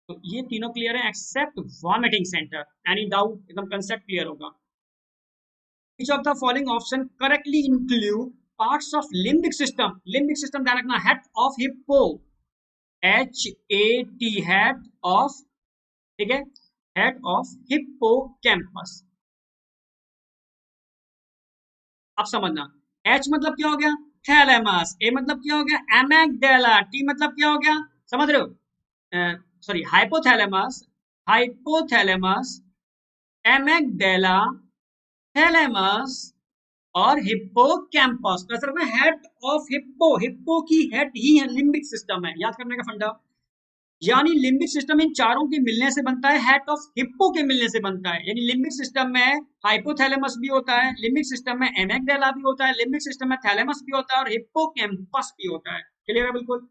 तो ये तीनों क्लियर है except vomiting centre. Any doubt? एकदम कंसेप्ट क्लियर होगा। Which of the following option correctly include parts of limbic system? Limbic system ध्यान रखना, head of hippo, HAT, head of, ठीक है, head of hippocampus। अब समझना, H मतलब क्या हो गया? थैलेमस। A मतलब क्या हो गया? एमेगडाला। T मतलब क्या हो गया? समझ रहे हो? सॉरी, हाइपोथैलेमस, हाइपोथैलेमस, एमेगडाला, थैलेमस और हिप्पोकैम्पस। तो ऐसा हेड ऑफ हिप्पो, हिप्पो की हेड ही है लिम्बिक सिस्टम है, याद करने का फंडा। यानी लिम्बिक सिस्टम इन चारों के मिलने से बनता है, हेड ऑफ हिप्पो के मिलने से बनता है। यानी लिम्बिक सिस्टम में हाइपोथैलेमस भी होता है, लिम्बिक सिस्टम में एमेगडाला भी होता है, लिम्बिक सिस्टम में थैलेमस भी होता है और हिप्पोकैम्पस भी होता है। क्लियर है बिल्कुल?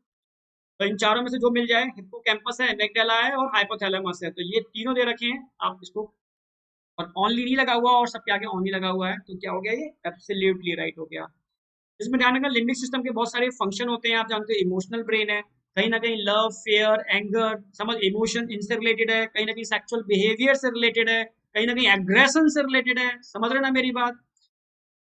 तो इन चारों में से जो मिल जाए, हिप्पोकैम्पस है, एमेगडाला है और हाइपोथैलेमस है, तो ये तीनों दे रखे हैं आप इसको, और ऑनली नहीं लगा हुआ और सबके आगे ऑनली लगा हुआ है, तो क्या हो गया? ये एब्सोल्युटली राइट हो गया। इसमें ध्यान रखना, लिम्बिक सिस्टम के बहुत सारे फंक्शन होते हैं, आप जानते हो, इमोशनल ब्रेन है, कहीं ना कहीं लव, फेयर, एंगर, समझ, इमोशन इनसे रिलेटेड है, कहीं ना कहीं सेक्सुअल बिहेवियर से रिलेटेड है, कहीं ना कहीं एग्रेशन से रिलेटेड है, समझ रहे ना मेरी बात?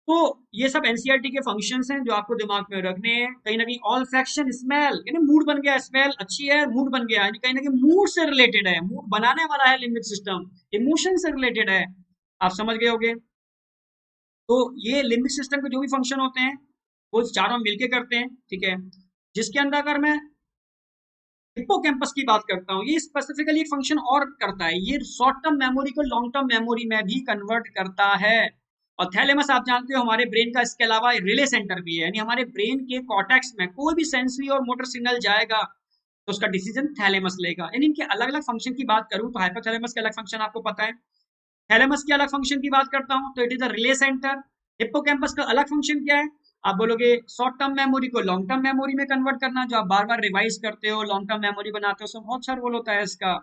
तो ये सब एनसीईआरटी के फंक्शंस हैं जो आपको दिमाग में रखने हैं। कहीं ना कहीं ऑल फ्रैक्शन, स्मेल, यानी मूड बन गया, स्मेल अच्छी है, मूड बन गया, यानी कहीं ना कहीं मूड से रिलेटेड है, मूड बनाने वाला है लिम्बिक सिस्टम, इमोशन से रिलेटेड है, आप समझ गए होगे। तो ये लिम्बिक सिस्टम के जो भी फंक्शन होते हैं वो चारों मिलके करते हैं, ठीक है। जिसके अंदर अगर मैं हिप्पोकैम्पस की बात करता हूँ, ये स्पेसिफिकली एक फंक्शन और करता है, ये शॉर्ट टर्म मेमोरी को लॉन्ग टर्म मेमोरी में भी कन्वर्ट करता है। और थैलेमस आप जानते हो हमारे ब्रेन का इसके अलावा रिले सेंटर भी है, यानी हमारे ब्रेन के कॉर्टेक्स में कोई भी सेंसरी और मोटर सिग्नल जाएगा तो उसका डिसीजन थैलेमस लेगा। यानी इनके अलग अलग फंक्शन की बात करूं तो हाइपोथैलेमस के अलग फंक्शन आपको पता है, थैलेमस की अलग फंक्शन की बात करता हूं तो it is a relay centre. Hippocampus का अलग फंक्शन क्या है, आप बोलोगे शॉर्ट टर्म मेमोरी को लॉन्ग टर्म मेमोरी में कन्वर्ट करना, जो आप बार बार रिवाइज करते हो, लॉन्ग टर्म मेमोरी बनाते हो, उसमें बहुत अच्छा रोल होता है इसका।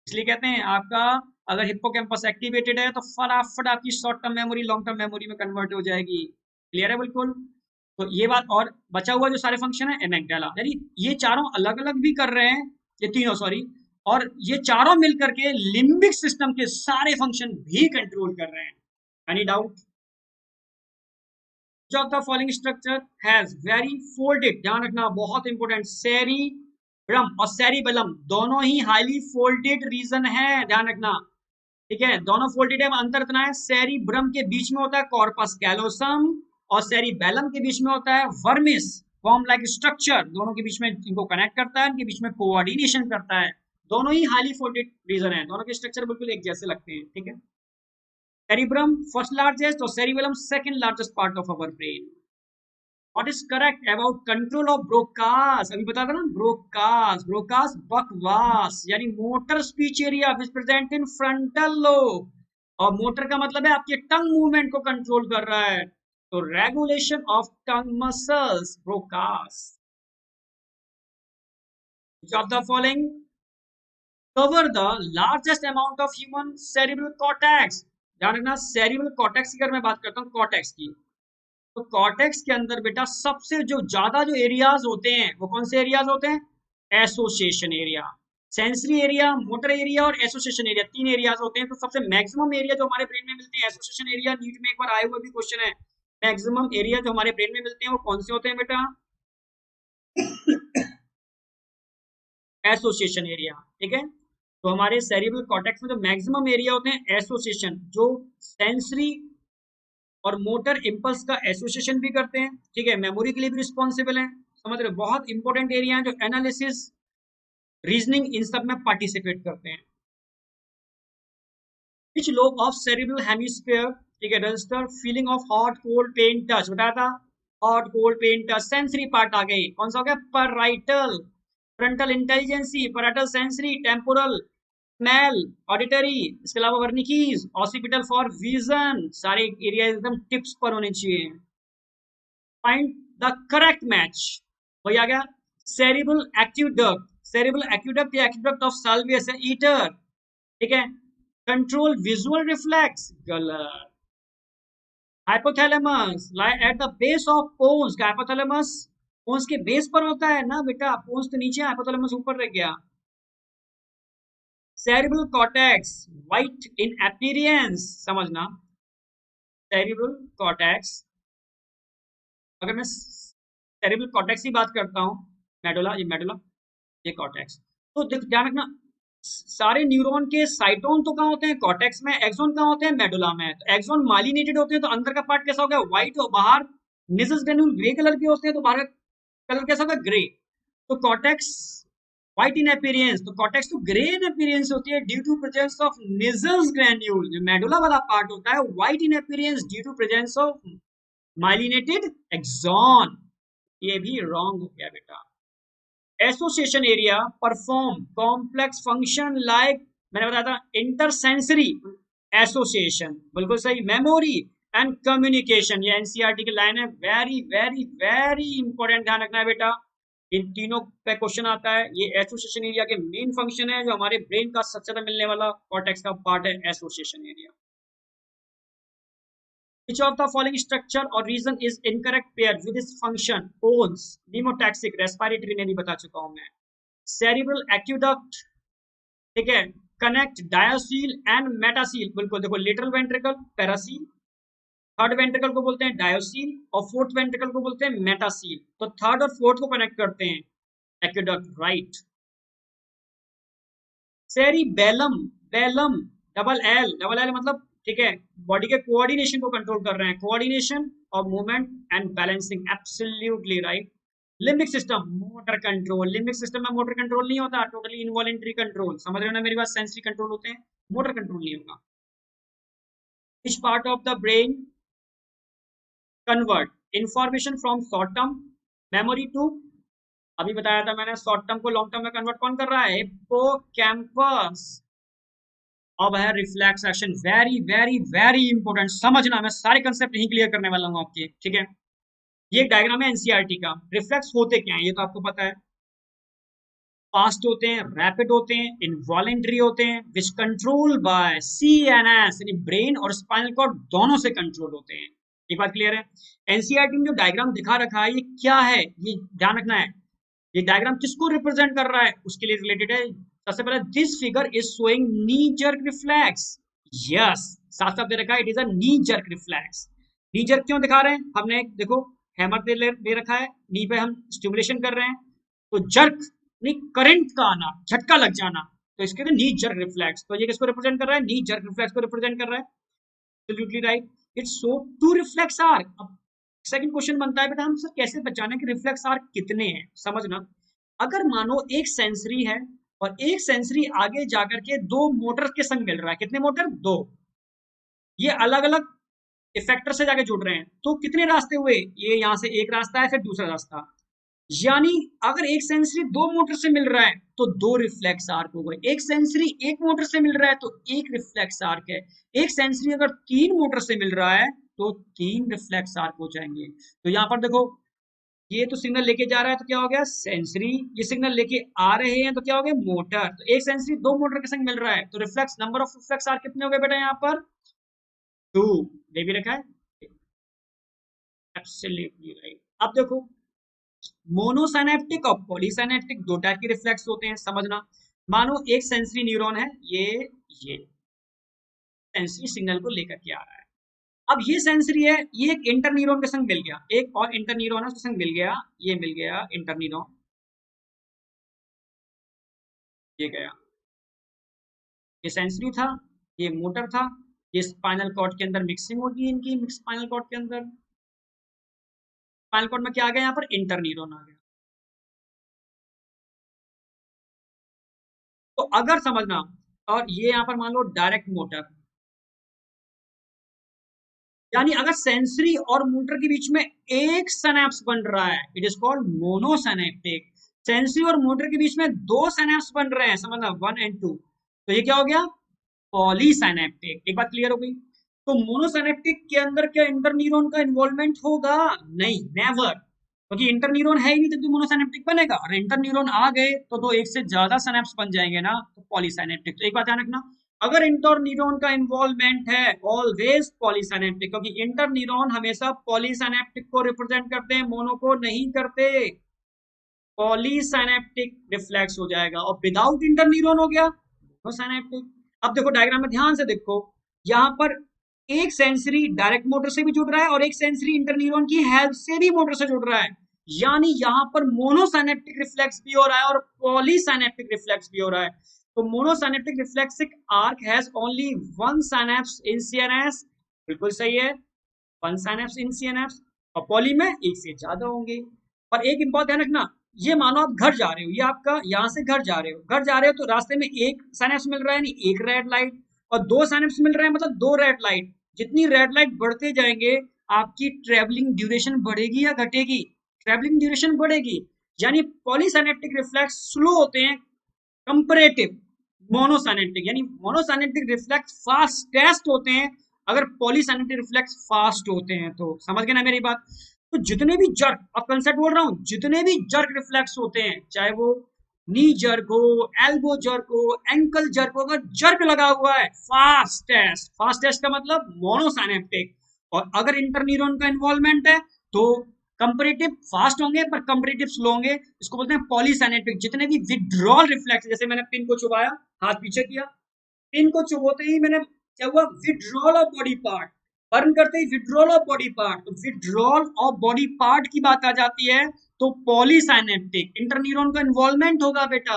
इसलिए कहते हैं आपका अगर हिप्पोकैम्पस एक्टिवेटेड है तो फटाफट आपकी short term memory long term memory में कन्वर्ट हो जाएगी। क्लियर है बिल्कुल। तो ये बात, और बचा हुआ जो सारे फंक्शन है एमेग्डाला, यानी ये चारों अलग अलग भी कर रहे हैं, ये तीनों सॉरी, और ये चारों मिलकर के लिम्बिक सिस्टम के सारे फंक्शन भी कंट्रोल कर रहे हैं। Any doubt? Which of the following structure has very folded, ध्यान रखना बहुत इंपॉर्टेंट, सेरिब्रम और सेरिबेलम दोनों ही हाईली फोल्डेड रीजन है, ध्यान रखना। ठीक है, दोनों फोल्डेड है, अंतर इतना है सेरिब्रम के बीच में होता है कॉर्पस कैलोसम और सेरिबेलम के बीच में होता है वर्मिस, फॉर्म लाइक स्ट्रक्चर, दोनों के बीच में इनको कनेक्ट करता है, इनके बीच में कोऑर्डिनेशन करता है। दोनों ही हाईली फोल्डेड रीजन है, दोनों के स्ट्रक्चर बिल्कुल एक जैसे लगते हैं। ठीक है, सेरिब्रम फर्स्ट लार्जेस्ट और cerebellum second largest part of our brain. What is correct about control of Broca's? अभी बता था ना, Broca's बकवास यानी motor speech area which present in frontal lobe, और मोटर का मतलब है आपके टंग मूवमेंट को कंट्रोल कर रहा है, तो regulation of tongue muscles Broca's. Which of the following cover the largest amount of human cerebral cortex? ध्यान रखना, सेरिब्रल कॉर्टेक्स की अगर मैं बात करता हूँ कॉर्टेक्स की, तो कॉर्टेक्स के अंदर बेटा सबसे जो ज्यादा जो एरियाज होते हैं वो कौन से एरियाज होते हैं, association area, sensory area, motor area और एसोसिएशन एरिया, तीन एरियाज होते हैं। तो सबसे मैक्सिमम एरिया जो हमारे ब्रेन में मिलते हैं एसोसिएशन एरिया, नीट में एक बार आए हुए भी क्वेश्चन है, मैक्सिमम एरिया जो हमारे ब्रेन में मिलते हैं वो कौन से होते हैं बेटा, एसोसिएशन एरिया। ठीक है, तो हमारे सेरिब्रल कॉर्टेक्स में जो मैक्सिमम एरिया होते हैं एसोसिएशन, जो सेंसरी और मोटर इम्पल्स का एसोसिएशन भी करते हैं, ठीक है, मेमोरी के लिए भी रिस्पॉन्सिबल है, समझ रहे, बहुत इंपॉर्टेंट एरिया है जो एनालिसिस रीजनिंग इन सब में पार्टिसिपेट करते हैं। Which lobe of cerebral hemisphere, ठीक है, register feeling of hot cold pain touch, बताया था, hot cold pain touch, sensory part आ गई, कौन सा हो गया, parietal, frontal intelligency, parietal sensory, temporal smell, auditory, इसके अलावा वर्निकीज, ऑसिपिटल फॉर विजन, सारे एरिया एकदम टिप्स पर होने चाहिए। फाइंड द करेक्ट मैच, वही आ गया, सेरिब्रल एक्यूडक्ट, सेरिब्रल एक्यूडक्ट या एक्यूडक्ट ऑफ साल्वियस है ईटर, ठीक है, कंट्रोल विजुअल रिफ्लेक्स, गलत। Hypothalamus lie at the base of pons, का हाइपोथैलेमस पोन्स के बेस पर होता है ना बेटा, पोन्स तो नीचे, हाइपोथैलेमस ऊपर रह गया। Cerebral cortex white in appearance, समझना, सेरिब्रल कॉर्टेक्स, अगर मैं सेरिब्रल कॉर्टेक्स की बात करता हूँ, मेडुला, ये मेडुला, ये कॉर्टेक्स, तो ध्यान रखना सारे न्यूरॉन के साइटोन तो कहाँ होते हैं, कॉर्टेक्स में, एक्सोन कहाँ होते हैं, मेडुला में। तो एक्सोन माइलिनेटेड होते हैं तो अंदर का पार्ट कैसा होगा, व्हाइट, और बाहर निजस ग्रेन्यूल ग्रे कलर के होते हैं तो बाहर का कलर कैसा होगा, ग्रे। तो कॉर्टेक्स व्हाइट इन अपीयरेंस, तो कॉर्टेक्स तो ग्रे इन अपीयरेंस होती है due to presence of Nissl's granule, जो मेडुला वाला पार्ट होता है white in appearance due to presence of myelinated axon. ये भी रॉन्ग हो गया बेटा। Association area perform complex function like, मैंने बताया था इंटरसेंसरी एसोसिएशन, बिल्कुल सही, मेमोरी एंड कम्युनिकेशन, ये एनसीईआरटी की लाइन है, वेरी वेरी वेरी इंपॉर्टेंट, ध्यान रखना है बेटा, इन तीनों पे क्वेश्चन आता है। ये एसोसिएशन एरिया के मेन फंक्शन है, जो हमारे ब्रेन का सबसे ज्यादा मिलने वाला कॉर्टेक्स का पार्ट है association area. Which of the following structure or reason is incorrect paired with this function? Bones, pneumotaxic, respiratory ने भी बता चुका हूं मैं। Cerebral aqueduct, ठीक है, कनेक्ट डायोसील एंड मेटासील, बिल्कुल देखो, लिटरल वेंट्रिकल पैरासील, थर्ड वेंट्रिकल को बोलते हैं डायोसील और फोर्थ वेंट्रिकल को बोलते हैं मेटासील, तो थर्ड और फोर्थ को कनेक्ट करते हैं aqueduct, right. Cerebellum, bellum, double L मतलब, ठीक है, बॉडी के कोऑर्डिनेशन को कंट्रोल कर रहे हैं, कोऑर्डिनेशन और movement and balancing, absolutely right. Limbic system, motor control, limbic system में मोटर कंट्रोल नहीं होता, टोटली इनवॉलेंटरी कंट्रोल, समझ रहे हो ना मेरी बात, सेंसरी कंट्रोल होते हैं, मोटर कंट्रोल नहीं होगा। Which part of the brain convert information from short term memory to अभी बताया था मैंने, शॉर्ट टर्म को लॉन्ग टर्म में कन्वर्ट कौन कर रहा है? हिप्पोकैम्पस। अब है reflex action, very very very important, समझना, मैं सारे कंसेप्ट यही क्लियर करने वाला हूँ आपके, ठीक है। ये एक डायग्राम है एनसीईआरटी का। रिफ्लेक्स होते क्या है ये तो आपको पता है, फास्ट होते हैं, रैपिड होते हैं, इनवॉलेंटरी होते हैं, विच कंट्रोल बाय सीएनएस, यानी ब्रेन और स्पाइनल कॉर्ड दोनों से कंट्रोल होते हैं। ये बात क्लियर है? एनसीईआरटी में जो डायग्राम दिखा रखा है ये क्या है, ये ध्यान रखना है। ये डायग्राम किसको रिप्रेजेंट कर रहा है उसके लिए रिलेटेड है। सबसे पहले, this figure is showing knee jerk reflex. Yes, साफ साफ दे रखा है, it is a knee jerk reflex. Knee jerk क्यों दिखा रहे हैं? हमने देखो हैमर दे रखा है, नी पे हम स्टिमुलेशन कर रहे हैं, तो जर्क नहीं, करंट का आना, झटका लग जाना, तो इसके लिए नी जर्क रिफ्लेक्स। तो ये किसको रिप्रेजेंट कर रहा है? नी जर्क रिफ्लेक्स को रिप्रेजेंट कर रहा है। Absolutely right, it's show to reflex arc. अब सेकंड क्वेश्चन बनता है, बेटा हम सर कैसे पहचाने कि रिफ्लेक्स आर्क कितने हैं? समझना, अगर मानो एक सेंसरी है और एक सेंसरी आगे जाकर के दो मोटर के संग मिल रहा है, कितने मोटर? दो। ये अलग अलग इफेक्टर से जाके जुड़ रहे हैं, तो कितने रास्ते हुए? ये यहां से एक रास्ता है, फिर दूसरा रास्ता, यानी अगर एक सेंसरी दो मोटर से मिल रहा है तो दो रिफ्लेक्स आर्क हो गए। एक सेंसरी एक मोटर से मिल रहा है तो एक रिफ्लेक्स आर्क है। एक सेंसरी अगर तीन मोटर से मिल रहा है तो तीन रिफ्लेक्स आर्क हो जाएंगे। तो यहां पर देखो, ये तो सिग्नल लेके जा रहा है तो क्या हो गया? सेंसरी। ये सिग्नल लेके आ रहे हैं तो क्या हो गया? मोटर। तो एक सेंसरी दो मोटर के संग मिल रहा है, तो reflex number of reflex arc कितने हो गए बेटा? यहाँ पर टू, दे भी रखा है। Absolutely right. अब देखो, मोनोसाइनेप्टिक और पॉलीसाइनेप्टिक दो टाइप के रिफ्लेक्स होते हैं, समझना। मानो एक सेंसरी न्यूरॉन है, ये सेंसरी सिग्नल को लेकर के आ रहा है। अब ये सेंसरी है, ये एक इंटर न्यूरॉन के संग मिल गया, एक और इंटर न्यूरॉन है उसके संग मिल गया, ये मिल गया इंटर न्यूरॉन, ये गया। ये सेंसरी था, ये मोटर था, ये स्पाइनल कॉर्ड के अंदर मिक्सिंग होगी इनकी, स्पाइनल कॉर्ड के अंदर। स्पाइनल कॉर्ड में क्या आ गया? यहाँ पर इंटर न्यूरॉन आ गया। तो अगर समझना, और ये यहाँ पर मान लो डायरेक्ट मोटर, यानी अगर सेंसरी और मोटर के बीच में एक सिनेप्स बन रहा है, it is called monosynaptic. Sensory और मोटर के बीच में दो सिनेप्स बन रहे हैं, समझना, 1 और 2, तो ये क्या हो गया? पॉलीसिनेप्टिक। एक बात क्लियर हो गई? तो मोनोसिनेप्टिक के अंदर क्या इंटर न्यूरॉन का इन्वॉल्वमेंट होगा? नहीं, नेवर, क्योंकि इंटर न्यूरॉन है ही नहीं, तब तो मोनोसिनेप्टिक बनेगा। और इंटर न्यूरॉन आ गए तो एक से ज्यादा सिनेप्स बन जाएंगे ना, तो पॉलीसिनेप्टिक। तो एक बात ध्यान रखना, अगर इंटर न्यूरॉन का इन्वॉल्वमेंट है, ऑलवेज पॉलीसिनेप्टिक, क्योंकि इंटर न्यूरॉन हमेशा पॉलीसिनेप्टिक को रिप्रेजेंट करते हैं, मोनो को नहीं करते। पॉलीसिनेप्टिक रिफ्लेक्स हो जाएगा, और विदाउट इंटर न्यूरॉन हो गया मोनोसिनेप्टिक। अब देखो डायग्राम में ध्यान से देखो, यहाँ पर एक सेंसरी डायरेक्ट मोटर से भी जुड़ रहा है और एक सेंसरी इंटर न्यूरॉन की हेल्प से भी मोटर से जुड़ रहा है, यानी यहाँ पर मोनोसिनेप्टिक रिफ्लेक्स भी हो रहा है और पॉलीसिनेप्टिक रिफ्लेक्स भी हो रहा है। तो monosynaptic रिफ्लेक्सिक arc has only one synapse in CNS, बिल्कुल सही है, वन सिनेप्स इन सीएनएस। और पॉली में एक से ज्यादा होंगे। और एक इंपॉर्टेंट ध्यान रखना, ये मानो आप घर जा रहे हो, ये आपका यहाँ से घर जा रहे हो, घर जा रहे हो तो रास्ते में एक सिनेप्स मिल रहा है, नहीं एक रेड लाइट, और दो सिनेप्स मिल रहे हैं मतलब दो रेड लाइट। जितनी रेड लाइट बढ़ते जाएंगे, आपकी ट्रेवलिंग ड्यूरेशन बढ़ेगी या घटेगी? ट्रेवलिंग ड्यूरेशन बढ़ेगी, यानी पॉलीसिनेप्टिक रिफ्लेक्स स्लो होते हैं कंपैरेटिव मोनोसिनेप्टिक, यानी मोनोसिनेप्टिक रिफ्लेक्स फास्टेस्ट होते हैं अगर पॉलीसिनेप्टिक रिफ्लेक्स फास्ट होते हैं। तो समझ गए ना मेरी बात? तो जितने भी जर्क, अब कंसेप्ट बोल रहा हूं, जितने भी जर्क रिफ्लेक्स होते हैं, चाहे वो नी जर्क हो, एल्बो जर्क हो, एंकल जर्क हो, अगर जर्क लगा हुआ है, फास्टेस्ट, फास्टेस्ट का मतलब मोनोसिनेप्टिक। और अगर इंटरन्यूरॉन का इन्वॉल्वमेंट है तो कंपैरेटिव फास्ट होंगे पर कंपैरेटिव स्लो होंगे, इसको बोलते हैं पॉलीसिनेप्टिक। जितने भी विड्रॉल रिफ्लेक्स, जैसे मैंने पिन को चुबाया, हाथ पीछे किया, पिन को चुभोते ही मैंने क्या हुआ? Withdrawal of body part, burn करते ही विड्रॉल ऑफ बॉडी पार्ट, तो विड्रॉल ऑफ बॉडी पार्ट की बात आ जाती है तो पॉलीसाइनेप्टिक, इंटरन्यूरॉन का इन्वॉल्वमेंट होगा बेटा।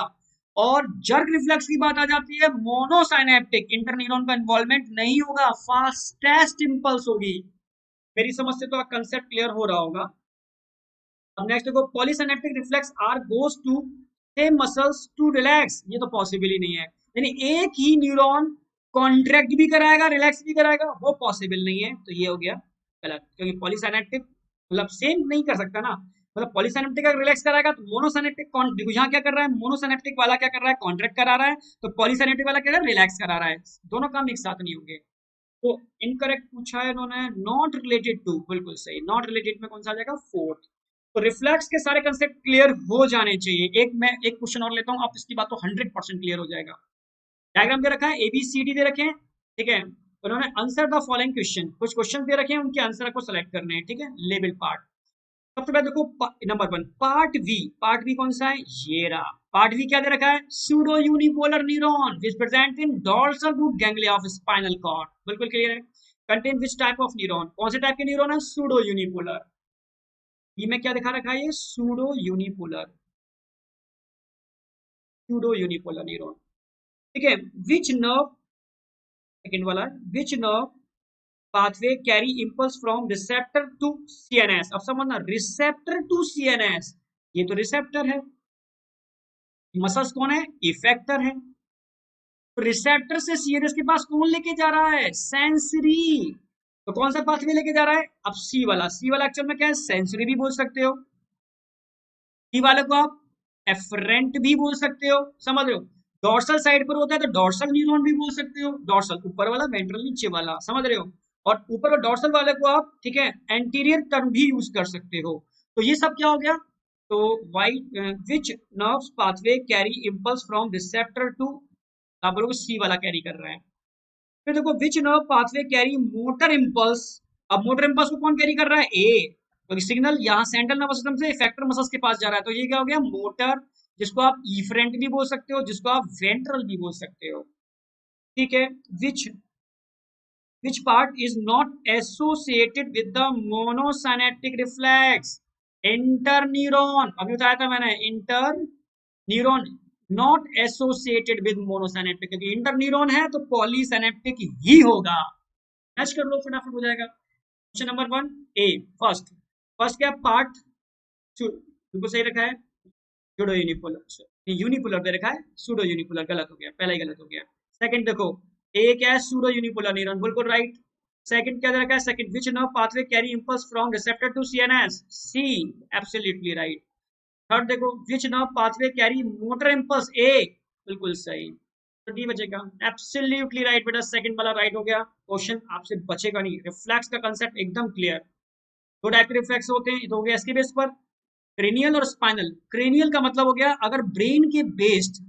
और जर्क रिफ्लेक्स की बात आ जाती है मोनोसाइनेप्टिक, इंटरन्यूरॉन का इन्वॉल्वमेंट नहीं होगा, फास्टेस्ट इंपल्स होगी। मेरी समझ से तो कंसेप्ट क्लियर हो रहा होगा। अब नेक्स्ट देखो, polysynaptic reflex are goes to same muscles to relax, ये तो पॉसिबल ही नहीं है, यानी एक ही न्यूरॉन कॉन्ट्रैक्ट भी कराएगा रिलैक्स भी कराएगा, वो पॉसिबल नहीं है। तो ये हो गया गलत, क्योंकि पॉलीसिनेप्टिक मतलब सेम नहीं कर सकता ना, मतलब पॉलीसिनेप्टिक अगर रिलैक्स कराएगा तो मोनोसिनेप्टिक यहाँ क्या कर रहा है, मोनोसिनेप्टिक वाला क्या कर रहा है, कॉन्ट्रैक्ट करा रहा है, तो पॉलीसिनेप्टिक वाला क्या कर रहा है, रिलैक्स करा रहा है। दोनों काम एक साथ नहीं होंगे। तो इनकरेक्ट पूछा है इन्होंने, नॉट रिलेटेड टू, बिल्कुल सही, नॉट रिलेटेड में कौन सा आ जाएगा, फोर्थ। तो रिफ्लेक्स के सारे कंसेप्ट क्लियर हो जाने चाहिए। मैं एक क्वेश्चन और लेता हूँ, आप इसकी बात तो 100% क्लियर हो जाएगा। डायग्राम दे रखा है, ABCD दे रखे हैं, ठीक है। उन्होंने आंसर द फॉलोइंग क्वेश्चन, कुछ क्वेश्चन दे रखे हैं, उनके आंसर को सेलेक्ट करने हैं, ठीक है। लेबल पार्ट, सबसे पहले देखो number 1 part V, part V कौन सा है, ये रहा। पार्ट वी क्या दे रखा है, pseudo unipolar neuron which present in dorsal root ganglia of spinal cord, बिल्कुल क्लियर है। Contain which type of neuron, कौन से टाइप के न्यूरॉन है, सूडो यूनिपोलर। ये में क्या दिखा रखा है, ये pseudo unipolar, pseudo unipolar neuron, ठीक है। विच नर्व, सेकंड वाला, which nerve pathway carry impulse from receptor to CNS। अब समझना, रिसेप्टर टू CNS, ये तो रिसेप्टर है, मसल्स कौन है, इफेक्टर है। तो रिसेप्टर से CNS के पास कौन लेके जा रहा है, सेंसरी। तो कौन सा पाथवे लेके जा रहा है, अब सी वाला, सी वाला एक्चुअल में क्या है, सेंसरी भी बोल सकते हो, सी वाले को आप एफरेंट भी बोल सकते हो, समझ रहे हो। डॉर्सल साइड पर होता है तो डॉर्सल न्यूरॉन भी बोल सकते हो, डॉर्सल ऊपर वाला, वेंट्रल नीचे वाला, समझ रहे हो। और ऊपर और डॉर्सल वाले को आप, ठीक है, एंटीरियर टर्म भी यूज कर सकते हो। तो ये सब क्या हो गया, तो white which nerves pathway carry impulse from receptor to, आप बोलोगे सी वाला कैरी कर रहा है। फिर देखो which nerve pathway carry motor impulse, अब मोटर इंपल्स को कौन कैरी कर रहा है, ए, क्योंकि सिग्नल यहाँ सेंट्रल नर्वस सिस्टम से इफेक्टर मसल्स के पास जा रहा है, तो ये क्या हो गया, मोटर, जिसको आप इफरेंट भी बोल सकते हो, जिसको आप वेंट्रल भी बोल सकते हो, ठीक है। Which which part is not associated with the monosynaptic reflex, inter neuron, अभी बताया था मैंने, inter neuron not associated with monosynaptic, क्योंकि इंटर न्यूरॉन है तो पॉलीसिनेप्टिक ही होगा। मैच कर लो, फटाफट हो जाएगा। क्वेश्चन नंबर 1 ए, फर्स्ट, फर्स्ट क्या पार्ट, बिल्कुल सही रखा है, सूडो यूनिपोलर, यूनिपोलर दे रखा है, सूडो यूनिपोलर गलत हो गया, पहला ही गलत हो गया। सेकंड देखो, ए क्या है, सूडो यूनिपोलर न्यूरॉन, बिल्कुल राइट। सेकंड क्या दे रखा है, second which nerve pathway carry impulse from receptor to CNS, C, absolutely right. Third देखो, which nerve pathway carry motor impulse, A, बिल्कुल सही, तो डी बचेगा, एब्सोल्युटली राइट बेटा, सेकंड वाला राइट हो गया। क्वेश्चन आपसे बचेगा नहीं, रिफ्लेक्स का कंसेप्ट एकदम क्लियर। दो टाइप के रिफ्लेक्स होते हैं, तो हो गया इसके बेस पर, क्रेनियल और स्पाइनल। क्रेनियल का मतलब हो गया अगर ब्रेन के बेस्ड,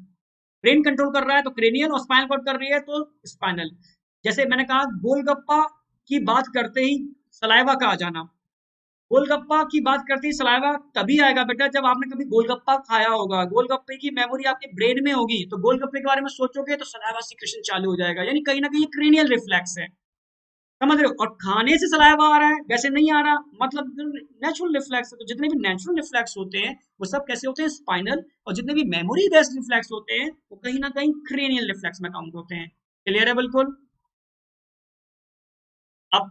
ब्रेन कंट्रोल कर रहा है तो क्रेनियल, और स्पाइनल कॉर्ड कर रही है तो स्पाइनल। जैसे मैंने कहा गोलगप्पा की बात करते ही सलाइवा का आ जाना, गोलगप्पा की बात करते ही सलाइवा तभी आएगा बेटा जब आपने कभी गोलगप्पा खाया होगा, गोलगप्पे की मेमोरी आपके ब्रेन में होगी, तो गोलगप्पे के बारे में सोचोगे तो सलाइवा सीक्रेशन चालू हो जाएगा, यानी कहीं ना कहीं क्रेनियल रिफ्लेक्स है, समझ रहे हो। और खाने से सलाइवा आ रहा है, वैसे नहीं आ रहा, मतलब नेचुरल रिफ्लेक्स है। तो जितने भी नेचुरल रिफ्लेक्स होते हैं वो सब कैसे होते हैं, स्पाइनल, और जितने भी मेमोरी बेस्ड रिफ्लेक्स होते हैं वो कहीं ना कहीं क्रेनियल रिफ्लेक्स में काउंट होते हैं। क्लियर है बिल्कुल। अब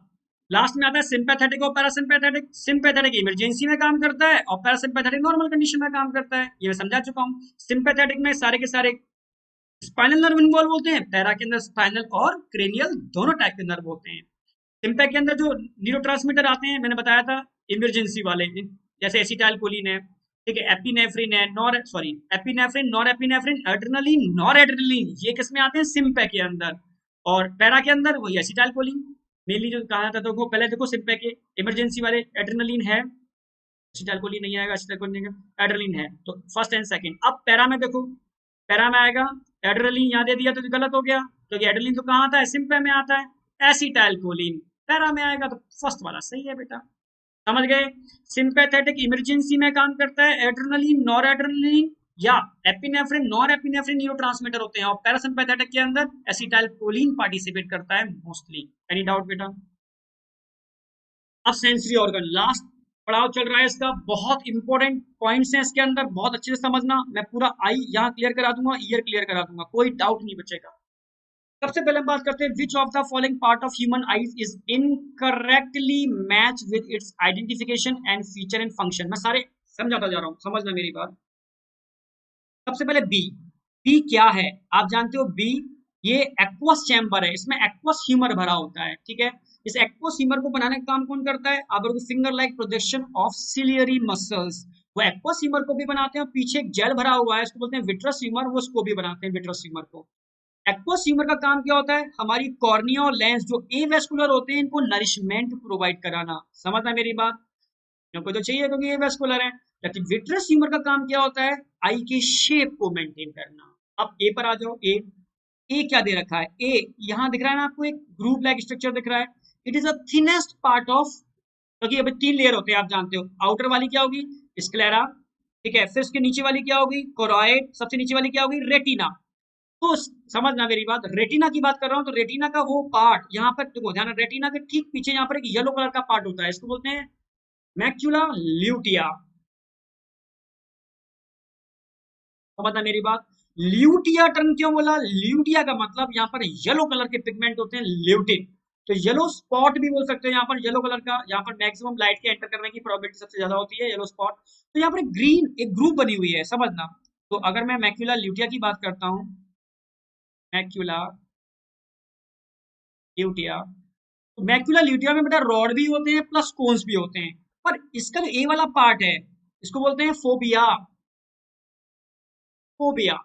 लास्ट में आता है सिंपैथेटिक और पैरासिम्पैथेटिक। सिंपैथेटिक इमरजेंसी में काम करता है और पैरासिम्पैथेटिक नॉर्मल कंडीशन में काम करता है, ये मैं समझा चुका हूँ। सिंपैथेटिक में सारे के सारे स्पाइनल नर्व इन्वॉल्व होते हैं, पैरा के अंदर स्पाइनल और क्रेनियल दोनों टाइप के नर्व होते हैं। सिंपैथ के अंदर जो न्यूरोट्रांसमीटर आते हैं मैंने बताया था, इमरजेंसी वाले, जैसे एसिटाइलकोलिन है, ठीक है, एपिनेफ्रिन है, epinephrine, nor epinephrine, adrenaline, nor adrenaline, ये किस में आते हैं, सिंपैथ के अंदर। और पैरा के अंदर वही एसिटाइलकोलिन मेनली जो कहा था। तो पहले देखो सिंपैथ के इमरजेंसी वाले एड्रेनलिन है, एसिटाइलकोलिन नहीं आएगा, एसिटाइलकोलिन एड्रेनलिन है, तो फर्स्ट एंड सेकंड। अब पैरा में देखो, पैरा में आएगा एड्रेनलिन, यहाँ दे दिया तो गलत हो गया, क्योंकि एड्रेनलिन तो कहाँ आता है, सिंपैथ में आता है। एसिटाइलकोलिन पैरा में आएगा, तो फर्स्ट वाला सही है बेटा, समझ गए। सिंपैथेटिक इमरजेंसी में काम करता है, एड्रेनलिन, नॉर एड्रेनलिन या एपिनेफ्रिन, नॉर एपिनेफ्रिन न्यूरोट्रांसमीटर होते हैं, और पैरासिम्पैथेटिक के अंदर एसिटाइलकोलिन पार्टिसिपेट करता है मोस्टली। एनी डाउट बेटा। अब सेंसरी ऑर्गन, लास्ट पड़ाव चल रहा है इसका, बहुत इंपॉर्टेंट पॉइंट्स हैं इसके अंदर, बहुत अच्छे से समझना। मैं पूरा आई यहाँ क्लियर करा दूंगा, ईयर क्लियर करा दूंगा, कोई डाउट नहीं बचेगा। सबसे पहले हम बात करते हैं, विच of the following part of human eyes is incorrectly match with its identification and feature and function. मैं सारे समझाता जा रहा हूँ, समझना मेरी बात। सबसे पहले बी, बी क्या है आप जानते हो, बी ये एक्वस चैम्बर है, इसमें एक्वस ह्यूमर भरा होता है, ठीक है। इस एक्वासीमर को बनाने का काम कौन करता है? आप finger like projection of ciliary muscles, वो एक्वासीमर को भी बनाते हैं और पीछे एक जेल भरा हुआ है इसको बोलते हैं विट्रसीमर, वो उसको भी बनाते हैं विट्रसीमर को। एक्वासीमर का काम क्या होता है? हमारी कॉर्निया और लेंस जो एवेस्कुलर होते हैं इनको नरिशमेंट प्रोवाइड कराना। समझना मेरी बात? इनको तो चाहिए क्योंकि एवेस्कुलर है। लेकिन विट्रसीमर का काम क्या होता है? आई की शेप को मेंटेन करना। अब ए पर आ जाओ। ए क्या दे रखा है? ए यहाँ दिख रहा है ना आपको, एक ग्रुप लाइक स्ट्रक्चर दिख रहा है। It is a thinnest part of, क्योंकि अभी 3 लेयर होते हैं आप जानते हो। आउटर वाली क्या होगी? स्क्लेरा, ठीक है। फिर उसके नीचे वाली क्या होगी? कोरॉइड। सबसे नीचे वाली क्या होगी? रेटिना। तो समझना मेरी बात, रेटिना की बात कर रहा हूँ तो रेटिना का वो पार्ट यहाँ पर देखो ध्यान, रेटिना के ठीक पीछे यहाँ पर एक येलो कलर का पार्ट होता है, इसको बोलते हैं मैक्यूला ल्यूटिया। समझना मेरी बात, ल्यूटिया टर्म क्यों बोला? ल्यूटिया का मतलब यहाँ पर येलो कलर के पिगमेंट होते हैं, ल्यूटिन। तो येलो स्पॉट भी बोल सकते हैं यहाँ पर, येलो कलर का, यहाँ पर मैक्सिमम लाइट के एंटर करने की प्रोबेबिलिटी सबसे ज्यादा होती है, येलो स्पॉट। तो यहाँ पर ग्रीन एक ग्रुप बनी हुई है, समझना। तो अगर मैं मैक्यूला ल्यूटिया की बात करता हूँ, मैक्यूला ल्यूटिया, तो मैक्यूला ल्यूटिया में बेटा रॉड भी होते हैं प्लस कोन्स भी होते हैं। पर इसका जो ए वाला पार्ट है इसको बोलते हैं फोबिया। फोबिया,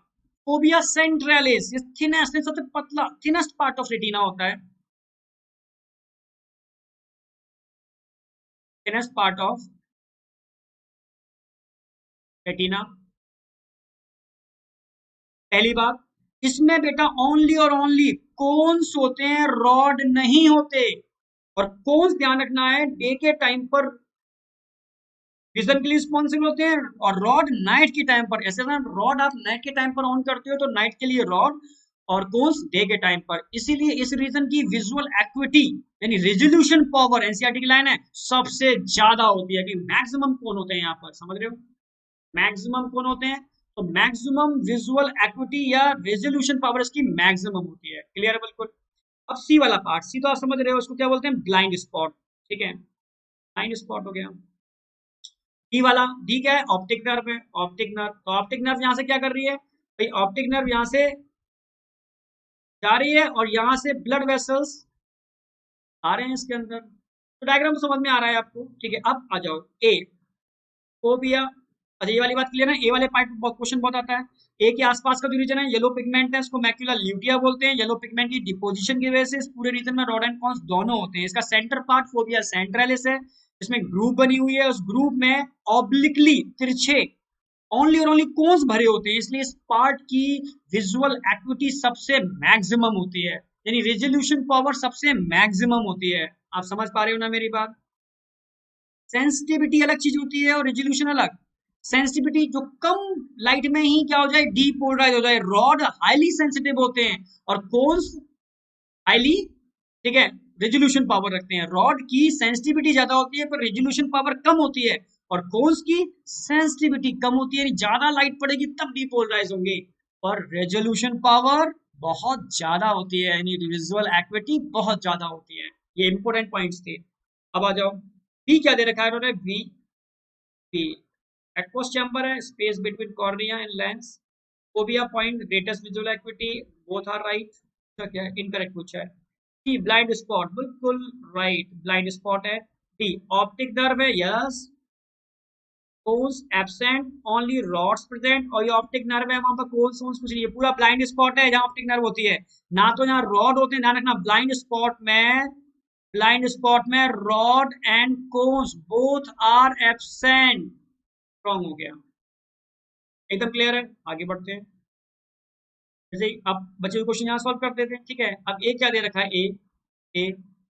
फोबिया सेंट्रलिस, ये थिनेस्ट सबसे पतला थिनेस्ट पार्ट ऑफ रेटिना होता है, थिनेस्ट पार्ट ऑफ रेटिना। पहली बात, इसमें बेटा ओनली और ओनली कोन्स होते हैं, रॉड नहीं होते। और कोन्स ध्यान रखना है डे के टाइम पर विजन के लिए रिस्पॉन्सिबल होते हैं, और रॉड नाइट के टाइम पर। ऐसे ना, रॉड आप नाइट के टाइम पर ऑन करते हो तो नाइट के लिए रॉड, और कोन्स डे के टाइम पर। इसीलिए इस रीजन की विजुअल एक्विटी यानी रेजोल्यूशन पावर, एनसीईआरटी की लाइन है, सबसे ज्यादा होती है। कि मैक्सिमम कौन होते हैं यहाँ पर, समझ रहे हो? मैक्सिमम कौन होते हैं? तो मैक्सिमम विजुअल एक्विटी या रेजोल्यूशन पावर इसकी मैक्सिमम होती है। क्लियर है बिल्कुल? अब सी वाला पार्ट, सी तो आप समझ रहे हो, इसको क्या बोलते हैं? Blind spot. ठीक है, ब्लाइंड स्पॉट हो गया। डी वाला, डी क्या है? ऑप्टिक नर्व है, ऑप्टिक नर्व। तो ऑप्टिक नर्व यहाँ से क्या कर रही है भाई? ऑप्टिक नर्व यहाँ से जा रही है और यहाँ से ब्लड वेसल्स आ रहे हैं इसके अंदर। तो डायग्राम तो समझ में आ रहा है आपको, ठीक है। अब आ जाओ ए, फोबिया। अच्छा, ये वाली बात क्लियर है? ए वाले पार्ट में बहुत क्वेश्चन बहुत आता है। ए के आसपास का जो रीजन है येलो पिगमेंट है, इसको मैक्यूला ल्यूटिया बोलते हैं। येलो पिगमेंट की डिपोजिशन की वजह से इस पूरे रीजन में रॉड एंड कॉन्स दोनों होते हैं। इसका सेंटर पार्ट फोबिया सेंट्रलिस है, इसमें ग्रुप बनी हुई है, उस ग्रुप में ऑब्लिकली तिरछे ओनली और ओनली कोन्स भरे होते हैं, इसलिए इस पार्ट की विजुअल एक्विटी सबसे मैक्सिमम होती है, यानी रेजोल्यूशन पावर सबसे मैक्सिमम होती है। आप समझ पा रहे हो ना मेरी बात? सेंसिटिविटी अलग चीज होती है और रेजोल्यूशन अलग। सेंसिटिविटी जो कम लाइट में ही क्या हो जाए? डीपोलराइज हो जाए। रॉड हाईली सेंसिटिव होते हैं और कोन्स हाईली, ठीक है, रेजोल्यूशन पावर रखते हैं। रॉड की सेंसिटिविटी ज्यादा होती है पर रेजोल्यूशन पावर कम होती है, और कोन्स की सेंसिटिविटी कम होती है, ज्यादा लाइट पड़ेगी तब डीपोलराइज होंगे, पर रेजोल्यूशन पावर बहुत ज्यादा होती है, यानी विजुअल एक्विटी बहुत ज्यादा होती है। ये इंपॉर्टेंट पॉइंट्स थे। अब आ जाओ, बी क्या दे रखा है इन्होंने? बी, बी एक्वस चैम्बर है, space between cornea and lens. Fovea point, greatest visual acuity, both are right. क्या है? इनकरेक्ट पूछा है। डी, ब्लाइंड स्पॉट, बिल्कुल राइट, ब्लाइंड स्पॉट है। डी, ऑप्टिक नर्व है, yes. Cones absent, only rods present. और ये ऑप्टिक नर्व है, वहां पर कोन्स कुछ नहीं है, पूरा ब्लाइंड स्पॉट है जहां ऑप्टिक नर्व होती है। ना तो यहाँ रॉड होते हैं, ध्यान रखना। ब्लाइंड स्पॉट में rod and cones both are absent. Wrong हो गया, एकदम क्लियर है। आगे बढ़ते हैं। जैसे अब बचे हुए क्वेश्चन यहाँ सॉल्व कर देते हैं, ठीक है। अब ए क्या दे रखा है? A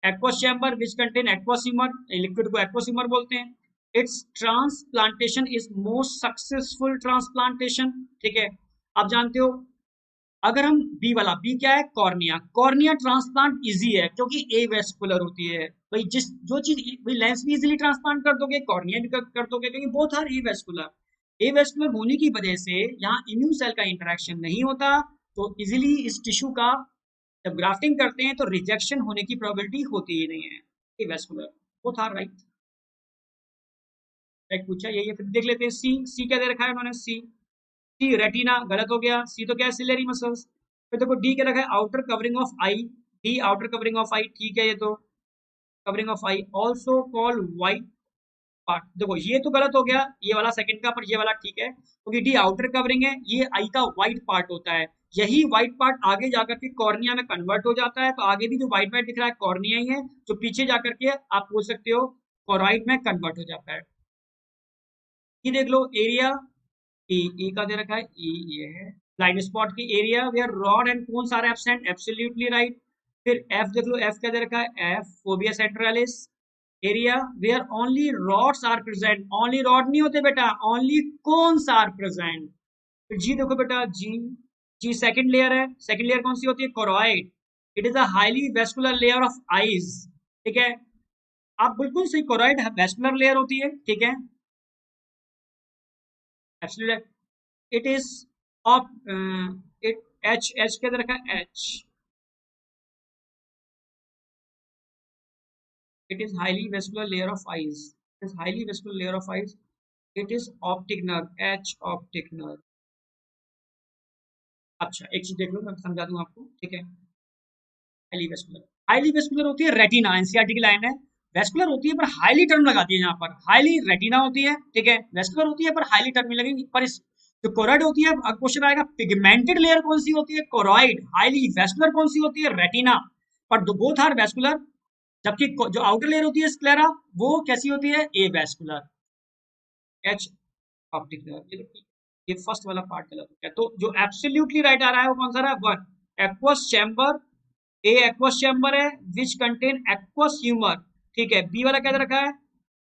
aqueous chamber which contain aqueous humour, liquid को एक्वासीमर बोलते हैं। Its transplantation is most successful transplantation, ठीक है। आप जानते हो, अगर हम बी वाला, बी क्या है? कॉर्निया। कॉर्निया ट्रांसप्लांट इजी है क्योंकि ए वेस्कुलर होती है भाई। जिस जो चीज भाई लेंस भी इजीली ट्रांसप्लांट कर दोगे, कॉर्निया भी कर दोगे, क्योंकि both are avascular. Avascular होने की वजह से यहाँ इम्यून सेल का इंटरेक्शन नहीं होता, तो इजीली इस टिश्यू का जब ग्राफ्टिंग करते हैं तो रिजेक्शन होने की प्रोबेबिलिटी होती ही नहीं है। A vascular, both are right. Right पूछा, ये फिर देख लेते हैं। सी, सी क्या दे रखा है उन्होंने? सी, सी रेटिना, गलत हो गया। सी तो क्या है? Ciliary muscles. फिर देखो डी क्या रखा है? Outer covering of eye. D outer covering of eye, ठीक है ये तो। Covering of eye also called white part. देखो ये तो गलत हो गया ये वाला सेकंड का, पर ये वाला ठीक है क्योंकि डी आउटर कवरिंग है, ये आई का व्हाइट पार्ट होता है। यही व्हाइट पार्ट आगे जाकर के कॉर्निया में कन्वर्ट हो जाता है, तो आगे भी जो व्हाइट व्हाइट दिख रहा है कॉर्निया ही है, जो पीछे जाकर के आप बोल सकते हो कोरॉइड में कन्वर्ट हो जाता है। ये देख लो एरिया ई का दे रखा है, ई ये है ब्लाइंड स्पॉट की area where rod and cones are absent, absolutely right. फिर एफ देख लो, एफ क्या दे रखा है, F fovea centralis area where only rods are present, only rod नहीं होते बेटा, ओनली कोन्स आर प्रेजेंट। फिर जी देखो बेटा, जी जी सेकंड लेयर है, सेकंड लेयर कौन सी होती है, choroid. It is a highly vascular layer of eyes, ठीक है। आप बिल्कुल सही, कोरॉइड वेस्कुलर लेयर होती है, ठीक है। Absolute it is of it H H के अंदर रखा है H, it is highly vascular layer of eyes, it is highly vascular layer of eyes, it is optic nerve, H optic nerve। अच्छा एक चीज देख लो, मैं समझा दूं आपको, ठीक है। हाईली वेस्कुलर होती है रेटिना, एनसीईआरटी की लाइन है। वेस्कुलर होती है पर हाईली टर्म लगाती है, यहाँ पर हाईली रेटिना होती है, ठीक है। वेस्कुलर होती है पर हाईली टर्म नहीं लगेगी, पर इस जो कोरॉइड होती है, अब क्वेश्चन आएगा पिगमेंटेड लेयर कौन सी होती है, कोरॉइड। हाईली वेस्कुलर कौन सी होती है, रेटिना। पर बोथ आर वेस्कुलर, जबकि जो आउटर लेयर होती है स्क्लेरा, वो कैसी होती है, A vascular, H optic nerve. ये फर्स्ट वाला पार्ट गलत हो गया, तो जो एब्सोल्युटली राइट आ रहा है वो कौन सा रहा है, वन एक्वस चैम्बर, ए एक्वस चैम्बर है विच कंटेन एक्वस ह्यूमर, ठीक है। बी वाला क्या दे रखा है,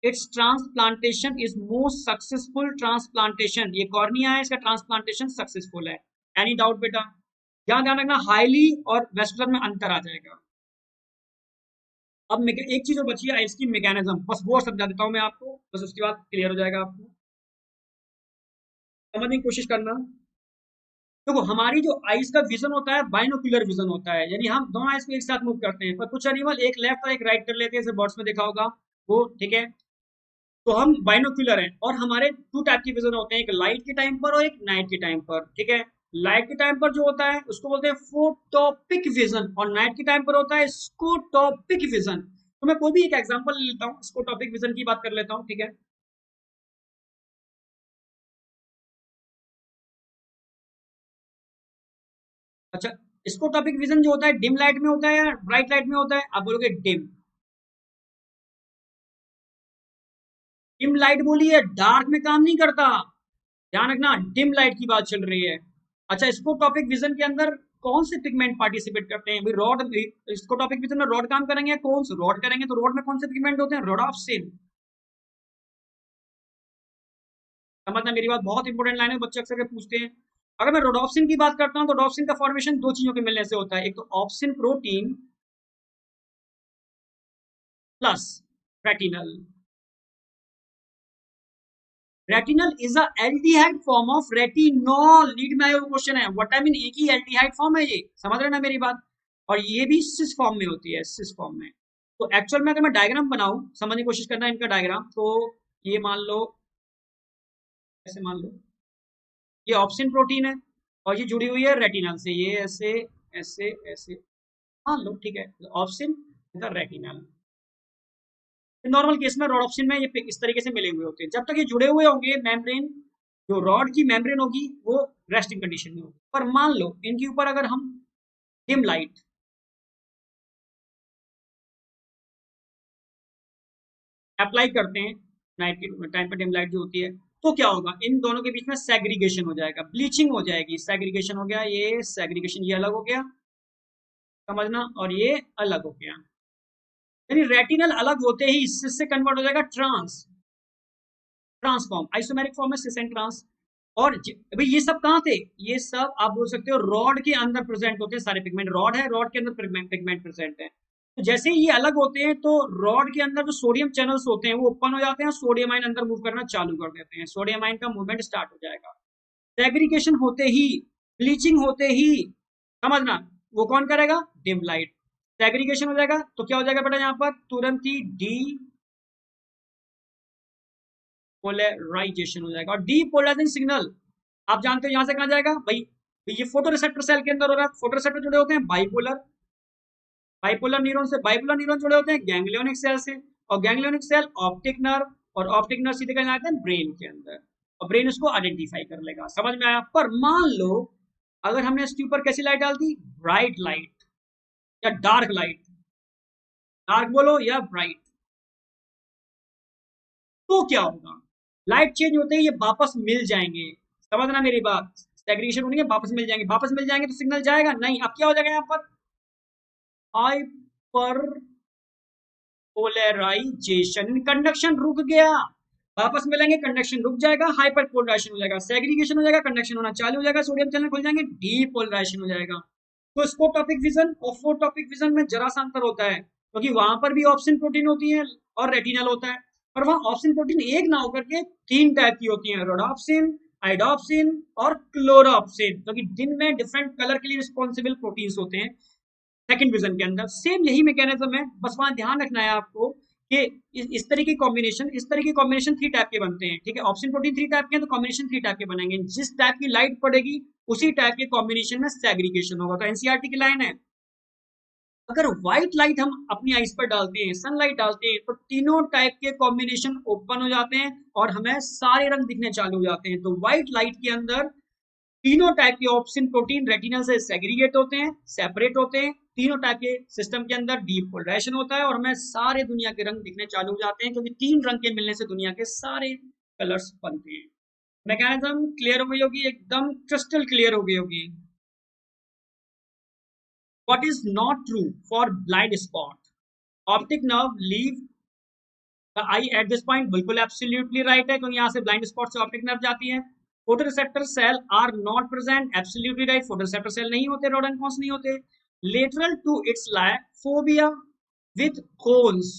it's transplantation is most successful transplantation, ये कॉर्निया है, इसका ट्रांसप्लांटेशन सक्सेसफुल है। एनी डाउट बेटा, यहाँ ध्यान रखना हाईली और वेस्कुलर में अंतर आ जाएगा। अब एक चीज और बची है, इसकी मैकेनिज्म, बस वो समझा देता हूँ मैं आपको, बस उसके बाद क्लियर हो जाएगा आपको, समझने की कोशिश करना। देखो हमारी जो आईज का विजन होता है बाइनोक्यूलर विजन होता है, यानी हम दोनों आईज को एक साथ मूव करते हैं, पर कुछ एनिमल एक लेफ्ट और एक राइट कर लेते हैं, जैसे बर्ड्स में देखा होगा वो, ठीक है। तो हम बाइनोक्यूलर हैं, और हमारे टू टाइप के विजन होते हैं, एक लाइट के टाइम पर और एक नाइट के टाइम पर, ठीक है। लाइट के टाइम पर जो होता है उसको बोलते हैं फोटोपिक विजन, और नाइट के टाइम पर होता है स्कोटोपिक विजन। तो मैं कोई भी एक एग्जांपल ले लेता हूँ, स्कोटोपिक विजन की बात कर लेता हूँ, ठीक है। अच्छा, स्कोटोपिक विजन जो होता है डिम लाइट में होता है या ब्राइट लाइट में होता है, आप बोलोगे डिम। डिम लाइट बोली है, डार्क में काम नहीं करता, ध्यान रखना, डिम लाइट की बात चल रही है। अच्छा, स्कोटोपिक विजन के अंदर कौन से पिगमेंट पार्टिसिपेट करते हैं भाई, रॉड। स्कोटोपिक विजन में रॉड काम करेंगे, कौन से रॉड करेंगे, तो रॉड में कौन से पिगमेंट होते हैं, रोडोप्सिन। समझना मेरी बात, बहुत इंपॉर्टेंट लाइन है, बच्चे अक्सर के पूछते हैं। अगर मैं रोडोप्सिन की बात करता हूं तो रोडोप्सिन का फॉर्मेशन दो चीजों के मिलने से होता है, एक तो opsin protein plus retinal. Retinal is a aldehyde form of retinol, NEET में आया वो क्वेश्चन है, व्हाट आई मीन, एक ही एल्डिहाइड फॉर्म है ये, समझ रहे ना मेरी बात। और ये भी सिस फॉर्म में होती है, सिस फॉर्म में। तो एक्चुअल में अगर मैं डायग्राम बनाऊं, समझने की कोशिश करना इनका डायग्राम, तो ये मान लो, ऐसे मान लो ये ऑप्सिन प्रोटीन है, और ये जुड़ी हुई है रेटिनल से, ये ऐसे ऐसे ऐसे मान लो, ठीक है। ऑप्सिन रेटिनल, नॉर्मल केस में रोडोप्सिन में ये इस तरीके से मिले हुए होते हैं, जब तक ये जुड़े हुए होंगे मेम्ब्रेन, जो रॉड की मेम्ब्रेन होगी वो रेस्टिंग कंडीशन में होगी। पर मान लो इनके ऊपर अगर हम डिम लाइट अप्लाई करते हैं, नाइट के टाइम पर डिम लाइट जो होती है, तो क्या होगा, इन दोनों के बीच में सेग्रीगेशन हो जाएगा, ब्लीचिंग हो जाएगी, सेग्रीगेशन हो गया, ये सेग्रीगेशन, ये अलग हो गया, समझना, और ये अलग हो गया, यानी रेटिनल अलग होते ही इससे कन्वर्ट हो जाएगा ट्रांस, ट्रांसफॉर्म, आइसोमेरिक फॉर्म में सिस एंड ट्रांस। और भाई ये सब कहाँ थे, ये सब आप बोल सकते हो रॉड के अंदर प्रेजेंट होते हैं, सारे पिगमेंट, रॉड है, रॉड के अंदर पिगमेंट प्रेजेंट है। तो जैसे ही ये अलग होते हैं तो रॉड के अंदर जो सोडियम चैनल्स होते हैं वो ओपन हो जाते हैं, सोडियम आयन अंदर मूव करना चालू कर देते हैं, सोडियम आयन का मूवमेंट स्टार्ट हो जाएगा। सेग्रीगेशन होते ही, ब्लीचिंग होते ही, समझना, वो कौन करेगा, डिम लाइट। सेग्रीगेशन हो जाएगा तो क्या हो जाएगा बेटा, यहाँ पर तुरंत ही डी पोलराइजेशन हो जाएगा, और डीपोलराइजिंग सिग्नल आप जानते हो यहां से कहा जाएगा भाई, ये फोटो रिसेप्टर सेल के अंदर हो रहा है, फोटो रिसेप्टर जुड़े होते हैं बाइपोलर, बाइपोलर न्यूरॉन से बाइपोलर न्यूरॉन जुड़े होते हैं गैंग्लियोनिक सेल से, और गैंग्लियोनिक सेल ऑप्टिक नर्व, और ऑप्टिक नर्व सीधे कहाँ जाते हैं ब्रेन के अंदर, और ब्रेन उसको आइडेंटिफाई कर लेगा। समझ में आया? पर मान लो अगर हमने इसके ऊपर कैसी लाइट डाल दी, ब्राइट लाइट या डार्क लाइट, डार्क बोलो या ब्राइट, तो क्या होगा? लाइट चेंज होते ही ये वापस मिल जाएंगे। समझना मेरी बात, सेग्रीगेशन होने के वापस मिल जाएंगे, वापस मिल जाएंगे तो सिग्नल जाएगा नहीं। अब क्या हो जाएगा यहाँ पर, हाइपर पोलराइजेशन, कंडक्शन रुक गया, वापस मिलेंगे कंडक्शन रुक जाएगा, हाइपर पोलराइजेशन हो जाएगा, सेग्रीगेशन हो जाएगा, कंडक्शन होना चालू हो जाएगा, सोडियम चैनल खुल जाएंगे, डीपोलराइजेशन हो जाएगा। तो स्कोटॉपिक विजन और फोटोपिक विजन में जरा सा अंतर होता है, क्योंकि वहां पर भी ऑप्शन प्रोटीन होती है और रेटिनल होता है, पर वहां ऑप्शन प्रोटीन एक ना होकर के 3 टाइप की होती है, रोडोप्सिन, आइडोप्सिन और क्लोरोप्सिन, क्योंकि दिन में डिफरेंट कलर के लिए रिस्पॉन्सिबल प्रोटीन्स होते हैं। सेकंड विजन के अंदर सेम यही मैकेनिज्म है, बस वहां ध्यान रखना है आपको कि इस तरह की कॉम्बिनेशन 3 टाइप के बनते हैं, ठीक है? ऑप्शन प्रोटीन 3 टाइप के हैं तो कॉम्बिनेशन 3 टाइप के बनेंगे, जिस टाइप की लाइट पड़ेगी उसी टाइप के कॉम्बिनेशन में सेग्रीगेशन होगा। तो एनसीईआरटी की लाइन है, अगर व्हाइट लाइट हम अपनी आईज पर डालते हैं, सनलाइट डालते हैं, तो तीनों टाइप के कॉम्बिनेशन ओपन हो जाते हैं और हमें सारे रंग दिखने चालू हो जाते हैं। तो व्हाइट लाइट के अंदर तीनों टाइप के ऑप्शन प्रोटीन रेटिनल से सेग्रीगेट होते हैं, सेपरेट होते हैं, तीनों टाइप के सिस्टम के अंदर डीपोलराइजेशन होता है और हमें सारे दुनिया के रंग दिखने चालू हो जाते हैं, क्योंकि 3 रंग के मिलने से दुनिया के सारे कलर्स बनते हैं। मैकेनिज्म क्लियर हो गई होगी, एकदम क्रिस्टल क्लियर हो गई होगी। What is not true for blind spot? Optic nerve leave the eye at this point, बिल्कुल एब्सोल्युटली राइट है, क्योंकि यहाँ से ब्लाइंड स्पॉट से ऑप्टिक नर्व जाती है। Photoreceptor cell are not present, absolutely right, photoreceptor cell नहीं होते, रॉड एंड कॉन्स नहीं होते। Lateral to it's like fovea with cones,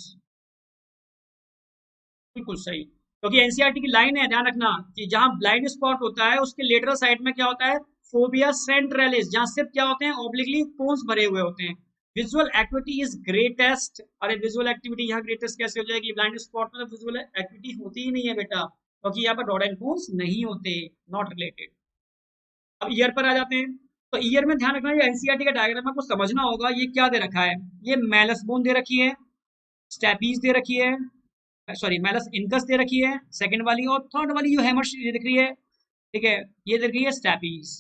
बिल्कुल सही, क्योंकि एनसीईआरटी की लाइन है, ध्यान रखना कि जहां ब्लाइंड स्पॉट होता है उसके लेटरल साइड में क्या होता है, फोबिया सेंट्रलिस, जहां सिर्फ क्या होते हैं, ऑब्लिकली कोन्स भरे हुए होते हैं। विजुअल एक्टिविटी इज ग्रेटेस्ट, अरे विजुअल एक्टिविटी यहाँ ग्रेटेस्ट कैसे हो जाएगी, ब्लाइंड स्पॉट में तो विजुअल एक्टिविटी होती ही नहीं है बेटा, क्योंकि यहाँ पर रॉड एंड कोन्स नहीं होते, नॉट रिलेटेड। अब ईयर पर आ जाते हैं, तो ईयर में ध्यान रखना, ये एनसीईआरटी का डायग्राम आपको समझना होगा, ये क्या दे रखा है, ये मैलस बोन दे रखी है, स्टैपीज दे रखी है, सॉरी मैलस इनकस दे रखी है सेकंड वाली, और थर्ड वाली जो हैमर ये दिख रही है, ठीक है, ये दिख रही है स्टैपीज।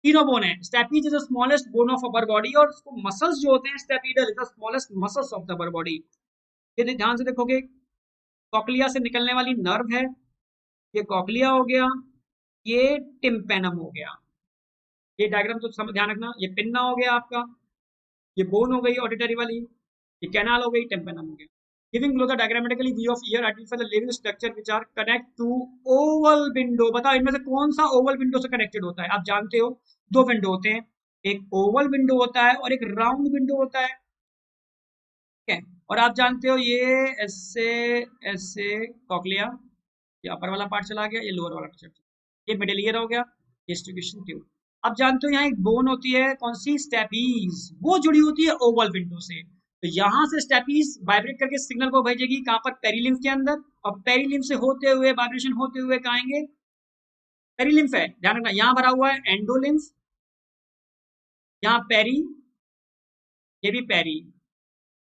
तीनों बोन है, stapes is the smallest bone of upper body, और उसको मसल्स जो होते हैं stapedial is the smallest muscles of the upper body. ये ध्यान से देखोगे, कॉकलिया से निकलने वाली नर्व है, ये कॉकलिया हो गया, ये टिम्पेनम हो गया, ये डायग्राम तो समझ ध्यान रखना, ये पिन्ना हो गया आपका, ये बोन हो गई ऑडिटरी वाली, ये कैनाल हो गई, टिम्पेनम हो गया। Giving below the diagrammatically view of ear identify the living structure which are connect to oval window। बताओ इनमें से कौन सा ओवल विंडो से कनेक्टेड होता है? आप जानते हो 2 विंडो होते हैं, एक ओवल विंडो होता है और एक राउंड विंडो होता है, ठीक है? और आप जानते हो ये ऐसे ऐसे कॉकलिया, ये अपर वाला पार्ट चला गया, ये लोअर वाला पार्ट, ये मिडिल ईयर हो गया, डिस्ट्रीब्यूशन ट्यूब। अब जानते हो यहाँ एक बोन होती है, कौन सी, स्टेपीज, वो जुड़ी होती है ओवल विंडो से। तो यहाँ से स्टेपीज वाइब्रेट करके सिग्नल को भेजेगी कहाँ पर, पेरीलिम्फ के अंदर, और पेरीलिम्फ से होते हुए वाइब्रेशन होते हुए कहाँ आएंगे, पेरीलिम्फ है, ध्यान रखना, यहाँ भरा हुआ है एंडोलिम्फ, यहाँ पेरी, ये भी पेरी।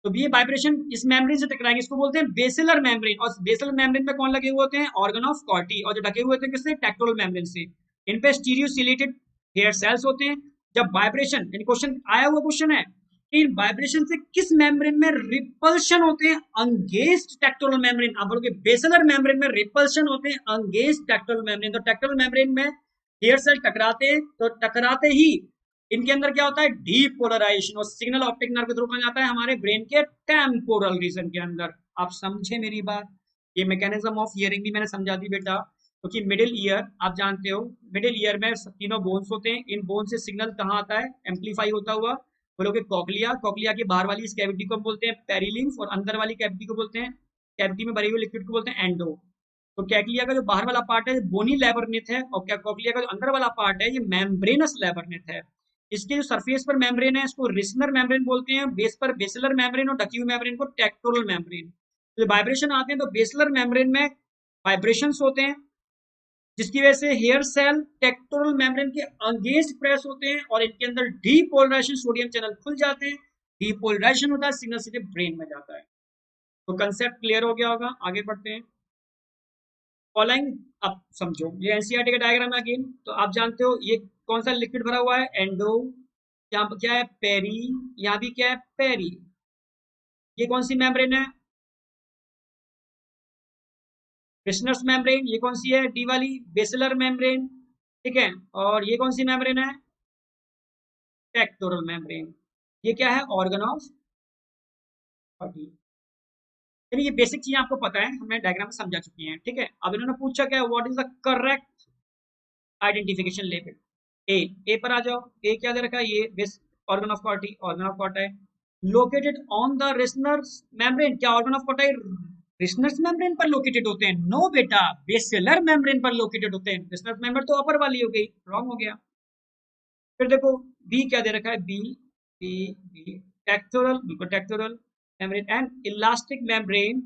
तो ये वाइब्रेशन इस मेम्ब्रेन से टकराएंगे, इसको बोलते हैं बेसिलर मेम्ब्रेन, और बेसिलर मेम्ब्रेन में कौन लगे हुए होते हैं, ऑर्गन ऑफ कॉर्टी, और जो ढके हुए होते हैं किससे, टेक्टोरल मेम्ब्रेन से। इन पे स्टीरियोसिलेटेड हेयर सेल्स होते हैं। जब वाइब्रेशन, यानी क्वेश्चन आया हुआ क्वेश्चन है कि इन वाइब्रेशन से किस मेम्ब्रेन में रिपल्शन होते हैं, अंगेज्ड टेक्टोरल मेम्ब्रेन। आप बोलोगे बेसिलर मेम्ब्रेन में रिपल्शन होते हैं अंगेज्ड टेक्टोरल मेम्ब्रेन। तो टेक्टोरल मेम्ब्रेन में हेयर सेल टकराते हैं, तो टकराते ही इनके अंदर क्या होता है, डीपोलराइजेशन, और सिग्नल ऑप्टिक नर्व के थ्रू कहाँ जाता है, हमारे ब्रेन के टेम्पोरल रीजन के अंदर। आप समझे मेरी बात? ये मैकेनिज्म ऑफ हियरिंग भी मैंने समझा दी बेटा, क्योंकि मिडिल ईयर आप जानते हो, मिडिल ईयर में तीनों बोन्स होते हैं, इन बोन से सिग्नल कहाँ आता है, एम्पलीफाई होता हुआ, बोलोगे कॉकलिया, कॉकलिया की बाहर वाली इस कैविटी को बोलते हैं पेरिलिम्फ, और अंदर वाली कैविटी को बोलते हैं, कैविटी में भरी हुई लिक्विड को बोलते हैं एंडो। तो कैकलिया का जो बाहर वाला पार्ट है बोनी लैबरनिथ है, और कॉकलिया का जो अंदर वाला पार्ट है ये मेम्ब्रेनस लैबरनिथ है। इसके जो सरफेस पर मेम्ब्रेन है इसको रिसनर मेम्ब्रेन बोलते हैं, बेस पर बेसिलर मेम्ब्रेन, और ढकी हुई मेम्ब्रेन को टेक्टोरल मेम्ब्रेन। तो वाइब्रेशन आते हैं तो बेसिलर मेम्ब्रेन में वाइब्रेशंस होते हैं, जिसकी वजह से हेयर सेल टेक्टोरल मेम्ब्रेन के अगेंस्ट प्रेस होते हैं और इनके अंदर डीपोलराइजेशन, सोडियम चैनल खुल जाते हैं, डीपोलराइजेशन होता है, सिग्नल सीधे ब्रेन में जाता है। तो कंसेप्ट क्लियर हो गया होगा, आगे बढ़ते हैं। फॉलोइंग, अब समझो ये एनसीईआरटी का डायग्राम है अगेन, तो आप जानते हो ये कौन सा लिक्विड भरा हुआ है, एंडो, यहाँ पर क्या है पेरी, यहाँ भी क्या है पेरी। ये कौन सी मेम्ब्रेन है, विस्नर्स मेम्ब्रेन। ये कौन सी है, डी वाली बेसिलर मेम्ब्रेन, ठीक है। और ये कौन सी मेम्ब्रेन है, पेक्टोरल मेम्ब्रेन। ये क्या है, ऑर्गन ऑफ बॉडी। यानी ये बेसिक चीजें आपको पता है, हमने डायग्राम में समझा चुकी हैं, ठीक है। अब इन्होंने पूछा क्या, what is the correct identification level. A पर आ जाओ। ए क्या दे रखा है, ये base organ of Corti, organ of Corti है, located on the Reissner's membrane. क्या organ of Corti Reissner's membrane पर लोकेटेड होते हैं, नो बेटा, बेसिलर मेम्ब्रेन पर लोकेटेड होते हैं। रिस्नर्स मेम्ब्रेन तो अपर वाली हो गई, रॉन्ग हो गया। फिर देखो बी क्या दे रखा है, बी बी बी टेक्टोरल, बिल्कुल tectorial membrane and elastic membrane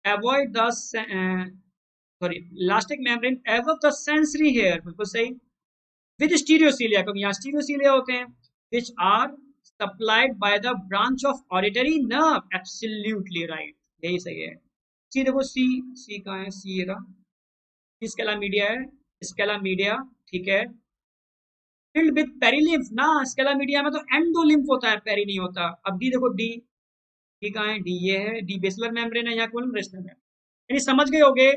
avoid the sorry elastic membrane above the sensory hair, बिल्कुल सही। विद स्टीरियोसीलिया, क्योंकि यहाँ स्टीरियोसीलिया होते हैं, which are supplied by the branch of auditory nerve, absolutely right, यही सही है। सी देखो, सी सी कहाँ है, सी रहा, स्केला मीडिया है, स्केला मीडिया, ठीक है। फिल्ड विद पेरिलिम्फ ना, स्केला मीडिया में तो एंडोलिम्फ होता है, पेरी नहीं होता। अब डी देखो, डी डी कहाँ है, डी ये है, डी बेसिलर मेम्ब्रेन है, यहाँ कौन रेस्टल है। यानी समझ गए होगे,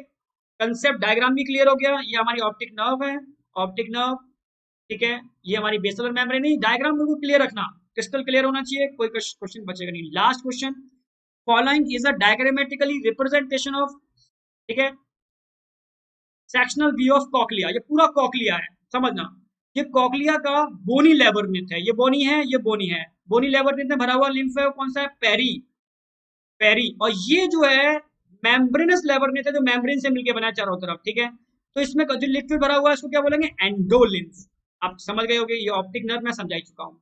कंसेप्ट डायग्राम भी क्लियर हो गया। ये हमारी ऑप्टिक नर्व है, ऑप्टिक नर्व, ठीक है। ये हमारी बेसिलर मेम्ब्रेन है, डायग्राम बिल्कुल क्लियर रखना, क्रिस्टल क्लियर होना चाहिए, कोई क्वेश्चन बचेगा नहीं। Last question, following is a diagrammatically representation of, ठीक है, सेक्शनल व्यू ऑफ कॉकलिया। ये पूरा कॉकलिया है, समझना। ये कॉकलिया का बोनी लेबरनिथ है, ये बोनी है, ये बोनी है। बोनी लेबरनिथ में भरा हुआ लिम्फ है, वो कौन सा है, पेरी, पेरी। और ये जो है मेम्ब्रेनस लेबरनिथ है, जो मेम्ब्रेन से मिलकर बना है चारों तरफ, ठीक है। तो इसमें जो लिक्विड भरा हुआ है, इसको क्या बोलेंगे, एंडोलिम्फ। आप समझ गए होगे, ये ऑप्टिक नर्व मैं समझा ही चुका हूँ।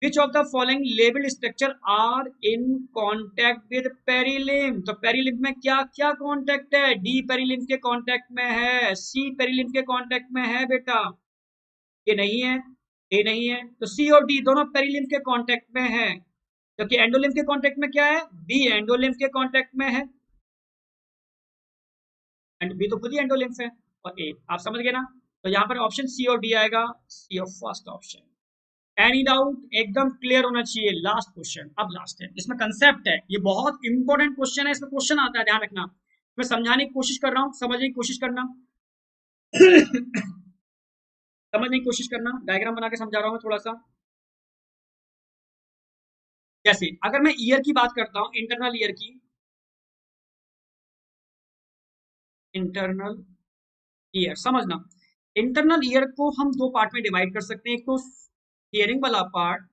Which of the following labeled structure are in contact with perilymph? तो पेरीलिम्फ में क्या क्या कांटेक्ट है, डी पेरीलिम्फ के कांटेक्ट में है, सी पेरीलिम्फ के कांटेक्ट में है बेटा, ये नहीं है, ए नहीं है, तो सी और डी दोनों पेरीलिम्फ के कांटेक्ट में है। जबकि एंडोलिम्फ के कांटेक्ट में क्या है, बी एंडोलिम्फ के कांटेक्ट में है, एंड बी तो खुद ही एंडोलिम्फ है। और ए, आप समझ गए ना। तो यहाँ पर ऑप्शन सी और डी आएगा, सी और फर्स्ट ऑप्शन। एनी डाउट, एकदम क्लियर होना चाहिए। लास्ट क्वेश्चन, अब लास्ट है, इसमें कंसेप्ट है, ये बहुत इंपॉर्टेंट क्वेश्चन है, इसमें क्वेश्चन आता है, ध्यान रखना। मैं समझाने की कोशिश कर रहा हूँ, समझने की कोशिश करना। समझने की कोशिश करना, डायग्राम बना के समझा रहा हूँ थोड़ा सा। जैसे अगर मैं ईयर की बात करता हूँ, इंटरनल ईयर की, इंटरनल ईयर समझना। इंटरनल ईयर को हम दो पार्ट में डिवाइड कर सकते हैं, एक तो हियरिंग वाला पार्ट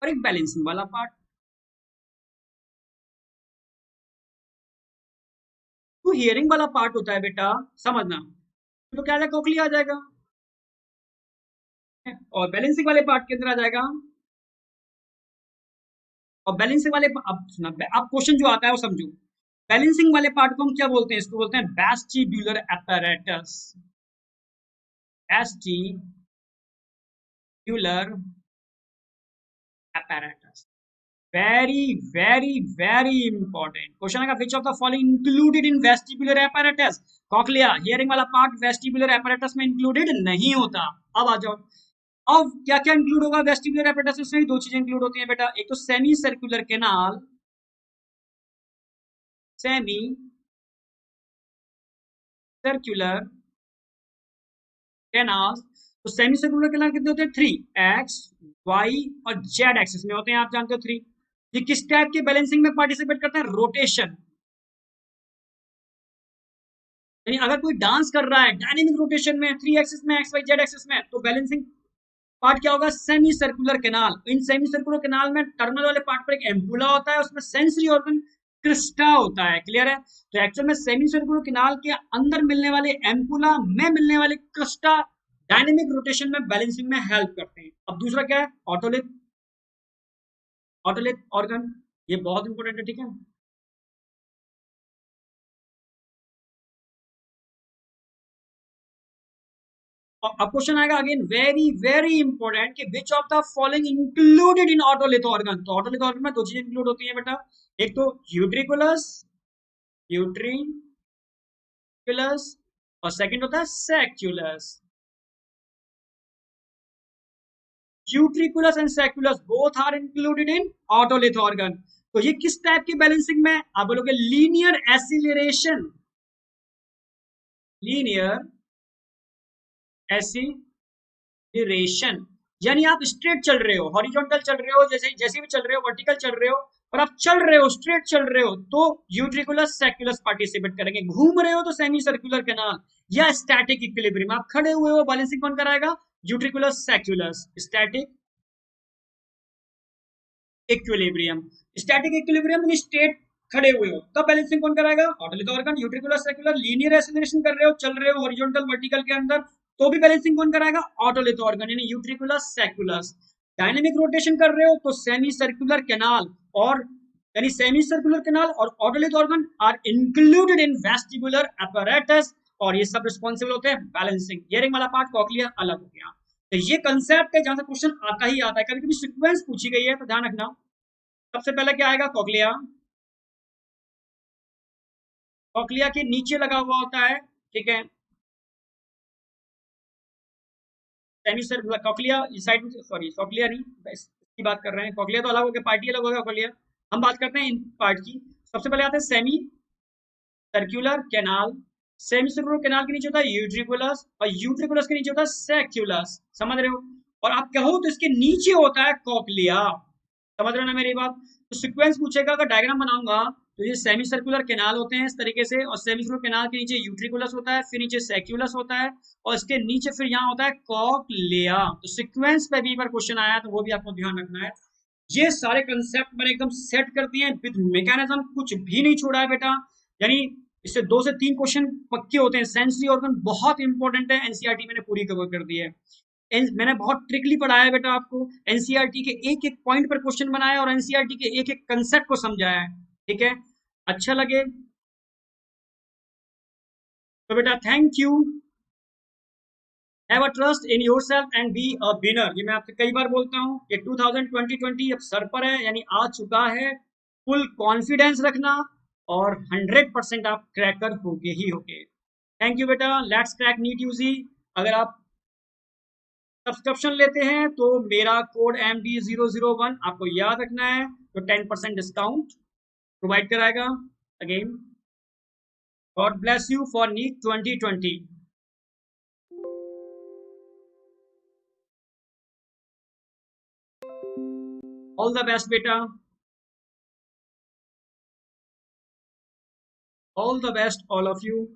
और एक बैलेंसिंग वाला पार्ट। तो हियरिंग वाला पार्ट होता है बेटा, समझना, तो क्या है, कोकली आ जाएगा, और बैलेंसिंग वाले पार्ट के अंदर आ जाएगा। और बैलेंसिंग वाले, अब सुना, अब क्वेश्चन जो आता है वो समझो। बैलेंसिंग वाले पार्ट को हम क्या बोलते हैं, इसको बोलते हैं vestibular apparatus, vestibular apparatus। Very very very important question है, which of the following included in vestibular apparatus। Cochlea, hearing वाला पार्ट वेस्टिब्युलर apparatus में इंक्लूडेड नहीं होता। अब आ जाओ, अब क्या क्या इंक्लूड होगा वेस्टिब्युलर apparatus में, दो चीजें इंक्लूड होती हैं बेटा, एक तो semi circular canal, semi circular canal. तो सेमी सर्कुलर कैनाल कितने होते हैं, 3, एक्स वाई और जेड एक्सिस में होते हैं, आप जानते हो 3। ये किस टाइप के बैलेंसिंग में पार्टिसिपेट करते हैं, रोटेशन। यानी अगर कोई डांस कर रहा है डायनेमिक रोटेशन में, 3 एक्सिस में, एक्स वाई जेड एक्सिस में, तो बैलेंसिंग पार्ट क्या होगा, semi circular canal. In semi circular canal में टर्मिनल वाले पार्ट पर एक एम्पुला होता है, उसमें सेंसरी ऑर्गन क्रिस्टा होता है, क्लियर है। तो एक्चुअल में सेमी सर्कुलर कैनाल के अंदर मिलने वाले एम्पुला में मिलने वाले क्रिस्टा डायनेमिक रोटेशन में बैलेंसिंग में हेल्प करते हैं। अब दूसरा क्या है, ऑटोलिथ, ऑटोलिथ ऑर्गन, ये बहुत इंपॉर्टेंट है, ठीक है। और अब क्वेश्चन आएगा अगेन वेरी वेरी इंपॉर्टेंट कि विच of the following included in otolith organ. तो ऑटोलिथ ऑर्गन में दो चीजें इंक्लूड होती है बेटा, एक तो यूट्रिकुलस, यूट्रिकुलस, और सेकंड होता है sacculus. Utriculus and sacculus both are included in otolith organ. तो ये किस टाइप की बैलेंसिंग में, आप बोलोगे लीनियर एसिलरेशन, लीनियर एसिलरेशन, यानी आप स्ट्रेट चल रहे हो, हॉरिजॉन्टल चल रहे हो, जैसे जैसे भी चल रहे हो, वर्टिकल चल रहे हो, और आप चल रहे हो, स्ट्रेट चल रहे हो, तो यूट्रिकुलस सैक्युलस पार्टिसिपेट करेंगे। घूम रहे हो तो सेमी सर्कुलर कैनाल या स्टैटिक इक्विलिब्रियम। आप खड़े हुए हो, बैलेंसिंग कौन कराएगा, utriculus sacculus. Static equilibrium, static equilibrium in state खड़े हुए हो, तब बैलेंसिंग कौन कराएगा, otolith organ. Utricular saccular, linear acceleration कर रहे हो, चल रहे हो हॉरिजॉन्टल वर्टिकल के अंदर, तो भी बैलेंसिंग कौन कराएगा, ऑटोलिथ ऑर्गन यानी यूट्रिकुलर सैक्युलस। डायनेमिक रोटेशन कर रहे हो तो सेमी सर्कुलर कैनाल, और यानी सेमी सर्कुलर कैनाल और otolith organ are included in vestibular apparatus, और ये सब रिस्पॉन्सिबल होते हैं बैलेंसिंग। हियरिंग वाला पार्ट कॉक्लिया अलग हो गया। तो ये कंसेप्ट है जहां से क्वेश्चन आता ही आता है, कभी कभी सीक्वेंस पूछी गई है तो ध्यान रखना। सबसे पहले क्या आएगा, कॉक्लिया। कॉक्लिया के नीचे लगा हुआ होता है, ठीक है, सेमी सर्कुलर कॉक्लिया इस साइड में, सॉरी कॉक्लिया नहीं, इसकी बात कर रहे हैं, कॉक्लिया तो अलग हो गया, पार्टी अलग हो गया कॉक्लिया। हम बात करते हैं इन पार्ट की। सबसे पहले आते हैं semi circular canal. Semi circular canal के नीचे होता है यूट्रिकुलस, और यूट्रिकुलस के नीचे होता है सैक्युलस, समझ रहे हो। और आप कहो तो इसके नीचे होता है कॉक्लिया, समझ रहे हो ना मेरी बात। तो सीक्वेंस पूछेगा, अगर डायग्राम बनाऊंगा तो ये सेमी सर्कुलर कैनाल होते हैं इस तरीके से, और सेमी सर्कुलर कैनाल के नीचे यूट्रिकुलस होता है, फिर नीचे सैक्युलस होता है, और इसके नीचे फिर यहाँ होता है कॉक्लिया। तो सीक्वेंस पे भी बार क्वेश्चन आया है, तो वो भी आपको ध्यान रखना है। ये सारे कंसेप्ट मैंने एकदम सेट कर दिए हैं विद मैकेनिज्म, कुछ भी नहीं छोड़ा है बेटा। यानी इससे 2 से 3 क्वेश्चन पक्के होते हैं। सेंसरी ऑर्गन बहुत इंपॉर्टेंट है, एनसीईआरटी मैंने पूरी कवर कर दी है। मैंने बहुत ट्रिकली पढ़ाया है बेटा आपको, एनसीईआरटी के एक एक पॉइंट पर क्वेश्चन बनाया और एनसीईआरटी के एक एक कंसेप्ट को समझाया है, ठीक है। अच्छा लगे तो बेटा thank you, have a trust in yourself and be a winner. ये मैं आपसे कई बार बोलता हूँ कि 2020 अब सर पर है, यानी आ चुका है। फुल कॉन्फिडेंस रखना, और 100% आप क्रैकर होगे ही होगे। थैंक यू बेटा, लेट्स क्रैक नीट यूजी। अगर आप सब्सक्रिप्शन लेते हैं तो मेरा कोड MD001 आपको याद रखना है, तो 10% डिस्काउंट प्रोवाइड कराएगा। Again God bless you for NEET 2020। All the best बेटा, all the best all of you.